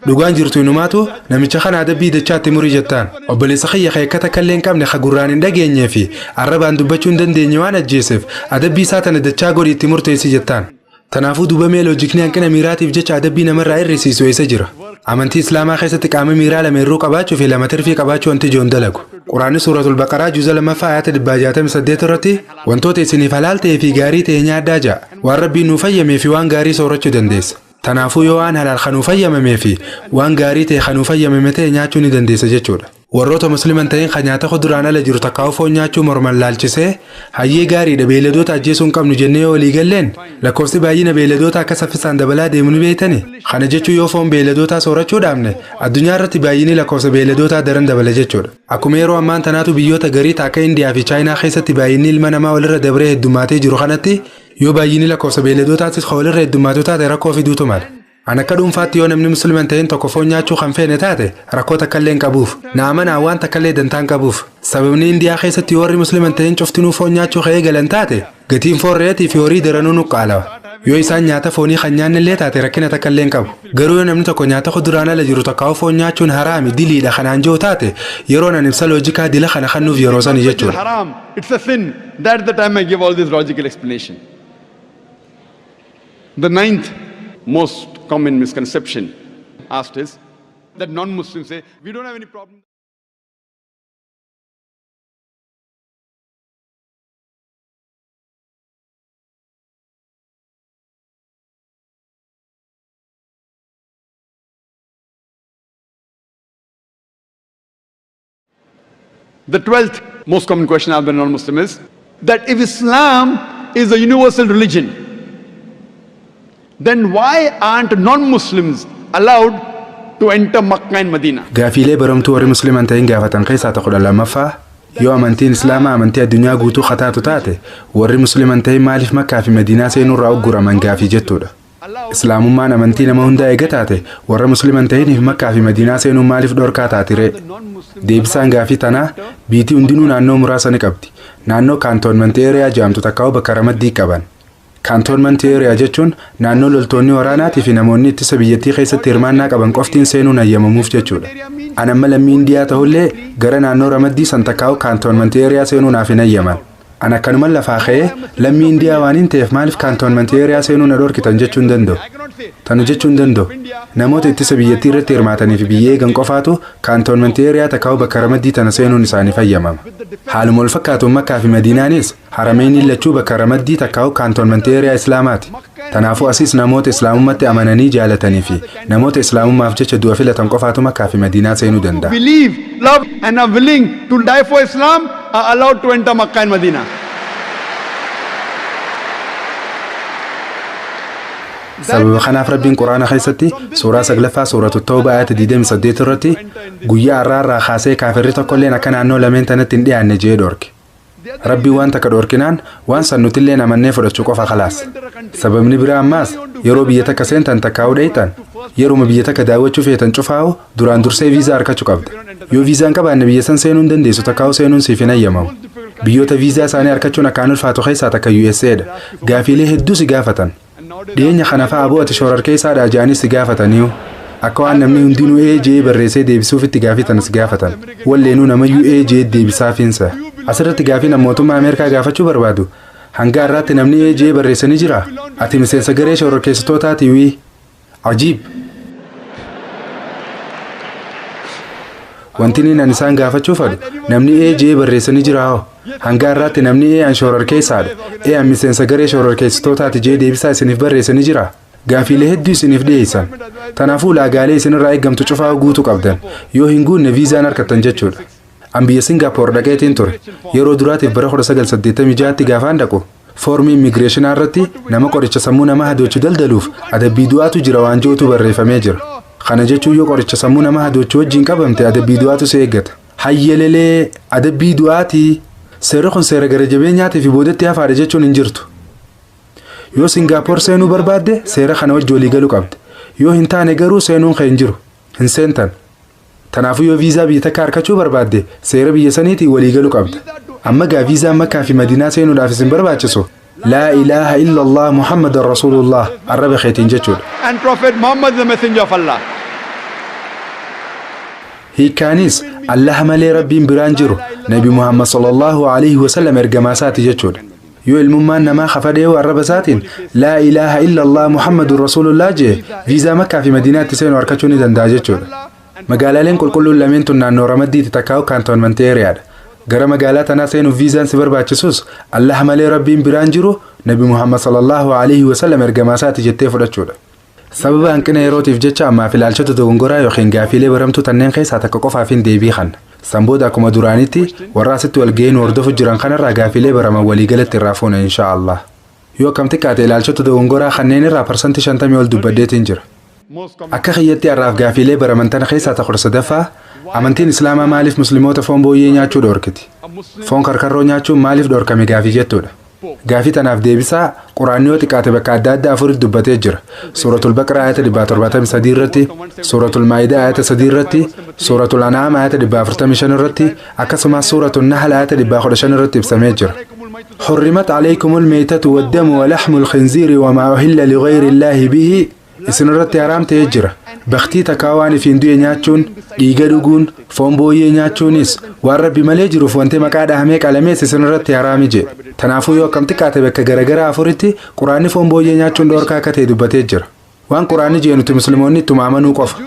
Dhugaan jirtu inumaatu namicha kana adabbii dachaatti murii jettaan obboleessa kiyya keekkata kallee hin qabne gurraan hin dhageenyee fi arrabaan dubbachuu hin dandeenye waan ajjeeseef adabbii isaa tana dachaa godhi itti murteessi jettaan. Tanaafuu duuba mee loojikni hanqina miiraatiif jecha adabbii namarraa hir'isiisu eessa jira? Amantii Islaamaa keessatti qaama miiraa lama irruu qabaachuu fi lama tirfii qabaachuu wanti ijoon dalagu. Quraanni suuratul Baqaraa juuza 2 ayata 168 irratti wantoota isiniif halaal ta'ee fi gaarii ta'e nyaadhaa ja'a. Waan rabbiin nuuf fayyamee fi waan gaarii soorachuu dandeessa. Tanaafuu yoo waan halaal kanuu fayyamamee fi waan gaarii ta'e kanuu fayyamame ta'e nyaachuu ni dandeessa jechuudha. Warroota musliman ta'een kan nyaata kuduraan ala jiru takkaa'u foon nyaachuu morman laalchisee hayyee gaariidha beeyladoota ajjeesuu hin qabnu jennee walii galleen lakkoofsi baay'ina beeyladoota akka saffisaan dabalaa deemu ni beektani. Kana jechuun yoo foon beeyladootaa soorachuu dhaabne addunyaa irratti baay'inni lakkoofsa beeyladootaa daran dabala jechuudha. Akkuma yeroo ammaan tanaatu biyyoota garii akka Indiyaa fi Chaayinaa keessatti baay'inni ilma namaa walirra dabree heddummaatee jiru kanatti yoo baay'inni lakkoofsa beeyladootaatti walirra heddummaatu taate rakkoo fiduutu mala. Ana akka dhuunfaatti yoo namni musliman ta'een tokko foon nyaachuu kan feene taate rakkoo takkallee hin qabuuf naamanaa waan takkallee dantaan qabuuf sababni Indiyaa keessatti warri musliman ta'een cuftinuu foon nyaachuu ka'ee galan taate gatiin foon re'eetii fi horii daranuu nuqqaalawa yoo isaan nyaata foonii kan nyaannillee taate rakkina takkallee hin qabu garuu yoo namni tokko nyaata kuduraan ala jiru takkaa'u foon nyaachuun haraami diliidha kanaan jiru taate yeroo nan ibsa loojikaa dila kana kannuuf yeroo sani jechuudha. It's a sin. That's the time I give all this logical explanation. The ninth most common misconception asked is that non-Muslims say we don't have any problem. The 12th most common question asked by non-Muslim is that if Islam is a universal religion, then why aren't non-Muslims allowed to enter Makkah and Medina? Gaafiilee baromtuu warri musliman ta'in gaafatan keessaa tokko lammaffaa yoo amantiin Islaamaa amantii addunyaa guutuu khataatu taate warri musliman ta'in maaliif Makkaa fi Madiinaa seenuurraa ugguraman gaafii jettuudha. Islaamummaan amantii nama hundaa eega taate warra musliman ta'iniif Makkaa fi Madiinaa seenuun maaliif dhorkaa taatiree? Deebisaan gaafii tanaa biitii hundinuu naannoo muraasa ni qabdi. Naannoo kaantoonmentii eeriyaa jedhamtu takkaa'u bakka ramaddii qaban. Kaantoonmentii eeriyaa jechuun naannoo loltoonni waraanaatii fi namoonni ittisa biyyattii keessatti hirmaannaa qaban qoftiin seenuun hayyamamuuf jechuudha. Ani amma lammii Indiyaa ta'ullee gara naannoo ramaddii san takkaa'u kaantoonmentii eeriyaa seenuu naaf hin hayyaman. Ana akkanuma lafaa ka'ee lammii Indiyaa waan hin ta'eef maaliif kaantoonmentii eeriyaa seenuu na dhorkitan jechuun danda'u. Tanu jechuun danda'u namoota ittisa biyyattii irratti hirmaatanii fi biyya eegan qofaatu kaantoonmentii eeriyaa takkaa'u bakka ramaddii tana seenuun isaaniif hayyamama. Haaluma wal fakkaatuun Makkaa fi Madiinaanis harameenii lachuu bakka ramaddii takkaa'u kaantoonmentii eeriyaa Islaamaati. Tanaafuu asiis namoota Islaamummaatti amananii jaalatanii fi namoota Islaamummaaf jecha du'a filatan qofaatu Makkaa fi Madiinaa seenuu danda'a. Believe, love and are willing to die for Islam are allowed to enter Makkah and Medina. Sababa kanaaf rabbiin quraana keessatti suuraa 9ffaa suuratu Tawbaa ayata 28 irratti guyyaa har'aarraa kaasee kaafirri tokkolleen akka naannoo lameen tanatti hin dhiyaanne jee dhorke. Rabbiin waan takka dhorkinaan waan san nutillee amannee fudhachuu qofa khalaas. Sababni biraa ammaas yeroo biyya takka seentan takkaa'uu dheeytan yeruma biyya takka daawwachuu feetan cufaa'u duraan dursee viizaa argachuu qabda. Yoo viizaan qabaanne biyya san seenuu hin dandeessu takkaa'uu seenuun siif hin hayyamamu. Biyyoota viizaa isaanii argachuun akkaan ulfaatu keessaa takka USA'dha. Gaafiilee hedduu si gaafatan. Dhiyeenya kana fa'aa bu'ati shoorar keessaadhaa jedhanii si gaafataniiru. Akka waan namni hundinuu AJ barreessee deebisuuf itti gaafatan si gaafatan. Walleenuu namayyuu AJ deebisaafiinsa. Asirratti gaafiin mootummaa Ameerikaa gaafachuu barbaadu. Hanga har'aatti namni AJ barreessanii jira. Ati miseensa garee shoorar keessatootaati wii. Ajiib. Wanti inni isaan gaafachuu fadhu namni AJ barreessanii jira hoo. Hanga har'aatti namni shoorar keessaadha. Miseensa garee shoorar keessatootaati jee deebisaa isiniif barreessanii jira. Gaafiilee hedduu isiniif dhiyeessan. Tanaafuu ulaagaalee isinirraa eeggamtu cufaa guutuu qabdan. Yoo hin guunne viizaan argattan jechuudha. An biyya Singaappoor dhaqeetiin ture. Yeroo duraatiif bara 1986tti gaafaan dhaqu. Foormii immigireeshinaa irratti nama qoricha sammuu nama hadoochuu daldaluuf adabbii du'aatu jira waan jirutu barreeffamee jira. Kana jechuun yoo qoricha sammuu nama hadoochuu wajjin qabamte adabbii du'aatu si eeggata. Hayyelelee adabbii du'aatii seerri kun seera gara jabeenyaatii fi boodatti hafaadha jechuun hin jirtu. Yoo Singaapoor seenuu barbaadde seera kana wajji walii galuu qabde. Yoo hin taane garuu seenuun kan hin jiru hin seentan. Kanaafuu yoo viizaa biyya takka harkachuu barbaadde seera biyya saniitii walii galuu qabda. Amma gaa viizaa Makkaa fi Madiinaa seenuudhaaf isin barbaachisu laa ilaaha illallah Muhammadan Rasuulullah arraba keetiin jechuudha. And Prophet Muhammad the messenger of Allah. Hiikaanis Allah malee rabbiin biraan jiru Nabi Muhammad sallallahu alaihi wasallam ergamaa isaati jechuudha. Yoo ilmummaan namaa hafadhee arraba isaatiin laa ilaaha illallah Muhammadun Rasuulullah jee viizaa Makkaa fi Madiinaatti seenuu harkachuu ni danda'a jechuudha. Magaalaaleen qulqulluun lameen tun naannoo Ramaddiitti takkaa'u kaantoonmantii eeriyaadha. Gara magaalaa tanaa seenuuf viizaan si barbaachisus Allah malee rabbiin biraan jiru Nabi Muhammad sallallahu alaihi wasallam ergamaa isaati jettee fudhachuudha. Sababa hanqina yerootiif jecha ammaaf ilaalchota dogongoraa yookiin gaafiilee baramtuu tanneen keessaa takka qofaaf hin deebii kan. Sanbooda akkuma duraanitti warra asitti walga'een hordofu jiran kanarraa gaafiilee baraman waliigalatti irraa fuuna inshaallah. Yoo akkam xiqqaate ilaalchota dogongoraa kanneen irraa parsantii 50 ol dubbaddeetiin jira. Akka kiyyatti har'aaf gaafiilee baraman tana keessaa takka sadaffaa amantiin islaamaa maaliif musliimoota foon booyyee nyaachuu dhoorkiti? Foon karkarroo nyaachuun maaliif dhoorkame gaafii jettuudha. Gaafii tanaaf deebisaa quraanni yoo xiqqaate bakka adda addaa afuritti dubbatee jira. Suuratul Baqraa ayata 173 irratti, Suuratul Maa'idaa ayata 3 irratti, Suuratul An'aam ayata 145 irratti, akkasumas Suuratul Nahl ayata 115 irratti ibsamee jira. حرمت عليكم الميتة والدم ولحم الخنزير وما أهل لغير الله به isin irratti haram ta'ee jira. Baktii takkaawaan fi hindu'e nyaachuun, dhiiga dhuguun, foon booyyee nyaachuunis waan rabbi malee jiruuf wanti maqaa dhahamee qalamees isin irratti haraami jedhe. Kanaafuu yoo akkam xiqqaate bakka garaagaraa afuritti quraanni foon booyyee nyaachuun dhoorkaa akka ta'e dubbatee jira. Waan quraanni jee nuti musliimoonni ittuma amanuu qofa.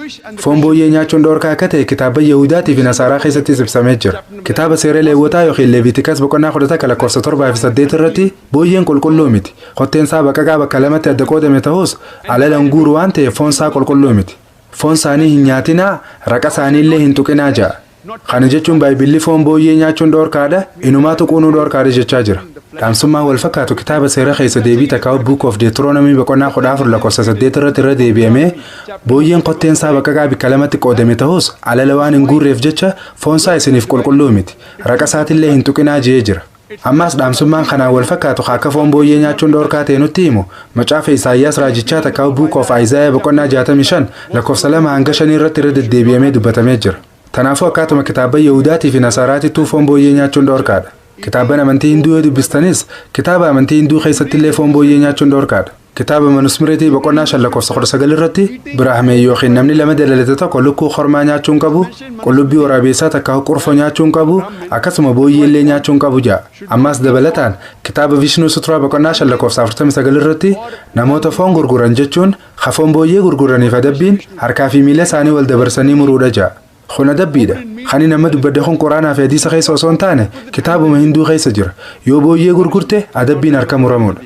Foon booyyee nyaachuun dhoorkaa akka ta'e kitaaba Yahudaatii fi Nasaaraa keessattis ibsamee jira. Kitaaba seera Leewwotaa yookiin Leevitikas boqonnaa 10 lakkoofsa 7 fi 8 irratti booyyeen qulqulluu miti. Qotteen isaa baqaqaa bakka lamatti adda qoodame ta'us alalaan guuru waan ta'eef foon isaa qulqulluu miti. Foon isaanii hin nyaatinaa, raqa isaanii illee hin tuqinaa ja'a. Kana jechuun Baayibilli foon booyyee nyaachuun dhoorkaadha, inumaa tuquunuu dhoorkaadha jechaa jira. Dhaamsummaa wal fakkaatu kitaaba seera keessa deebii takkaa'u Book of Deuteronomy boqonnaa 14 lakkoofsa 8 irratti irra deebi'amee booyyeen qotteen isaa baqaqaa bakka lamatti qoodame ta'us alala waan hin guurreef jecha foon isaa isiniif qulqulluu miti. Raqa isaatillee hin tuqinaa jee jira. Ammas dhaamsummaan kanaan wal fakkaatu akka foon booyyee nyaachuun dhoorkaa ta'e nutti himu macaafa Isaayyaas raajichaa takkaa'u Book of Isaiah boqonnaa 65 lakkoofsa 2 hanga 5 irratti irra deddeebi'amee dubbatamee jira. Kanaafuu akkaatuma kitaaba Yahudaatii fi Nasaaraatittuu foon booyyee nyaachuun dhoorkaadha. Kitaaba amantii Hinduu yoo dubbistanis kitaaba amantii Hinduu keessatti illee foon booyyee nyaachuun dhoorkaadha. Kitaaba Manusmiriitii boqonnaa 5 lakkoofsa 19 irratti Biraahmee yookiin namni lama dalalate tokko lukkuu kormaa nyaachuun qabu, qullubbii waraabessaa takka qurfoo nyaachuun qabu, akkasuma booyyee illee nyaachuun qabu ja'a. Ammas dabalataan kitaaba Vishnuu Suturaa boqonnaa 5 lakkoofsa 49 irratti namoota foon gurguran jechuun foon booyyee gurguraniif adabbiin harkaa fi miila isaanii wal dabarsanii muruudha ja'a. Kun adabbiidha. Kan nama dubbadde kun quraanaa fi hadiisa keessa osoo hin taane kitaabuma Hinduu keessa jira. Yoo booyyee gurgurte adabbiin harka muramuudha.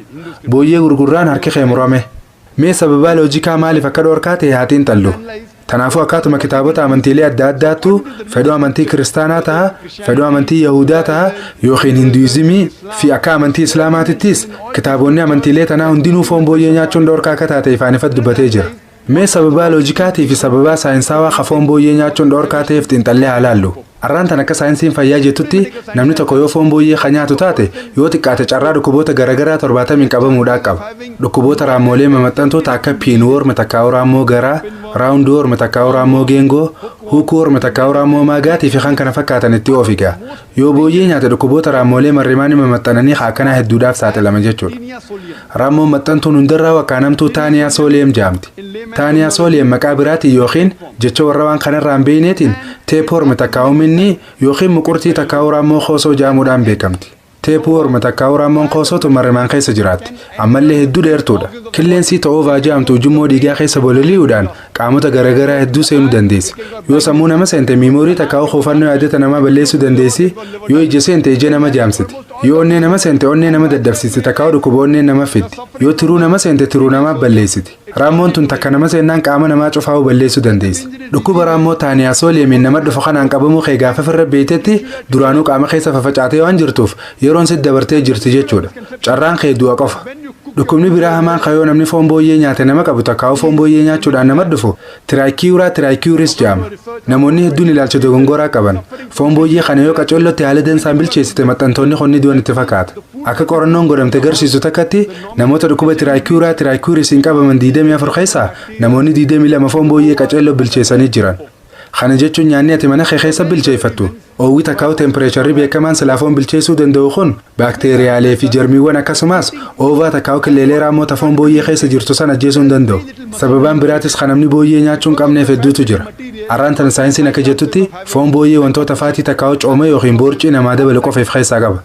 Booyyee gurgurraan harki kee murame. Mee sababa loojikaa maaliif akka dhoorkaa ta'e haatiin xallu. Kanaafuu akkaatuma kitaabota amantiilee adda addaattu fedhii amantii kiristaanaa ta'a, fedhii amantii Yahudaa ta'a yookiin Hinduizimii fi akka amantii Islaamaatittis kitaabonni amantiilee tanaa hundinuu foon booyyee nyaachuun dhoorkaa akka taate ifaanifat dubbatee jira. Mee sababa loojikaatii fi sababa saayinsaawaa foon booyyee nyaachuun dhoorkaa ta'eef xiinxallee haa laallu. Arraan tan akka saayinsiin fayyaa jettutti namni tokko yoo foon booyyee nyaatu taate yoo xiqqaate carraa dhukkuboota garaagaraa 70 qabamuudhaa qaba. Dhukkuboota raammolee mamaxxantoota akka piinwoorm takkaa'uu raammoo garaa, raawundoorm takkaa'uu raammoo geengoo, huukoorm takkaa'uu raammoo maagaatii fi kan kana fakkaatan itti oofigaa. Yoo booyyee nyaate dhukkuboota raammolee marrimaanii mamaxxananii akkanaa hedduudhaaf saaxilama jechuudha. Raammoon maxxantuun hundarraa wakkaanamtuu taaniyaa sooleem jaamti. Taaniyaa sooleem maqaa biraatiin yookiin jecha warra waan kanarraan beeyneetiin teepoorm takkaa'uu minni yookiin muqurtii takkaa'uu raammoo koosoo jaamuudhaan beekamti. Teepoorm takkaa'uu raammoon koosootu marrimaan keessa jiraatti. Ammallee hedduu dheertuudha. Qilleensii ta'uu vaaja'amtu ujummoo dhiigaa keessa bololi'uudhaan qaamota garaagaraa hedduu seenuu dandeessi. Yoo sammuu nama seente miimoorii takkaa'uu kuufannoo yaadata namaa balleessuu dandeessi. Yoo ija seente ija nama jaamsiti. Yoo onnee nama seente onnee nama daddabsisti takkaa'uu dhukkuba onnee nama fiddi. Yoo tiruu nama seente tiruu namaa balleessiti. Raammoon tun takka nama seennaan qaama namaa cufaa'uu balleessuu dandeessi. Dhukkuba raammoo taaniyaa sooleemiin nama dhufa kanaan qabamuu kee gaafa firra beetetti duraanuu qaama keessa fafacaatee waan jirtuuf yeroon sitti dabartee jirti jechuudha. Carraan kee du'a qofa. dhukkubni biraa hamaan kayoo namni foon booyyee nyaate nama qabu takkaa'u foon booyyee nyaachuudhaan nama dhufu tiraakiuuris jedhama. Namoonni hedduun ilaalcha dogongoraa qaban foon booyyee kana yoo qacollotti haala dansaan bilcheessite maxxantoonni qonni du'an itti fakkaata. Akka qorannoon godhamte agarsiisu takkatti namoota dhukkuba tiraakiuurisiin qabaman 24 keessaa namoonni 22 foon booyyee qacolloo bilcheessanii jiran. Kana jechuun nyaanni ati mana kee keessa bilcheeffattu oowwi takkaa'u tempereecharri beekamaan silaafoon bilcheessuu danda'u kun baakteeriyaalee fi jarmiiwwan akkasumas oovaa takkaa'u killeelee raamoota foon booyyee keessa jirtu sana ajjeesuu hin danda'u. Sababaan biraatis kan namni booyyee nyaachuu hin qabneef hedduutu jira. Arraan tan saayinsiin akka jettutti foon booyyee wantoota faatii takkaa'u cooma yookiin boorcii namaa dabalu qofa of keessaa qaba.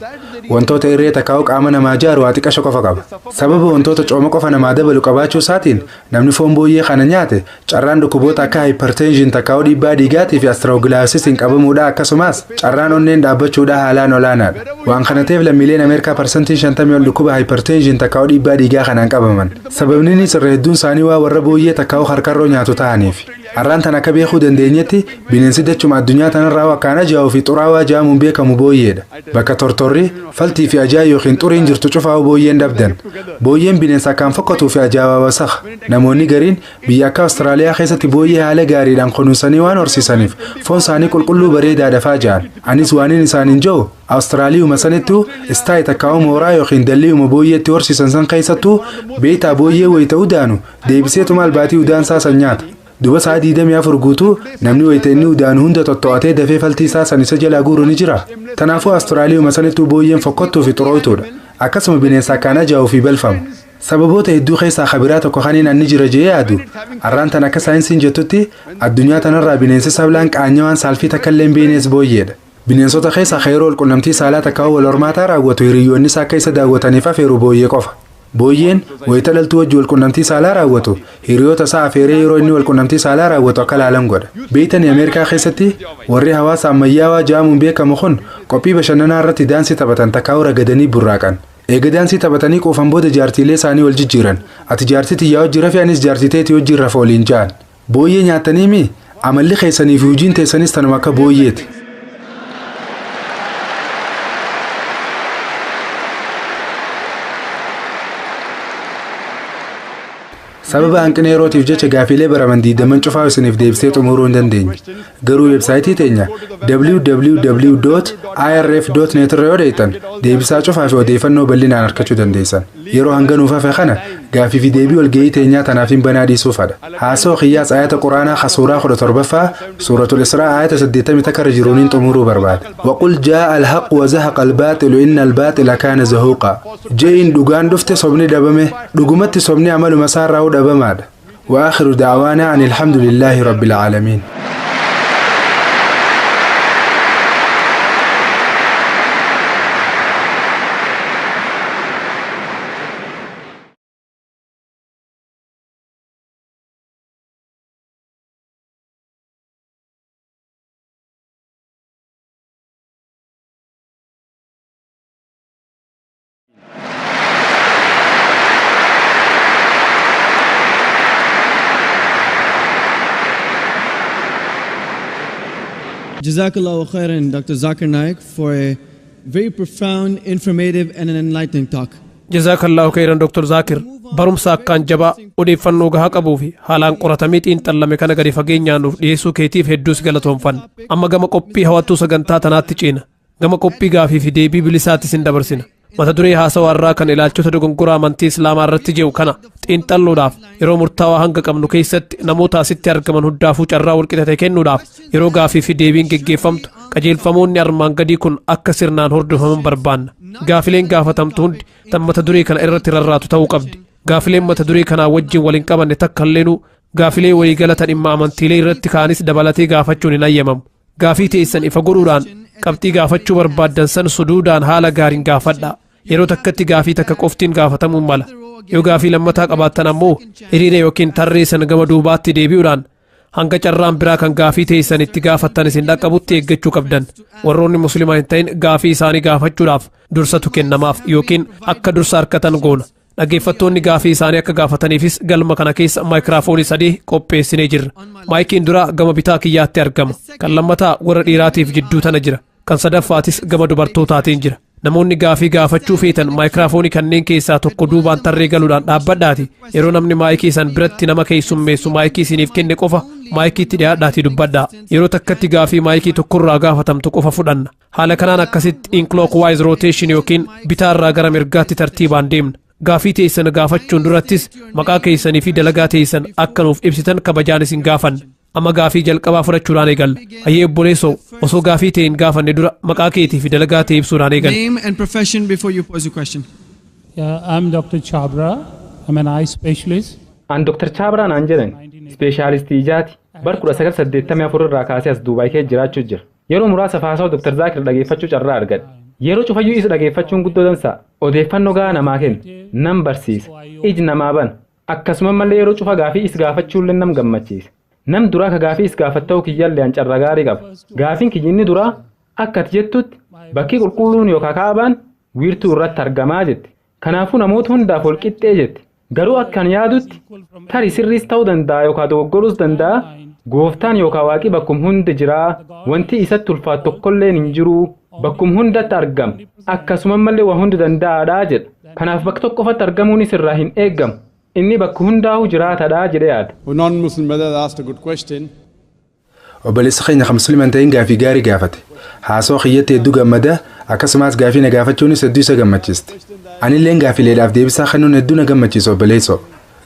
Wantoota irree takkaa'u qaama namaa ijaaru waa xiqqasha qofa qaba. Sababa wantoota cooma qofa namaa dabalu qabaachuu isaatiin namni foon booyyee kana nyaate carraan dhukkuboota akka hypertension takkaa'u dhiibbaa dhiigaatii fi astiroogilaasisiin qabamuudha akkasumas carraan onneen dhaabbachuudha haalaan olaanaadha. Waan kana ta'eef lammiileen Ameerikaa parsantiin 50 ol dhukkuba hypertension takkaa'u dhiibbaa dhiigaa kanaan qabaman. Sababni irra hedduun isaanii waa warra booyyee takkaa'u harkarroo nyaatu ta'aniif. Arraan tan akka beekuu dandeenyetti bineensi dachuma addunyaa tanarraa wakkaan ajaa'uu fi xuraawaa jaamuun beekamu booyyeedha. Bakka tortorri faltii fi ajaa yookiin xuriin jirtu cufaa'u booyyeen dhabdan. Booyyeen bineensa akkaan fokkatuu fi ajaa'aa wasakha. Namoonni gariin biyya akka Awustiraaliyaa keessatti booyyee haala gaariidhaan kunuunsanii waan horsiisaniif foon isaanii qulqulluu bareedaa dafaa ja'an. Anis waaniin isaaniin jiru Awustiraaliyuma sanittuu istaayi takkaa'u mooraa yookiin dalliiuma booyyeetti horsiisan san keessattuu beeytaa booyyee wayita udaanu deebiseetuma albaatii udaansaa san nyaata. Duba saa 24 guutuu namni wayita inni udaanu hunda tottoo'atee dafee faltii isaa san isa jalaa guuru ni jira. Kanaafuu Awustiraaliyuma sanittuu booyyeen fokkottuu fi xurooytuudha. Akkasuma bineensa akkaan ajaa'uu fi balfamu. Sababoota hedduu keessaa kabiraa tokko kaniin anni jira jee yaadu. Arraan tan akka saayinsiin jettutti addunyaa tanarraa bineensi sablaan qaanyawaan saalfii takkallee beenes booyyeedha. Bineensota keessaa yeroo walqunnamtii saalaa takkaa'u wal hormaataa raawwatu hiriyoonni isaa akka isa daawwataniif afeeru booyyee qofa. Booyyeen wayita dhaltuu wajji walqunnamtii saalaa raawwatu hiriyoota isaa afeeree yeroo inni walqunnamtii saalaa raawwatu akka laalan godha. Beeytanii Ameerikaa keessatti warri hawaasa ammayyaawaa jaamuun beekamu kun qophii bashannanaa irratti daansii taphatan takkaa'u ragadanii burraaqan. Eega daansii taphatanii quufan booda jaartiilee isaanii wal jijjiiran. Ati jaartii tiyyaa wajji rafi anis jaartii teetii wajji rafa waliin ja'an. Booyyee nyaataniimi amalli keessanii fi hojiin teessanis tanuma akka booyyeeti. Sababa hanqina yerootiif jecha gaafiilee baraman 20 cufaa isiniif deebisee xumuruu hin dandeenye. Garuu weebsaayitii teenya www.irf.net irra yoo deetan deebisaa cufaa fi odeeffannoo bal'inaan argachuu dandeessan. Yeroo hanganuuf hafe kana gaafii fi deebii walgahii teenyaa tanaaf hin banaa dhiisuufadha. Haasoo qiyyaas ayata quraanaa khasuuraa 17ffaa suuratul Israa ayata 80 takka jiruuniin xumuruu barbaada. Waqul jaa al-haq wa zahaqa al-baaxilu inna al-baaxila kaana zahuuqa. Jeeyin dhugaan dhufte sobni dhabame dhugumatti sobni amaluma isaarraa dhabamaadha. Wa aakhiru da'waanaa ani alhamdulillahi rabbil aalamiin. Jazakallahu khairan, Dr. Zakir Naik, for a very profound, informative and an enlightening talk. Jazakallahu khairan, Dr. Zakir. Barumsa akkaan jabaa odeeffannoo gahaa qabuu fi haalaan qoratamee xiinxallame kana gadi fageenyaan nuuf dhiyeessuu keetiif hedduus galatoomfanna. Amma gama qophii hawwattuu sagantaa tanaatti ceena. Gama qophii gaafii fi deebii bilisaatti sin dabarsina. Mata duree haasawaa irraa kan ilaalchota dogongoraa amantii Islaamaa irratti jiru kana xiinxalluudhaaf yeroo murtaawaa hanga qabnu keessatti namoota asitti argaman hundaafuu carraa walqixate kennuudhaaf yeroo gaafii fi deebiin geggeeffamtu qajeelfamoonni armaan gadii kun akka sirnaan hordofaman barbaanna. Gaafileen gaafatamtu hundi tan mata duree kana irratti rarraatu ta'uu qabdi. Gaafileen mata duree kanaa wajjin waliin qabanne takka illeenuu gaafilee waliigalata dhimma amantiilee irratti kaanis dabalatee gaafachuun hin ayyamamu. Gaafii teessan ifa godhuudhaan qabxii gaafachuu barbaaddan san suduudhaan haala gaariin gaafadha. Yeroo takkatti gaafii takka qoftiin gaafatamuun mala. Yoo gaafii lammataa qabaattan ammoo hiriira yookiin tarree san gama duubaatti deebi'uudhaan hanga carraan biraa kan gaafii teessan itti gaafattan isin dhaqqabutti eeggachuu qabdan. Warroonni muslimaa hin ta'in gaafii isaanii gaafachuudhaaf dursatu kennamaaf yookiin akka dursa harkatan goona. Dhaggeeffattoonni gaafii isaanii akka gaafataniifis galma kana keessa maayikiraafoonii 3 qopheessinee jirra. Maayikiin dura gama bitaa kiyyaatti argama. Kan lammataa warra dhiiraatiif jidduu tana jira. Kan sadaffaatis gama dubartootaatiin jira. namoonni gaafii gaafachuu feetan maayikiraafoonii kanneen keessaa tokko duubaan tarree galuudhaan dhaabbadhaati yeroo namni maayikii san biratti nama keessummeessu maayikii isiniif kenne qofa maayikiitti dhiyaadhaatii dubbadhaa yeroo takkatti gaafii maayikii tokkorraa gaafatamtu qofa fudhanna haala kanaan akkasitti in clockwise rotation yookiin bitaarraa gara mirgaatti tartiibaan deemna gaafii teessan gaafachuun durattis maqaa keessanii fi dalagaa teessan akka nuuf ibsitan kabajaan isin gaafanna amma gaafii jalqabaa fudhachuudhaan eegalla hayyee obboleessoo osoo gaafii ta'e hin gaafanne dura maqaa keetii fi dalagaa ta'e ibsuudhaan eegalla. Name and profession before you pose your question. I'm Dr. Chabra. I'm an eye specialist. An Dr. Chabra naan jedhan ispeeshaalistii ijaati bar 1984 irraa kaasee as Duubaay keessa jiraachuu jira. Yeroo muraasa faasawu Dr. Zaakir dhageeffachuu carraa argadhe. Yeroo cufayyuu isa dhageeffachuun guddoo dansa odeeffannoo gahaa namaa kenna nam barsiisa iji namaa bana akkasuma mallee yeroo cufa gaafii is gaafachuullee nam gammachiisa. Nam duraa ka gaafii is gaafatta'u kiyyaallee an carra gaarii qaba. Gaafiin kiyyinni duraa akka ati jettutti bakki qulqulluun yookaan kaabaan wiirtuu irratti argamaa jetti. Kanaafuu namoota hundaaf wal qixxee jetti. Garuu akkan yaadutti tarii sirriis ta'uu danda'a yookaan dogoggoruus danda'a. Gooftaan yookaan waaqii bakkum hundi jiraa wanti isatti ulfaatu tokkolleen hin jiru bakkum hundatti argama akkasuma mallee waa hundi danda'aadhaa jedha. Kanaaf bakka tokko qofatti argamuunis irraa hin eeggamu. Inni bakka hundaa'u jiraatadhaa jedhee yaada. Non-Muslim brother asked a good question. Obboleessa keenya kan musliman ta'in gaafii gaarii gaafate. Haasoo kiyyatti hedduu gammada akkasumas gaafii na gaafachuunis hedduu isa gammachiiste. Anilleen gaafileedhaaf deebisaa kennuun hedduu na gammachiisa obboleessoo.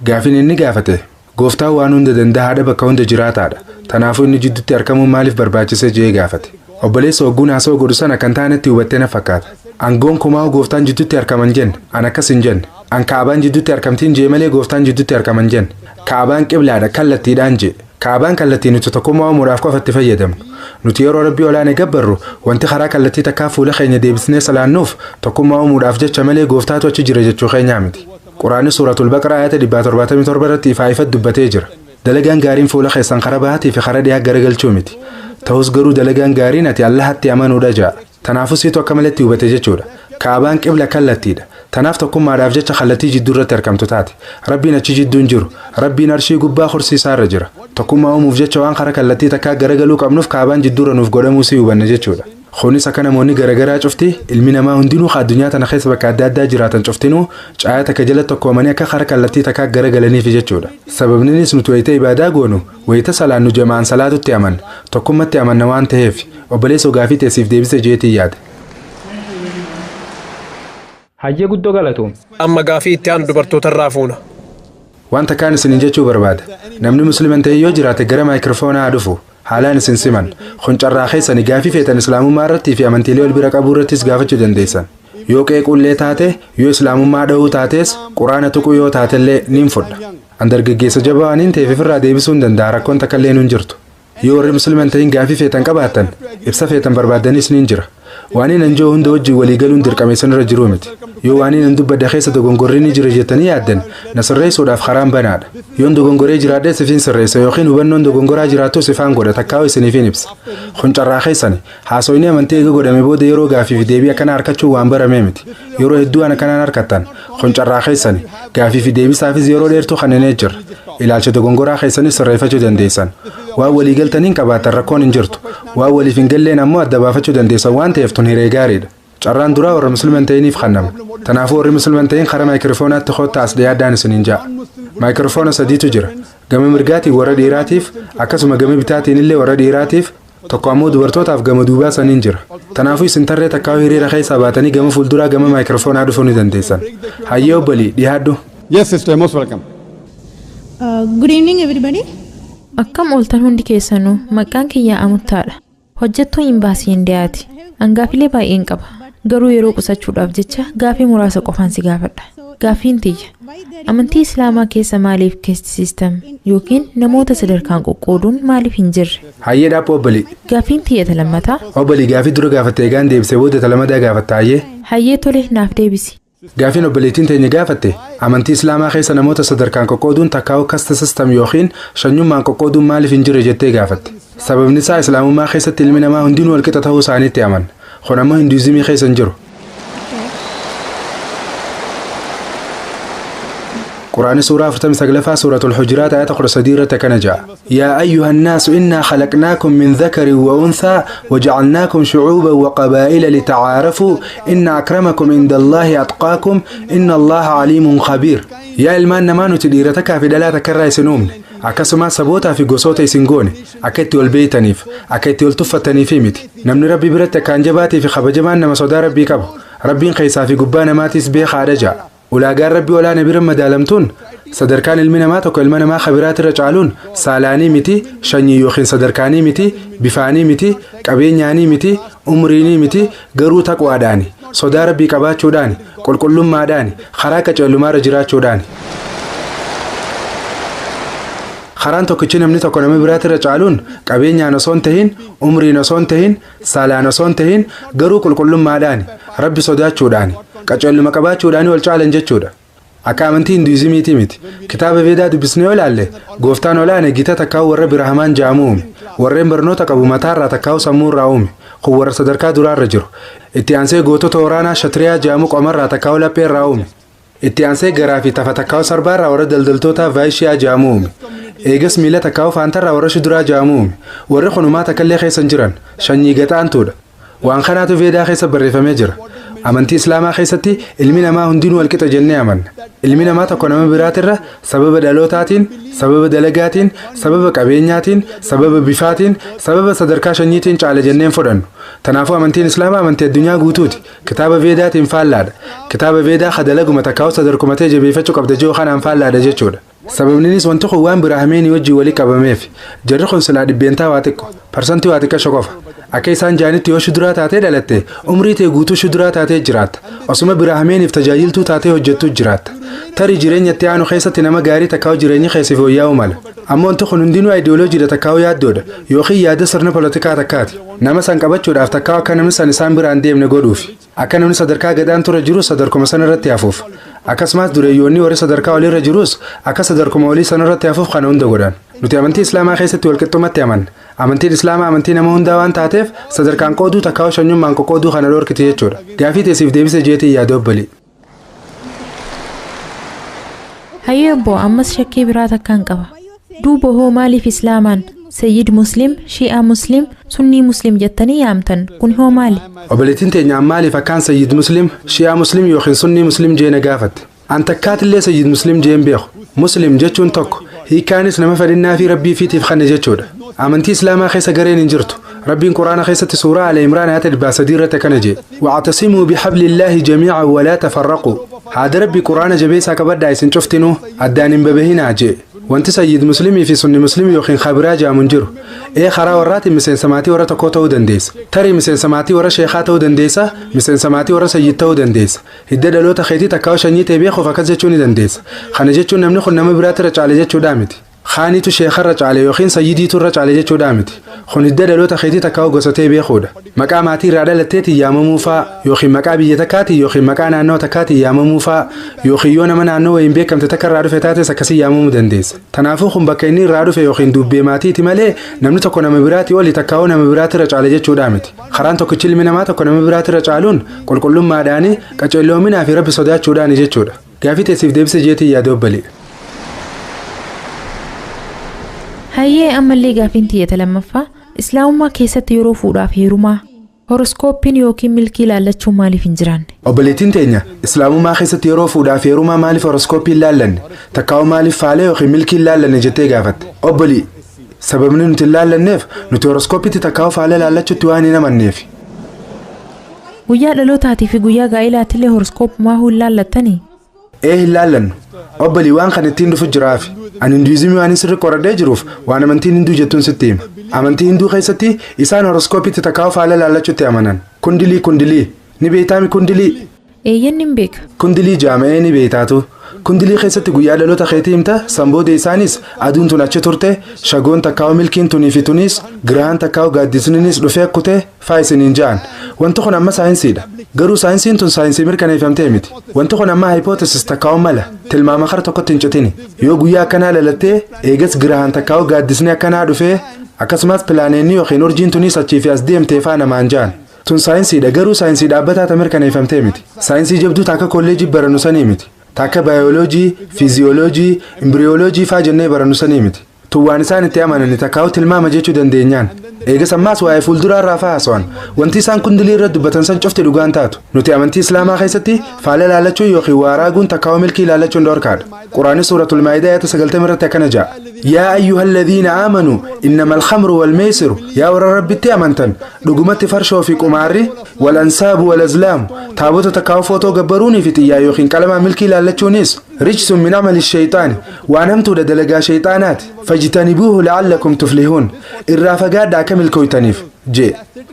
Gaafiin inni gaafate gooftaan waan hunda danda'aadha bakka hunda jiraataadha. Kanaafuu inni jidduutti argamuun maaliif barbaachise jedhee gaafate. Obboleessa ogguun haasoo godhu sana kan taanetti hubattee na fakkaata. Angoon kumaa gooftaan jidduutti argaman jenne an akkas hin jenne. An kaabaan jidduutti argamtiin jee malee gooftaan jidduutti argaman jenne. Kaabaan qiblaadha kallattiidhaan jee. Kaabaan kallattii nuti tokkummaa uumuudhaaf qofa itti fayyadamnu. Nuti yeroo rabbii olaanee gabbarru wanti karaa kallattii takkaa fuula keenya deebisnee salaannuuf tokkummaa uumuudhaaf jecha malee gooftaatu achi jira jechuu keenyaa miti. Quraanni suuratul baqaraa ayata 177 irratti ifaa ifatti dubbatee jira. Dalagaan gaariin fuula keessan karaa bahaatii fi karaa dhiyaa garagalchuu miti. Ta'us garuu dalagaan gaariin ati Allahatti amanuudha ja'a. Tanaafuu siitu akka malatti hubate jechuudha. Kaabaan qibla kallattiidha. Tanaaf tokkummaadhaaf jecha kallattii jidduu irratti argamtu taate. Rabbiin achi jidduu hin jiru. Rabbiin arshii gubbaa kursiisaa irra jira. Tokkummaa uumuuf jecha waan karaa kallattii takkaa garagaluu qabnuuf kaabaan jidduu nuuf godhamuu si hubanne jechuudha. Kunis akka namoonni garagaraa cufti ilmi namaa hundinuu addunyaa tana keessa bakka adda addaa jiraatan cuftinuu caaya takka jala tokkoomanii akka karaa kallattii takkaa garagalaniif jechuudha. Sababninis nuti wayita ibaadaa goonu wayita salaannu jamaan salaatutti amanna tokkummatti amanna waan ta'eef obboleessa gaafii teessiif deebise jeetii yaada. Hayyee guddoo galatuun. Amma gaafii itti aanu dubartootarraa fuuna. Wanta kaan isiniin jechuu barbaada. Namni musliman ta'e yoo jiraate gara maayikiroofoonaa haa dhufu. Haalaan isin siman. Kun carraa keessanii gaafii feetan islaamummaa irratti fi amantiilee wal bira qabuu irrattis gaafachuu dandeessan. Yoo qeequllee taate, yoo islaamummaa dha'uu taates, quraana tuquu yoo taatellee niin fudha. An dargaggeessa jabaa waan hin ta'eef ofirraa deebisuu hin danda'a rakkoon takka illee hin jirtu. Yoo warri musliman ta'in gaafii feetan qabaattan, ibsa feetan barbaadanis niin jira. Waan hin anjoo hunda wajjin walii galuun dirqame sanirra jiru miti. Yoo waan hin dubbadda keessa dogongorri ni jira jettanii yaaddan na sirreessuudhaaf karaan banaadha. Yoon dogongoree jiraadhee sifiin sirreessa yookiin hubannoon dogongoraa jiraattu sifaan godha takkaa'u isiniifin ibsa. Kun carraa keessani haasoyni amantii eega godhame booda yeroo gaafii fi deebii akkana harkachuu waan baramee miti. Yeroo hedduu ana kanaan harkattan kun carraa keessani gaafii fi deebisaafis yeroo dheertuu kanneen jira. Ilaalcha dogongoraa keessanis sirreeffachuu dandeessan. Waan walii galtaniin qabaatan rakkoon hin jirtu. Waan waliif hin galleen ammoo adda baafachuu dandeessan waan ta'eef tun hiree gaariidha. Carraan duraa warra musliman ta'iniif kennama. Kanaafuu warri musliman ta'in karaa maayikiroofonaatti kottaa as dhiyaaddaan isiniin ja'a. Maayikiroofoona sadiitu jira. Gama mirgaatiin warra dhiiraatiif akkasuma gama bitaatiin illee warra dhiiraatiif tokko ammoo dubartootaaf gama duubaa saniin jira. Kanaafuu isin tarree takkaa'uu hiriira keessaa baatanii gama fuulduraa gama maayikiroofoonaa dhufuu ni dandeessan. Hayyee obbolii dhiyaadhu. Yes, sister, most welcome. Good evening everybody. Akkam ooltan hundi keessanuu maqaan kiyyaa Amuttaadha. Hojjettuu imbaasii Indiyaati. Angaafilee baay'een qaba. Garuu yeroo qusachuudhaaf jecha gaafii muraasa qofaan si gaafadha. Gaafiin tiyya. Amantii Islaamaa keessa maaliif keesti siistam yookiin namoota sadarkaan qoqqooduun maaliif hin jirre? Hayyee dhaabba obbolii. Gaafiin tiyya talammataa. Obbolii gaafii dura gaafatte eegaan deebisee booda talamadaa gaafatta hayyee. Hayyee tole naaf deebisi. Gaafiin obboleettiin teenya gaafatte amantii Islaamaa keessa namoota sadarkaan qoqqooduun takkaa'u kasta sistam yookiin shanyummaan qoqqooduun maaliif hin jirre jettee gaafatte. Sababni isaa Islaamummaa keessatti ilmi namaa hundinuu walqixa ta'uu isaaniitti amanna. Kun ammoo Hinduuzimii keessa hin jiru. قرآن سورة فتم سقلفا سورة الحجرات آيات أخرى سديرة كنجا يا أيها الناس إنا خلقناكم من ذكر وأنثى وجعلناكم شعوبا وقبائل لتعارفوا إن أكرمكم عند الله أتقاكم إن الله عليم خبير يا إلمان نمانو تديرتك في دلاتك الرئيس نوم akkasuma saboota fi gosoota isin goone akka itti wal beeytaniif akka itti wal tuffataniifi miti namni rabbii biratti akkaan jabaatii fi kabajamaan nama sodaa rabbii qabu rabbiin keessaa fi gubbaa namaatiis beekaadha ja'a ulaagaan rabbii olaanaa bira madaalamtuun sadarkaan ilmi namaa tokko ilma namaa kabiraatirra caaluun saalaanii miti shanyii yookiin sadarkaanii miti bifaanii miti qabeenyaanii miti umriinii miti garuu taqwaadhaani sodaa rabbii qabaachuudhaani qulqullummaadhaani karaa qaceellumaarra jiraachuudhaani karaan tokkichi namni tokko nama biraatirra caaluun qabeenyaan osoo hin tahin umriin osoo hin tahin saalaan osoo hin tahin garuu qulqullummaadhaani rabbi sodaachuudhaani qaceelluma qabaachuudhaani wal caalan jechuudha akka amantii hinduizimiitii miti kitaaba veedaa dubbisnee yoo ilaalle gooftaan olaane gita takkaa'u warra birahamaan jaamu uume warreen barnoota qabu mataarraa takkaa'u sammuurraa uume kun warra sadarkaa duraarra jiru itti aansee gootota waraanaa shatiriyaa jaamu qomarraa takkaa'u lapheerraa uume itti aansee garaa fi tafa takkaa'u sarbaarraa warra daldaltoota vaayishiyaa jaamu uume eegas miila takkaa'u faantarraa warra shuduraa jaamu uume warri kunumaa takkallee keessa jiran shanyii gaxaantuudha waan kanaatu veedaa keessa barreeffamee jira amantii islaamaa keessatti ilmi namaa hundinuu walqixa jennee amanna ilmi namaa tokko nama biraatirra sababa dhalootaatiin sababa dalagaatiin sababa qabeenyaatiin sababa bifaatiin sababa sadarkaa shanyiitiin caala jenneen fudhannu tanaafuu amantiin islaamaa amantii addunyaa guutuuti kitaaba veedaatiin faallaadha kitaaba veedaa kadalaguma takkaa'u sadarkumatee jabeeffachuu qabda jiru kanaan faallaadha jechuudha sababninis wanti kun waan biraahimeenii wajjii walii qabameef jarri kun silaa dhibbeentaa waa xiqqo parsantii waa xiqqasho qofa akka isaan jaanitti yoo shuduraa taatee dhalatte umrii tee guutuu shuduraa taatee jiraatta osuma biraahimeeniif tajaajiltuu taatee hojjettuu jiraatta tarii jireenyatti aanu keessatti nama gaarii takkaa'u jireenyi keessif wayyaa'u mala ammoo wanti kun hundinuu aayidiyooloojiidha takkaa'u yaaddoodha yookiin yaada sirna polotikaa takkaati nama san qabachuudhaaf takkaa'u akka namni san isaan biraan deemne godhuufi akka namni sadarkaa gadaan ture jirus sadarkuma sana irratti hafuuf akkasumas dureeyyoonni warri sadarkaa oliirra jirus akka sadarkuma olii sana irratti hafuuf kana hunda godhan nuti amantii islaamaa keessatti walqixxumatti amanna amantiin islaamaa amantii nama hundaa waan taateef sadarkaan qooduu takkaa'u shanyummaan qoqqooduu kana dhorkiti jechuudha gaafii teessiif deebisa jeetii yaada obbolii hayyoo obbo ammas shakkii biraa takkaan qaba duuba hoo maaliif islaamaan sayyid muslim shi'aa muslim sunnii muslim jettanii yaamtan kun hoo maali obboleettiin teenya maaliif akkaan sayyid muslim shi'aa muslim yookiin sunnii muslim jeene gaafatte an takkaatillee sayyid muslim jeen beeku muslim jechuun tokko hiikaanis nama fedhinnaa fi rabbii fiitiif kanne jechuudha amantii islaamaa keessa gareen hin jirtu rabbiin quraana keessatti suuraa ala imraan ayata 3 irratti kana jee wa'tasimuu bihablillaahi jamiican walaa tafarraquu haada rabbii quraana jabeessaa qabadhaa isin cuftinuu addaan hin babahinaa jee wanti sayyid muslimii fi sunni muslim yookiin khabiraa jaamun jiru karaa warraatiin miseensa maatii warra tokkoo ta'uu dandeessa tarii miseensa maatii warra sheekaa ta'uu dandeessa miseensa maatii warra sayyid ta'uu dandeessa hidda dhaloota keetii takkaa'u shanyii ta'e beekuuf akkas jechuu ni dandeessa kana jechuun namni kun nama biraatirra caale jechuudhaa miti khaaniitu sheekarra caale yookiin sayyidiiturra caale jechuudhaa miti kun hidda dhaloota keetii takkaa'u gosatee beekuudha maqaa maatii irraa dhalatteetiin yaamamuu faa yookiin maqaa biyya takkaatiin yookiin maqaa naannoo takkaatiin yaamamuu faa yookiin yoo nama naannoo wayiin beekamte takka irraa dhufe taates akkasii yaamamuu dandeessa tanaafuu kun bakka inni irraa dhufe yookiin dubbee maatiiti malee namni tokko nama biraatii oli takkaa'u nama biraatirra caale jechuudhaa miti karaan tokkichi ilmi namaa tokko nama biraatirra caaluun qulqullummaadhaanii qaceelloominaa fi rabbi sodaachuudhaani jechuudha gaafii teessiif deebisa jeetii yaada obbolee hayyee ammallee gaafiin tiyyata lammaffaa islaamummaa keessatti yeroo fuudhaaf heerumaa horoskooppiin yookiin milkii ilaallachuun maaliif hin jiraanne obboleettiin teenya islaamummaa keessatti yeroo fuudhaaf heerumaa maaliif horoskooppii ilaallanne takkaa'u maaliif faalee yookiin milkii ilaallanne jettee gaafatte obbolii sababni nuti ilaallanneef nuti horoskooppiitti takkaa'u faalee ilaallachuutti waan hin amanneef guyyaa dhalootaatii fi guyyaa gaa'ilaatillee horoskooppumaa hin ilaallattanii hin ilaallannu obbolii waan kan ittiin dhufu jiraafi ani hinduizimii waan sirri qoradhee jiruuf waan amantiin hinduu jettuun sitti hima amantii hinduu keessatti isaan horoskoopiitti takkaa'u faala ilaallachuutti amanan kundilii ni beeytaami kundilii eeyyan hin beeka kundilii jaama'ee ni beeytaatu kundilii keessatti guyyaa dhaloota keetii himta sanboode isaanis aduun tun achi turte shagoon takkaa'u milkiin tunii fi tunis girahaan takkaa'u gaaddisniinis dhufee akkutee faa isiniin ja'an wanti kun amma saayinsiidha garuu saayinsiin tun saayinsii mirkaneeffamtee miti wanti kun amma haayipotesis takkaa'u mala tilmaama kara tokkotti hin citini yoo guyyaa akkanaa lalattee eegas girahaan takkaa'u gaaddisni akkanaa dhufee akkasumas pilaaneenni yookiin urjiin tunis achii fi as deemtee faa namaan ja'an tun saayinsiidha garuu saayinsii dhaabbataa ta mirkaneeffamtee miti saayinsii jabduu takka kolleejii barannu sanii miti takka baayoloojii, fiiziyooloojii, imbriyooloojii faa jennee barannu sanii miti. Tuwwaan isaan itti amanani takkaa'u tilmaama jechuu dandeenyaan. Eegas ammaas waa'ee fuulduraa irraa haasa'an wanti isaan kundilii irra dubbatan san cufti dhugaan taatu. Nuti amantii islaamaa keessatti faala ilaallachuu yookiin waa raaguun takkaa'u milkii ilaallachuun dhorkaadha. Quraanni suuratul maayidaa ayata 90 irratti akkana ja'a. Yaa ayyuhalladhiina aamanuu innamal khamru wal meesiru yaa warra rabbitti amantan dhugumatti farshoo fi qumaarri wal ansaabu wal azlaamu taabota takkaa'u footoo gabbaruunii fi xiyyaa yookiin qalamaa milkii ilaallachuunis rijsun min amali shayxaani waan hamtuudha dalagaa shayxaanaati fajtanibuuhu la'allakum tuflihuun irraa fagaadhaa akka milkooytaniif jee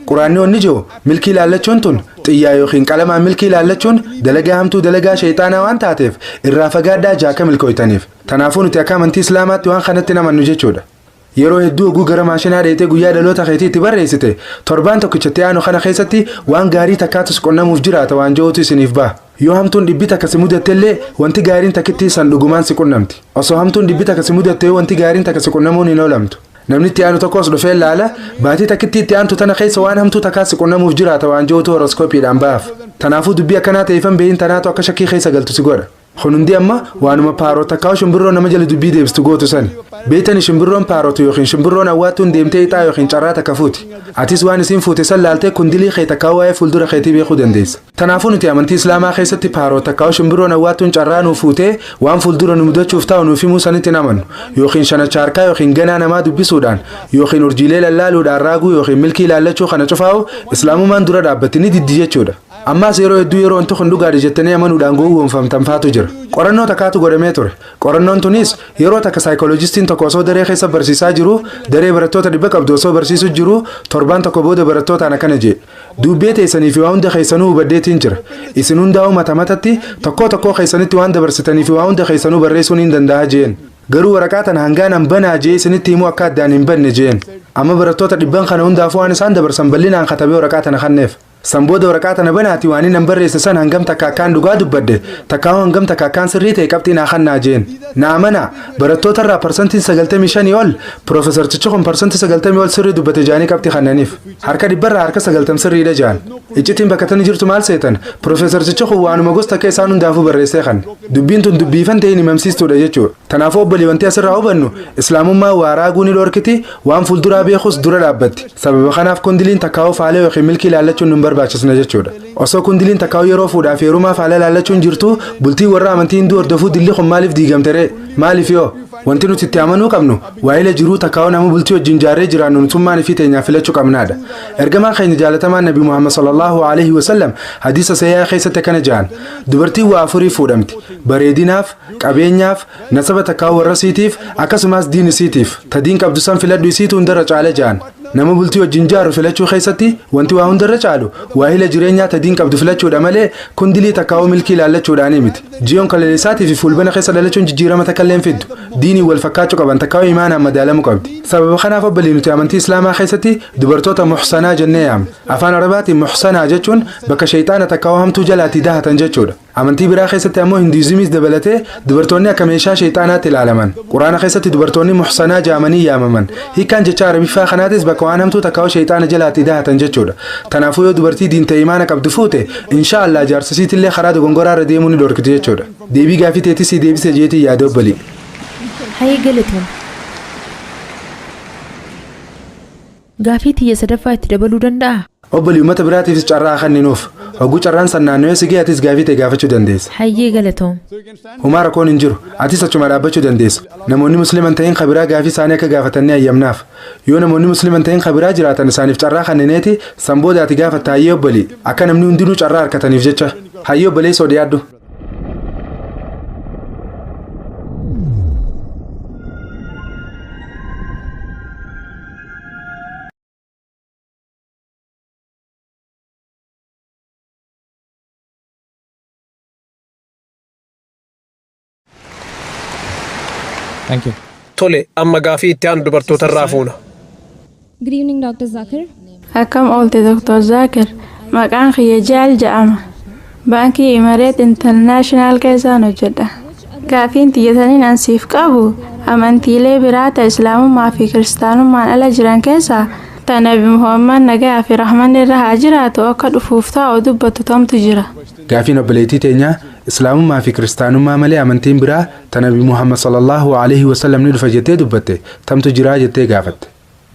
quraanni onni jiru milkii ilaallachuun tun xiyyaa yookiin qalamaa milkii ilaallachuun dalagaa hamtuu dalagaa shayxaanaa waan taateef irraa fagaadhaa jaa akka milkooytaniif tanaafuu nuti akka amantii islaamaatti waan kanatti namannu jechuudha. Yeroo hedduu oguu gara maashinaa dheetee guyyaa dhaloota keetii itti barreessite torbaan tokkichatti aanu kana keessatti waan gaarii takkaatus qonnamuuf jiraata waan jiruutu isiniif ba'a. Yoo hamtuun dhibbi takka si mudattellee wanti gaariin takkitti san dhugumaan si qunnamti. Osoo hamtuun dhibbi takka si mudatte wanti gaariin takka si qunnamuun hin oolamtu. Namni itti aanu tokkos dhufee laala baatii takkitti itti aantu tana keessa waan hamtuu takkaas si qunnamuuf jiraata waan jiruutu horoskoopiidhaan ba'aaf. Tanaafuu dubbii akkanaa ta'eefan beeyin tanaatu akka shakkii keessa galtu si godha. Hundi amma waanuma paarota takkaa'u shimbirroo nama jala dubbii deebistu gootu sani. Beeytani shimbirroon paarotu yookiin shimbirroon awwaattuun deemtee ixaa yookiin carraa takka fuuti. Atis waan isiin fuute san laaltee kundilii kee takkaa'u waa'ee fuuldura keetii beekuu dandeessa. Tanaafuu nuti amantii islaamaa keessatti paarota takkaa'u shimbirroon awwaattuun carraa nuuf fuutee waan fuuldura nu mudachuuf ta'u nuuf himuu sanitti namannu yookiin shanacha harkaa yookiin ganaa namaa dubbisuudhaan yookiin urjiilee lallaaluudhaan raaguu yookiin milkii ilaallachuu kana cufaa'u islaamumaan dura dhaabbatti ni diddi jechuudha. Ammaas yeroo hedduu yeroo wanti kun dhugaadha jettanii amanuudhaan gowwoomfamtan faatu jira. Qorannoo takkaatu godhamee ture. Qorannoon tunis yeroo takka saayikooloojistiin tokko osoo daree keessa barsiisaa jiru, daree barattoota 100 qabdu osoo barsiisuu jiru, torbaan tokko booda barattootaan akkana jedhe. Dubbee teessanii fi waa hunda keessanuu hubaddeetiin jira. Isin hundaa'u mata matatti tokko keessanitti waan dabarsitanii fi waa hunda keessanuu barreessuun hin danda'a jeen. Garuu waraqaa tana hangaan an banaa jee isinitti himuu akka addaan hin banne jeen. Amma barattoota 100 kana hundaafuu waan isaan dabarsan bal'inaan katabee waraqaa tana kanneef. Sanbooda waraqaa tana banaati waan inni barreesse san hangam takka akkaan dhugaa dubbadde takkaa'u hangam takka akkaan sirrii ta'e qabxii naa kannaa jeen. Naamana barattoota irraa parsantiin 95 ol Piroofeesartichi kun parsantii 90 ol sirrii dubbate jaanii qabxii kannaniif. Harka 100 irraa harka 90 sirriidha jaan. Iccitiin bakka tani jirtu maal seetan Piroofeesartichi kun waanuma gosta akka isaan hundaafuu barreessee kan. Dubbiin tun dubbiifan ta'e himamsiistuudha jechuudha. Kanaafuu obbolii wanti asirraa hubannu islaamummaa waa raaguu ni dhorkiti waan fuulduraa beekus dura dhaabbatti. Sababa kanaaf kundiliin takkaa'u faalee yookiin milkii ilaallachuun nu barbaachisna jechuudha. Osoo kundiliin takkaa'u yeroo fuudhaaf heerumaa faala ilaallachuun jirtu bultii warra amantii hinduu hordofuu dilli kun maaliif diigamtere maaliif yoo wanti nuti itti amanuu qabnu waa'ila jiruu takkaa'u nama bultii wajjin jaarree jiraannu nutummaan fi teenyaaf filachuu qabnaadha. Ergamaan keenya jaalatamaan Nabi Muhammad sallallahu alaihi wasallam hadiisa sayyaa keessatti akkana jedhan dubartiin waa afurii fuudhamti bareedinaaf qabeenyaaf nasaba takkaa'u warra isiitiif akkasumas diin isiitiif tadiin qabdu san filadhu isiitu hundarra caala jedhan. Nama bultii wajjin jaaru filachuu keessatti wanti waa hundarra caalu waa'ila jireenyaa tadiin qabdu filachuudha malee kundilii takkaa'u milkii ilaallachuudhaanii miti. Jiyoon kalaleessaatii fi fuulbana keessa dhalachuun jijjiirama takkallee hin fiddu. Diinii wal fakkaachuu qaban takkaa'u imaanaan madaalamuu qabdi. Sababa kanaaf obbolii nuti amantii islaamaa keessatti dubartoota muhsanaa jennee yaamna. Afaan arabaatiin muhsanaa jechuun bakka shayxaana takkaa'u hamtuu jalaatii dahatan jechuudha. Amantii biraa keessatti ammoo hinduizimiis dabalatee dubartoonni akka meeshaa shayxaanaatti ilaalaman. Quraana keessatti dubartoonni muhsanaa jaamanii yaamaman. Hiikkaan jecha arabiffaa kanaatis bakka waan hamtuu takkaa'u shayxaana jalaatii dahatan jechuudha. Kanaafuu yoo dubartii diintee imaana qabdu fuute inshaallah jaarsisiitillee karaa dogongoraa irra deemuu ni dhorkiti jechuudha. Deebii gaafii teetisii deebisee jeetii yaada obbolii. Hayya galatoom. Gaafii tiyya sadaffaa itti dabaluu danda'a? Obbolii uummata biraatiifis carraa kenninuuf hogguu carraan san naannoo sigee atis gaafii ta'e gaafachuu dandeessa. Hayyee galatoom. Humaa rakkoon hin jiru atis achuma dhaabbachuu dandeessa. Namoonni musliiman ta'in kabiraa gaafii isaanii akka gaafatanii ayyamnaaf. Yoo namoonni musliiman ta'in kabiraa jiraatan isaaniif carraa kennineeti sanbooda ati gaafatta hayyee obbolii akka namni hundinuu carraa harkataniif jecha hayyee obbolee soo dhiyaadhu. Thank you. Tole amma gaafii itti aanu dubartoota irraa fuuna. Good evening, Dr. Zakir. Akkam oolte Dr. Zakir. Maqaan kiyya Jaal jedhama. Baankii Imareet International keessaan hojjedha. Gaafiin tiyyataniin ansiif qabu amantiilee biraata islaamummaa fi kiristaanummaan ala jiran keessaa ta Nabi Muhammad nagaa fi rahmanni irra haa jiraatu akka dhufuuf ta'u dubbatu tamtu jira. Gaafiin obboleettii teenyaa islaamummaa fi kiristaanummaa malee amantiin biraa ta nabi muhammad sallallahu alaihi wasallam ni dhufa jettee dubbatte tamtu jiraa jettee gaafatte.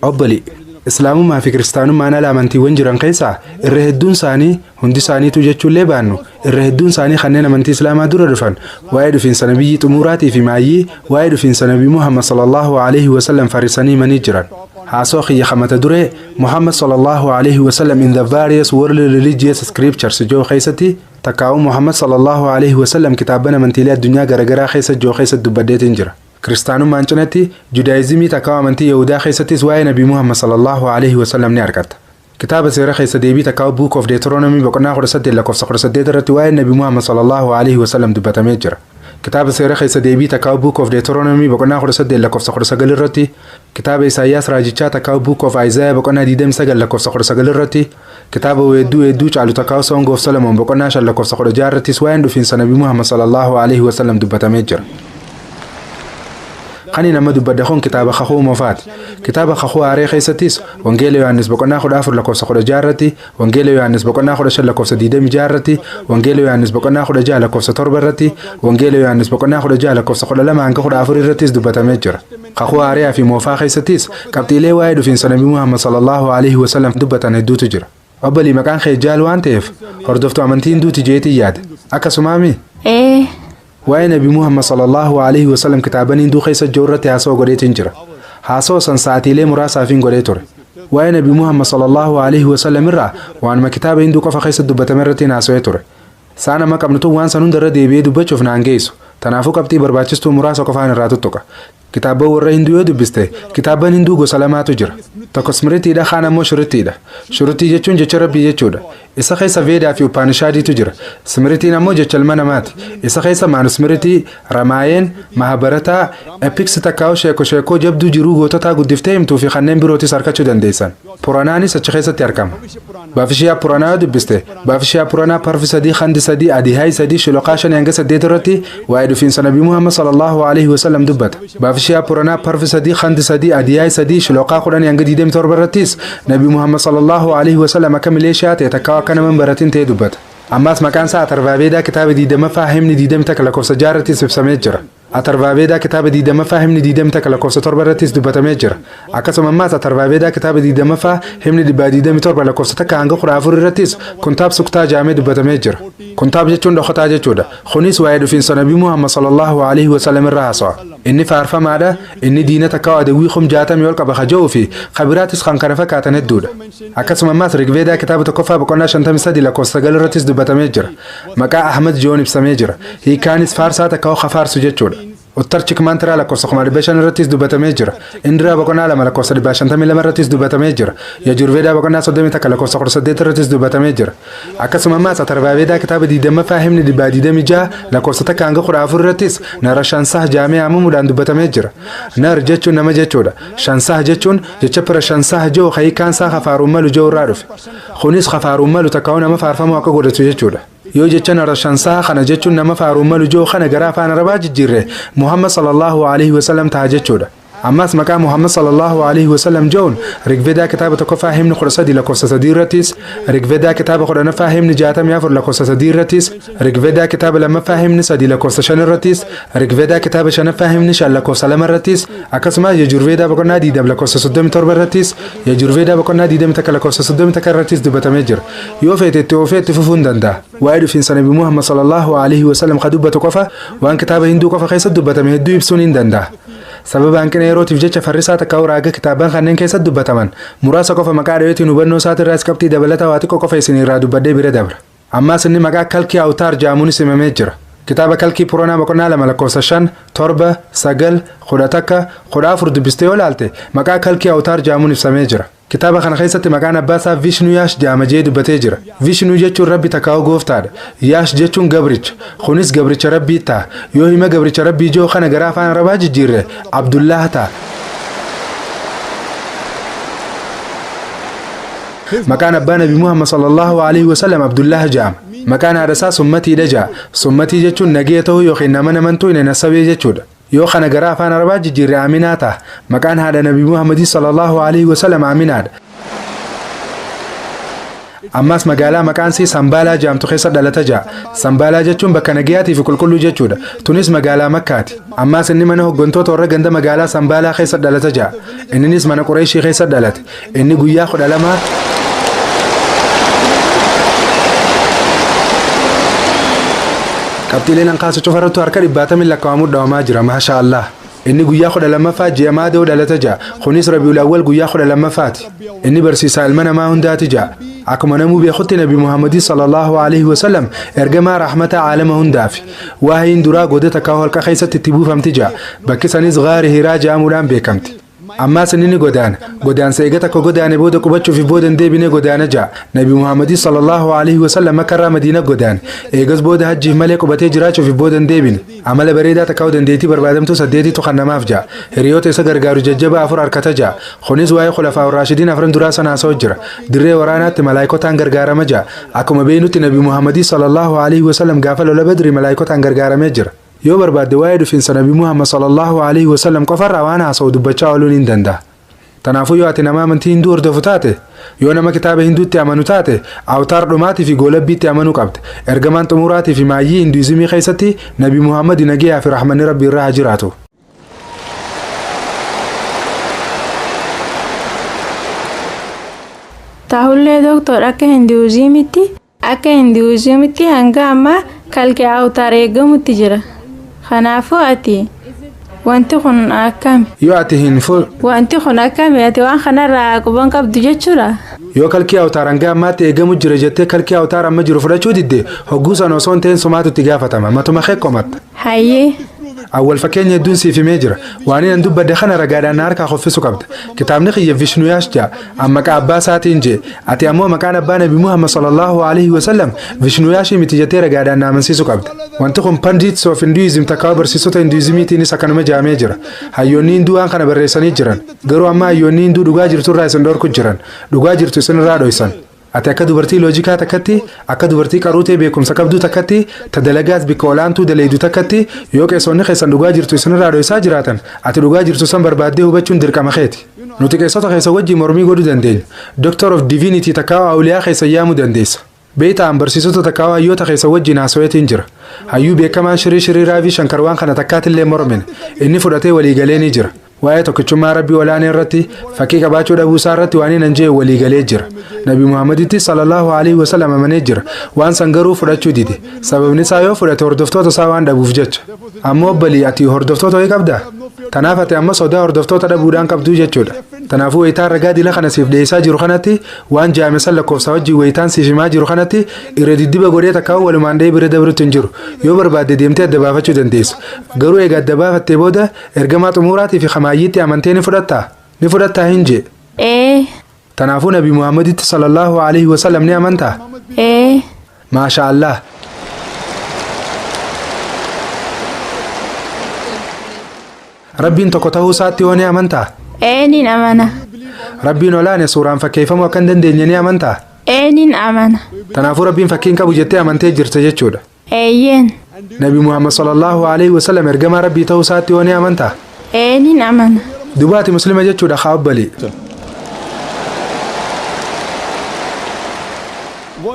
Obbali islaamummaa fi kiristaanummaan ala amantiiwwan jiran keessaa irra hedduun isaanii hundi isaaniitu jechuullee baannu irra hedduun isaanii kanneen amantii islaamaa dura dhufan waa'ee dhufiinsa nabiyyi xumuraatii fi maayyii waa'ee dhufiinsa nabi muhammad sallallahu alaihi wasallam farisanii manii jiran. haasoo xiyya kamata duree muhammad sallallahu alaihi wasallam in the various world religious scriptures joo keessatti takkaa'u muhammad sallallahu alaihi wasallam kitaabban amantiilee addunyaa garagaraa keessa joo keessatti dubbadeetiin jira. kiristaanummaan cinatti judaayizimii takkaa'u amantii yahudaa keessattis waa'ee nabi muhammad sallallahu alaihi wasallam ni argata. kitaaba seera keessa deebii takkaa'u book of deuteronomy boqonnaa 18 lakkoofsa 18 irratti waa'ee nabi muhammad sallallahu alaihi wasallam dubbatamee jira. kitaaba seera keessa deebii takkaa'u book of deuteronomy boqonnaa 18 lakkoofsa 19 irratti kitaaba isaayyaas raajichaa takkaa'u book of isaiah boqonnaa 29 lakkoofsa 19 irratti kitaaba weedduu caalu takkaa'u song of solomon boqonnaa 5 lakkoofsa 16 irrattis waa'een dhufiinsa nabi muhammad sallallahu alaihi wasallam dubbatamee jira. Qani nama dubbadde kun kitaaba kakuu moofaati. Kitaaba kakuu aaree keessattis wangeela yohannis boqonnaa 14 lakkoofsa 16 irratti wangeela yohannis boqonnaa 15 lakkoofsa 26 irratti wangeela yohannis boqonnaa 16 lakkoofsa 7 irratti wangeela yohannis boqonnaa 16 lakkoofsa 12 hanga 14 irrattis dubbatamee jira. Kakuu aaree fi moofaa keessattis qabxiilee waa'ee dhufiinsa nabi muhammad sallallahu alaihi wasallam dubbatan hedduutu jira. Obbolii maqaan kee jaal waan ta'eef hordoftu amantii hinduuti jeetii yaada akkasumaami. waa'ee nabi muhammad sallallahu alaihi wasallam kitaaban hinduu keessa joorratti haasoo godheetiin jira. haasoo san sa'aatiilee muraasaafin godhee ture. waa'ee nabi muhammad sallallahu alaihi wasallam irraa waanuma kitaaba hinduu qofa keessa dubbatame irratti haasawee ture. saan amma qabnutu waan san hundarra deebi'ee dubbachuuf naan geessu. Tanaafuu qabxii barbaachistuu muraasa qofaan irraa tuttuqa. Kitaaba warra hinduu yoo dubbiste kitaaban hinduu gosa lamaatu jira. Tokko smritiidha kaan ammoo shuritiidha. Shuritii jechuun jecha rabbii jechuudha. Isa keessa veedaa fi upaanishaadiitu jira. Smritiin ammoo jecha ilma namaati. Isa keessa maanusmritii, ramaayeen, mahabarataa, epiks takkaa'u sheekoo jabduu jiruu goototaa guddiftee himtuu fi kanneen birootis harkachuu dandeessan. Puraanaanis achi keessatti argama. Baafishiyaa Puranaa yoo dubbiste Baafishiyaa Puranaa parfi sadii khandi sadii adihaay sadii shiloqaa shanii hanga 8 irratti waa'ee dhufiinsa nabii Muhammad sallallahu alaihi wasallam dubbata. Baafishiyaa Puranaa parfi sadii khandi sadii adihaay sadii shiloqaa 10 hanga 27 irrattis nabii Muhammad sallallahu alaihi wasallam akka mileeshiyaa ta'e takkaa akka nama baratiin ta'e dubbata. Ammaas maqaan isaa Atarvaabeedaa kitaaba 20ffaa himni 20 takka lakkoofsa 6 irrattis ibsamee jira. Atarvaabeedaa kitaaba 20ffaa himni 20 takka lakkoofsa 7 irrattis dubbatamee jira. Akkasuma ammaas Atarvaabeedaa kitaaba 20ffaa himni 27 lakkoofsa takka hanga 14 irrattis kuntaab suktaa jaamee dubbatamee jira. Kuntaab jechuun dhokataa jechuudha. Kunis waa'ee dhufiinsa nabii Muhammad sallallahu alaihi wasallam irraa haasawa. Inni faarfamaadha. Inni diina takka adawii 60 ol qaba haja'uu fi kabiraatis kan kana fakkaatan hedduudha. Akkasuma ammaas Rigveedaa kitaaba 1ffaa boqonnaa 53 lakkoofsa 9 irrattis dubbatamee jira. Maqaa Ahmad Joon ibsamee jira. Hiikaanis faarsaa takka kafaarsu jechuudha. Uttarchik mantiraa lakkoofsa 500 irrattis dubbatamee jira. Indiraa boqonnaa 2 lakkoofsa 52 irrattis dubbatamee jira. Yajurveedaa boqonnaa 30 takka lakkoofsa 18 irrattis dubbatamee jira. Akkasuma ammaas Atarvaabeedaa kitaaba 20ffaa himni 26 lakkoofsa takka hanga 14 irrattis nara shansah jaamee haamamuudhaan dubbatamee jira. Nar jechuun nama jechuudha. Shansah jechuun jecha pira shansah joo hiikaan isaa kafaaruun malu joo irraa dhufe. Kunis kafaaruun malu takka nama faarfamuu akka godhatu jechuudha. Yoo jecha nara shansaa kana jechuun nama faaruun malu joo kana gara afaan arabaa jijjiirre Muhammad sallallahu alaihi wasallam ta'a jechuudha. Ammaas maqaa Muhammad sallallahu alaihi wasallam joon Rigveedaa kitaaba 1ffaa himni 13 lakkoofsa 3 irrattis, Rigveedaa kitaaba 10ffaa himni 64 lakkoofsa 3 irrattis, Rigveedaa kitaaba 2ffaa himni 3 lakkoofsa 5 irrattis, Rigveedaa kitaaba 5ffaa himni 5 lakkoofsa 2 irrattis, akkasumas Yajurveedaa boqonnaa 20 lakkoofsa 37 irrattis, Yajurveedaa boqonnaa 20 takka lakkoofsa 30 takka irrattis dubbatamee jira. Yoo feetetti ofeetti fufuun danda'a. Waa'ee dhufiinsa nabii Muhammad sallallahu alaihi wasallam ka dubbatu qofa waan kitaaba hinduu qofa keessa dubbatame hedduu ibsuun hin danda'a. Sababa hanqina yerootiif jecha farrisaa takka raaga kitaaban kanneen keessatti dubbataman muraasa qofa maqaa dhaweetiin hubannoo isaati irraa qabxii dabalataa waa xiqqoo qofa isin irraa dubbadhee bira dabra. Ammaas inni maqaa kalkii awtaar jaamuunis himamee jira. Kitaaba kalkii Puranaa boqonnaa 2 lakkoofsa 5 7 9 10 14 dubbistee yoo ilaalte maqaa kalkii awtaar jaamuun ibsamee jira. Kitaaba kana keessatti maqaan abbaa isaa Vishnu Yaash jaamajee dubbatee jira. Vishnu jechuun rabbi takkaa'u gooftaadha. Yaash jechuun gabricha. Kunis gabricha rabbii ta'a. Yoo hima gabricha rabbii joo kana gara afaan arabaa jijjiirre Abdullah ta'a. Maqaan abbaa nabii Muhammad sallallahu alaihi wasallam Abdullah jaama. Maqaan haadha isaa Summatiidha ja'a. Summatii jechuun nagee ta'uu yookiin nama namantuu hin nasabee jechuudha. Yoo kana gara afaan arabaa jijjiirre Aminaa ta'a. Maqaan haadha nabii Muhammad sallallahu alaihi wasallam Aminaadha. ammaas magaalaa maqaan isii Sambaalaa jedhamtu keessa dhalata ja'a. Sambaalaa jechuun bakka nagayaatii fi qulqulluu jechuudha. Tunis magaalaa Makkaati. Ammaas inni mana hooggantoota warra ganda magaalaa Sambaalaa keessa dhalata ja'a. Innis mana Qureeshii keessa dhalate. Inni guyyaa 12 qabxiileen hanqaasu cufarrattu harka 70 lakkaa'amuu dhawamaa jira. Maasha Allah. Inni guyyaa 12ffaa ji'a Maadoo dhalata ja'a. Kunis Rabiul Awwal guyyaa 12ffaati. Inni barsiisaa ilma namaa hundaati ja'a. Akkuma namuu beekutti Nabi Muhammad sallallahu alaihi wasallam ergamaa rahmata aalama hundaafi. Waahiin duraa goda takka holqa keessatti itti buufamti ja'a. Bakki sanis Ghaari Hiraa jedhamuudhaan beekamti. Ammaas inni godaansa eega takka godaane booda qubachuuf booda deebine godaana ja'a. Nabi Muhammad sallallahu alaihi wasallam Makkarraa Madiina godaane. Eegas booda hajjiif malee qubatee jiraachuuf booda deebine. Amala bareedaa takka dandeettii barbaadamtu 8tu kan namaaf ja'a. Hiriyoota isa gargaaru jajjabaa 4 harkata ja'a. Kunis waa'ee khulafaa raashidiin 4 duraa sana haasa'u jira. Dirree waraanaatti malaayikotaan gargaarama ja'a. Akkuma beeynutti Nabi Muhammad sallallahu alaihi wasallam gaafa lola Badri malaayikotaan gargaaramee jira. Yoo barbaadde waa'ee dhufiinsa Nabi Muhammad sallallahu alaihi wasallam qofarraa waan haasa'u dubbachaa ooluun hin danda'a. Tanaafuu yoo ati nama amantii hinduu hordofu taate, yoo nama kitaaba hinduutti amanu taate, awtaar dhumaatii fi goolabbiitti amanuu qabda. Ergamaan xumuraatii fi maayyii hinduizimii keessatti Nabi Muhammad nagayaa fi rahmanni Rabbi irraa haa jiraatu. Taahullee doktor akka hinduizimitti hanga ammaa kalqee awtaar eegamutti jira. Kanaafuu ati wanti kun akkami? Yoo ati wanti kun akkami ati waan kanarraa quban qabdu jechuudha. Yoo kalqii awtaar hanga ammaatti eegamu jira jettee kalqii awtaar amma jiru fudhachuu didde hogguu sana osoo hin ta'in sumaatutti gaafatama. Matuma kee qomatta. Hayyee. Awwal fakkeenya hedduun siif himee jira. Waan inni dubbadde kana ragaadhaan harkaa hoffisu qabda. Kitaabni kiyya Vishnuyaas ja'a. Amma maqaa abbaa isaatiin jee. Ati ammoo maqaan abbaa Nabi Muhammad sallallahu alaihi wasallam Vishnuyaashii miti jettee ragaadhaan na amansiisuu qabda. Wanti kun Pandits of Hinduism takkaa barsiisota Hinduizimiitiinis akkanuma jaamee jira. Hayyoonni Hinduu waan kana barreessanii jiran. Garuu amma hayyoonni Hinduu dhugaa jirturraa isin dhorku jiran. Dhugaa jirtu isinirraa dhoysan. Ati akka dubartii loojikaa takkatti, akka dubartii qaruutee beekumsa qabdu takkatti, tadalagaas bikka olaantuu daleedu takkatti, yoo qeessonni keessan dhugaa jirtu isinirraa dhoysaa jiraatan, ati dhugaa jirtu san barbaaddee hubachuun dirqama keeti. Nuti qeessota keessa wajjin mormii godhuu dandeenya. Doctor of Divinity takkaa awliyaa keessa yaamuu dandeessa. Beetaan barsiisota takkaa hayyoota keessa wajjin haasaweetiin jira. Hayyuu beekamaan Shirii Raavi Shankarwaan kana takkaatillee mormine. Inni fudhatee waliigalee ni jira. Waa'ee tokkichummaa Rabbii olaanaa irratti fakkii qabaachuu dhabuu isaa irratti waan hin anjee waliigalee jira. Nabi Muhammaditti sallallahu alaihi wasallam amanee jira. Waan san garuu fudhachuu dide. Sababni isaa yoo fudhate hordoftoota isaa waan dhabuuf jecha. Ammoo obbalii ati hordoftoota ho'i qabdaa? Tanaaf ati amma sodaa hordoftoota dhabuudhaan qabduu jechuudha. Tanaafuu wayitaan ragaa dila kana siif dhiyeessaa jiru kanatti waan jaamessa lakkoofsa wajjin wayitaan siif himaa jiru kanatti irra diddiba godhee takkaa walumaan dhee bira dabrutti hin jiru. Yoo barbaadde deemtee adda baafachuu dandeessa. Garuu egaa adda baafattee booda ergamaa xumuraatii fi kamaayyiitti amantee ni fudhattaa? Ni fudhattaa hin jee? Tanaafuu Nabi Muhammaditti sallallahu alaihi wasallam ni amantaa? Maasha Allah. Rabbiin tokko ta'uu isaatti yoo ni amantaa? Nin amana. Rabbiin olaane suuraan fakkeeffamuu akka hin dandeenye ni amantaa? Nin amana. Tanaafuu Rabbiin fakkiin qabu jettee amantee jirta jechuudha. Eeyyeen. Nabi Muhammad sallallahu alaihi wasallam ergamaa Rabbii ta'uu isaatti yoo ni amantaa? Nin amana. Dubaati muslima jechuudha haa obbalii.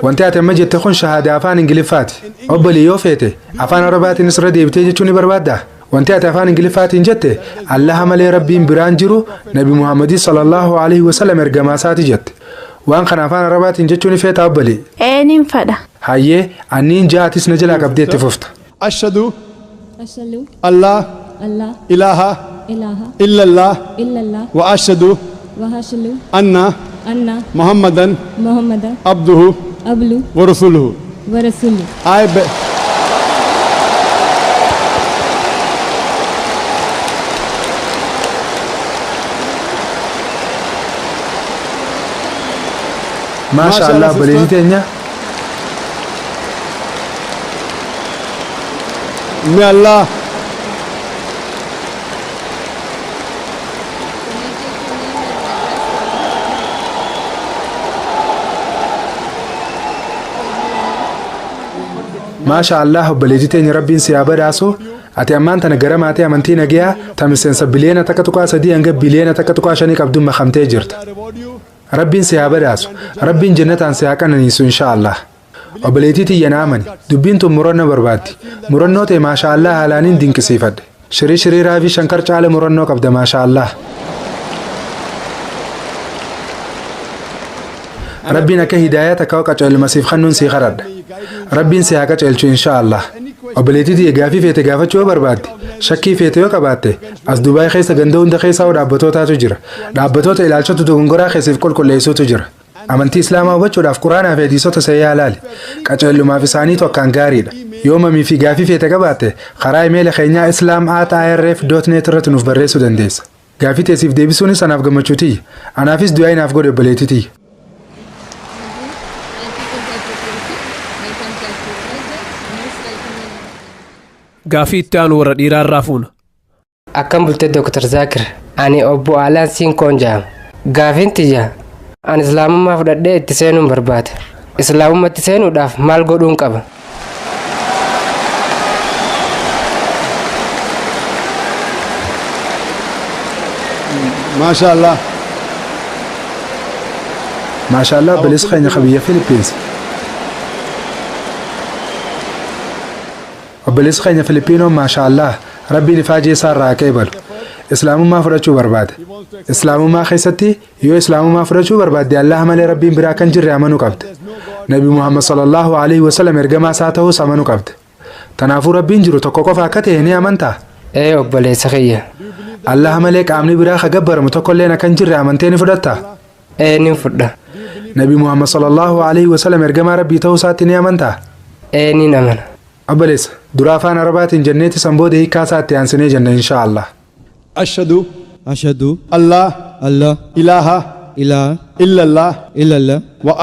Wanti ati amma jette kun shahaadaa afaan Ingiliffaati. Obbalii yoo feete afaan Arabaatiinis irra deebitee jechuu ni barbaaddaa? Wanti ati afaan Ingiliffaatiin jette Allaha malee Rabbiin biraan jiru Nabi Muhammad sallallahu alaihi wasallam ergamaa isaati jette. Waan kana afaan Arabaatiin jechuun ni feeta obbalii? Nin fadha. Hayyee anniin ja'atis na jalaa qabdee itti fufta. Ashhadu Allah ilaha illallah wa ashhadu anna Muhammadan abduhu wa rasuluhu. Masha Allah boleh tanya. May Allah Masha Allah boleh tanya Rabbiin si abadaasu. Ati ammaan tana gara maatii amantii nagayaa tamiseensa biliyeena takka tuqaa sadii hanga biliyeena takka tuqaa shanii qabduun makamtee jirta. rabbiin si haa badhaasu rabbiin jannataan si haa qananiisu inshaallah obboleettii tiyya na amani dubbiin tun murannoo barbaaddi murannoo ta'e maashaallah haalaaniin dinqisiifadhe shiriiraa fi shankar caala murannoo qabda maashaallah rabbiin akka hidaayyaa takka qaceelmasiif kannuun sii kadhadha rabbiin si haa qaceelchu inshaallah obboleettii tiyya gaafii feete gaafachuu yoo barbaadde shakkii feete yoo qabaatte as dubaay keessa ganda hunda keessaa dhaabbatootaatu jira dhaabbatoota ilaalchatu dogongoraa keessiif qulqulleessuutu jira amantii islaamaa hubachuudhaaf quraanaa fi hadiisota sayyaa ilaali qaceellumaaf isaanii tokkaan gaariidha yoo mamii fi gaafii feete qabaatte karaa imeela keenyaa islam@irf.net irratti nuuf barreessuu dandeessa gaafii teessiif deebisuunis anaaf gammachuu tiyya anaafis du'aa inaaf godhe obboleettii tiyya. gaafii itti aanu warra dhiiraa irraa fuuna. Akkam bulte Dr. Zakir ani obbo Alaan Siinkoon jedhama. Gaafiin tiyya ani islaamummaa fudhadhee itti seenuun barbaada. Islaamummaatti seenuudhaaf maal godhuun qaba? Maashaallah. Maashaallah bilis keenya biyya Filipiins. obboleessi keenya Filipiinoo maashaallah rabbiin ifaajee isaa irraa qeebalu islaamummaa fudhachuu barbaade islaamummaa keessatti yoo islaamummaa fudhachuu barbaadde Allah malee rabbiin biraa kan jirre amanuu qabde nabi Muhammad sallallahu alaihi wasallam ergamaa isaa ta'uus amanuu qabde tanaafuu rabbiin jiru tokko qofa akka ta'e ni amantaa obboleessa kiyya Allah malee qaamni biraa ka gabbaramu tokkolleen akka hin jirre amantee ni fudhattaa ni fudha nabi Muhammad sallallahu alaihi wasallam ergamaa rabbii ta'uu isaatti ni amantaa ni amana obboleessa dura afaan arabaatiin jenneeti sanboode hiikaa isaatti aansinee jenna inshaallah ashhadu Allah ilaha illallah wa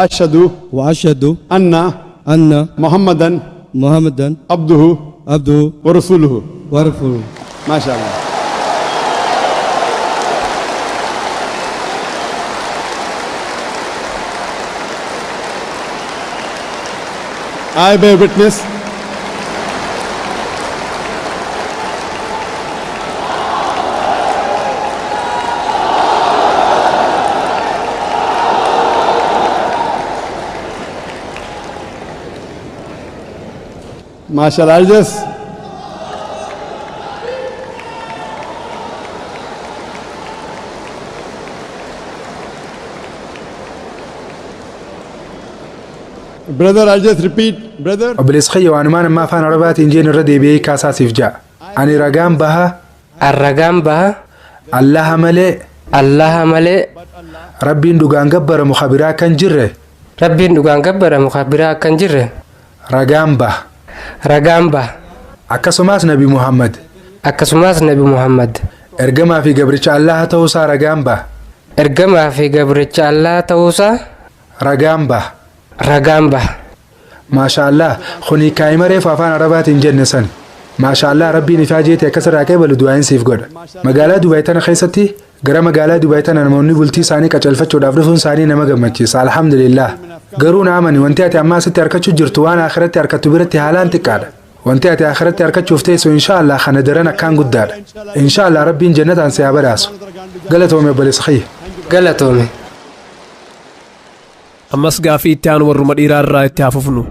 ashhadu anna muhammadan abduhu wa rasuluhu maashaallah I bear witness Mashallah, I'll just brother, I'll just repeat, brother. obboleessi kiyya waanumaan amma afaan arabaatiin jeen irra deebi'ee kaasaasiif ja'a ani ragaan baha allaha malee rabbiin dhugaan gabbaramu kabiraa kan jirre ragaan baha akkasumas nabi Muhammad ergamaa fi gabricha allaha ta'uusaa ragaan baha maashaallah kuni kaa'imareef afaan arabaatiin jenne san maashaallah rabbiin ifaajeeti akkas irraa qeebalu du'aayin siif godha magaalaa Dubaay tana keessatti gara magaalaa Dubaay tana namoonni bultii isaanii qacelfachuudhaaf dhufuun isaanii nama gammachiisa alhamdulillah garuu na amani wanti ati amma asitti harkachuu jirtu waan akhiratti harkattu biratti haalaan xiqqaadha wanti ati akhiratti harkachuuf teessu inshaallah kana daran akkaan guddaadha inshaallah rabbiin jannataan si haa badhaasu galatoome obboleessa kiyya galatoome ammas gaafii itti aanu warruma dhiiraa irraa itti hafufnu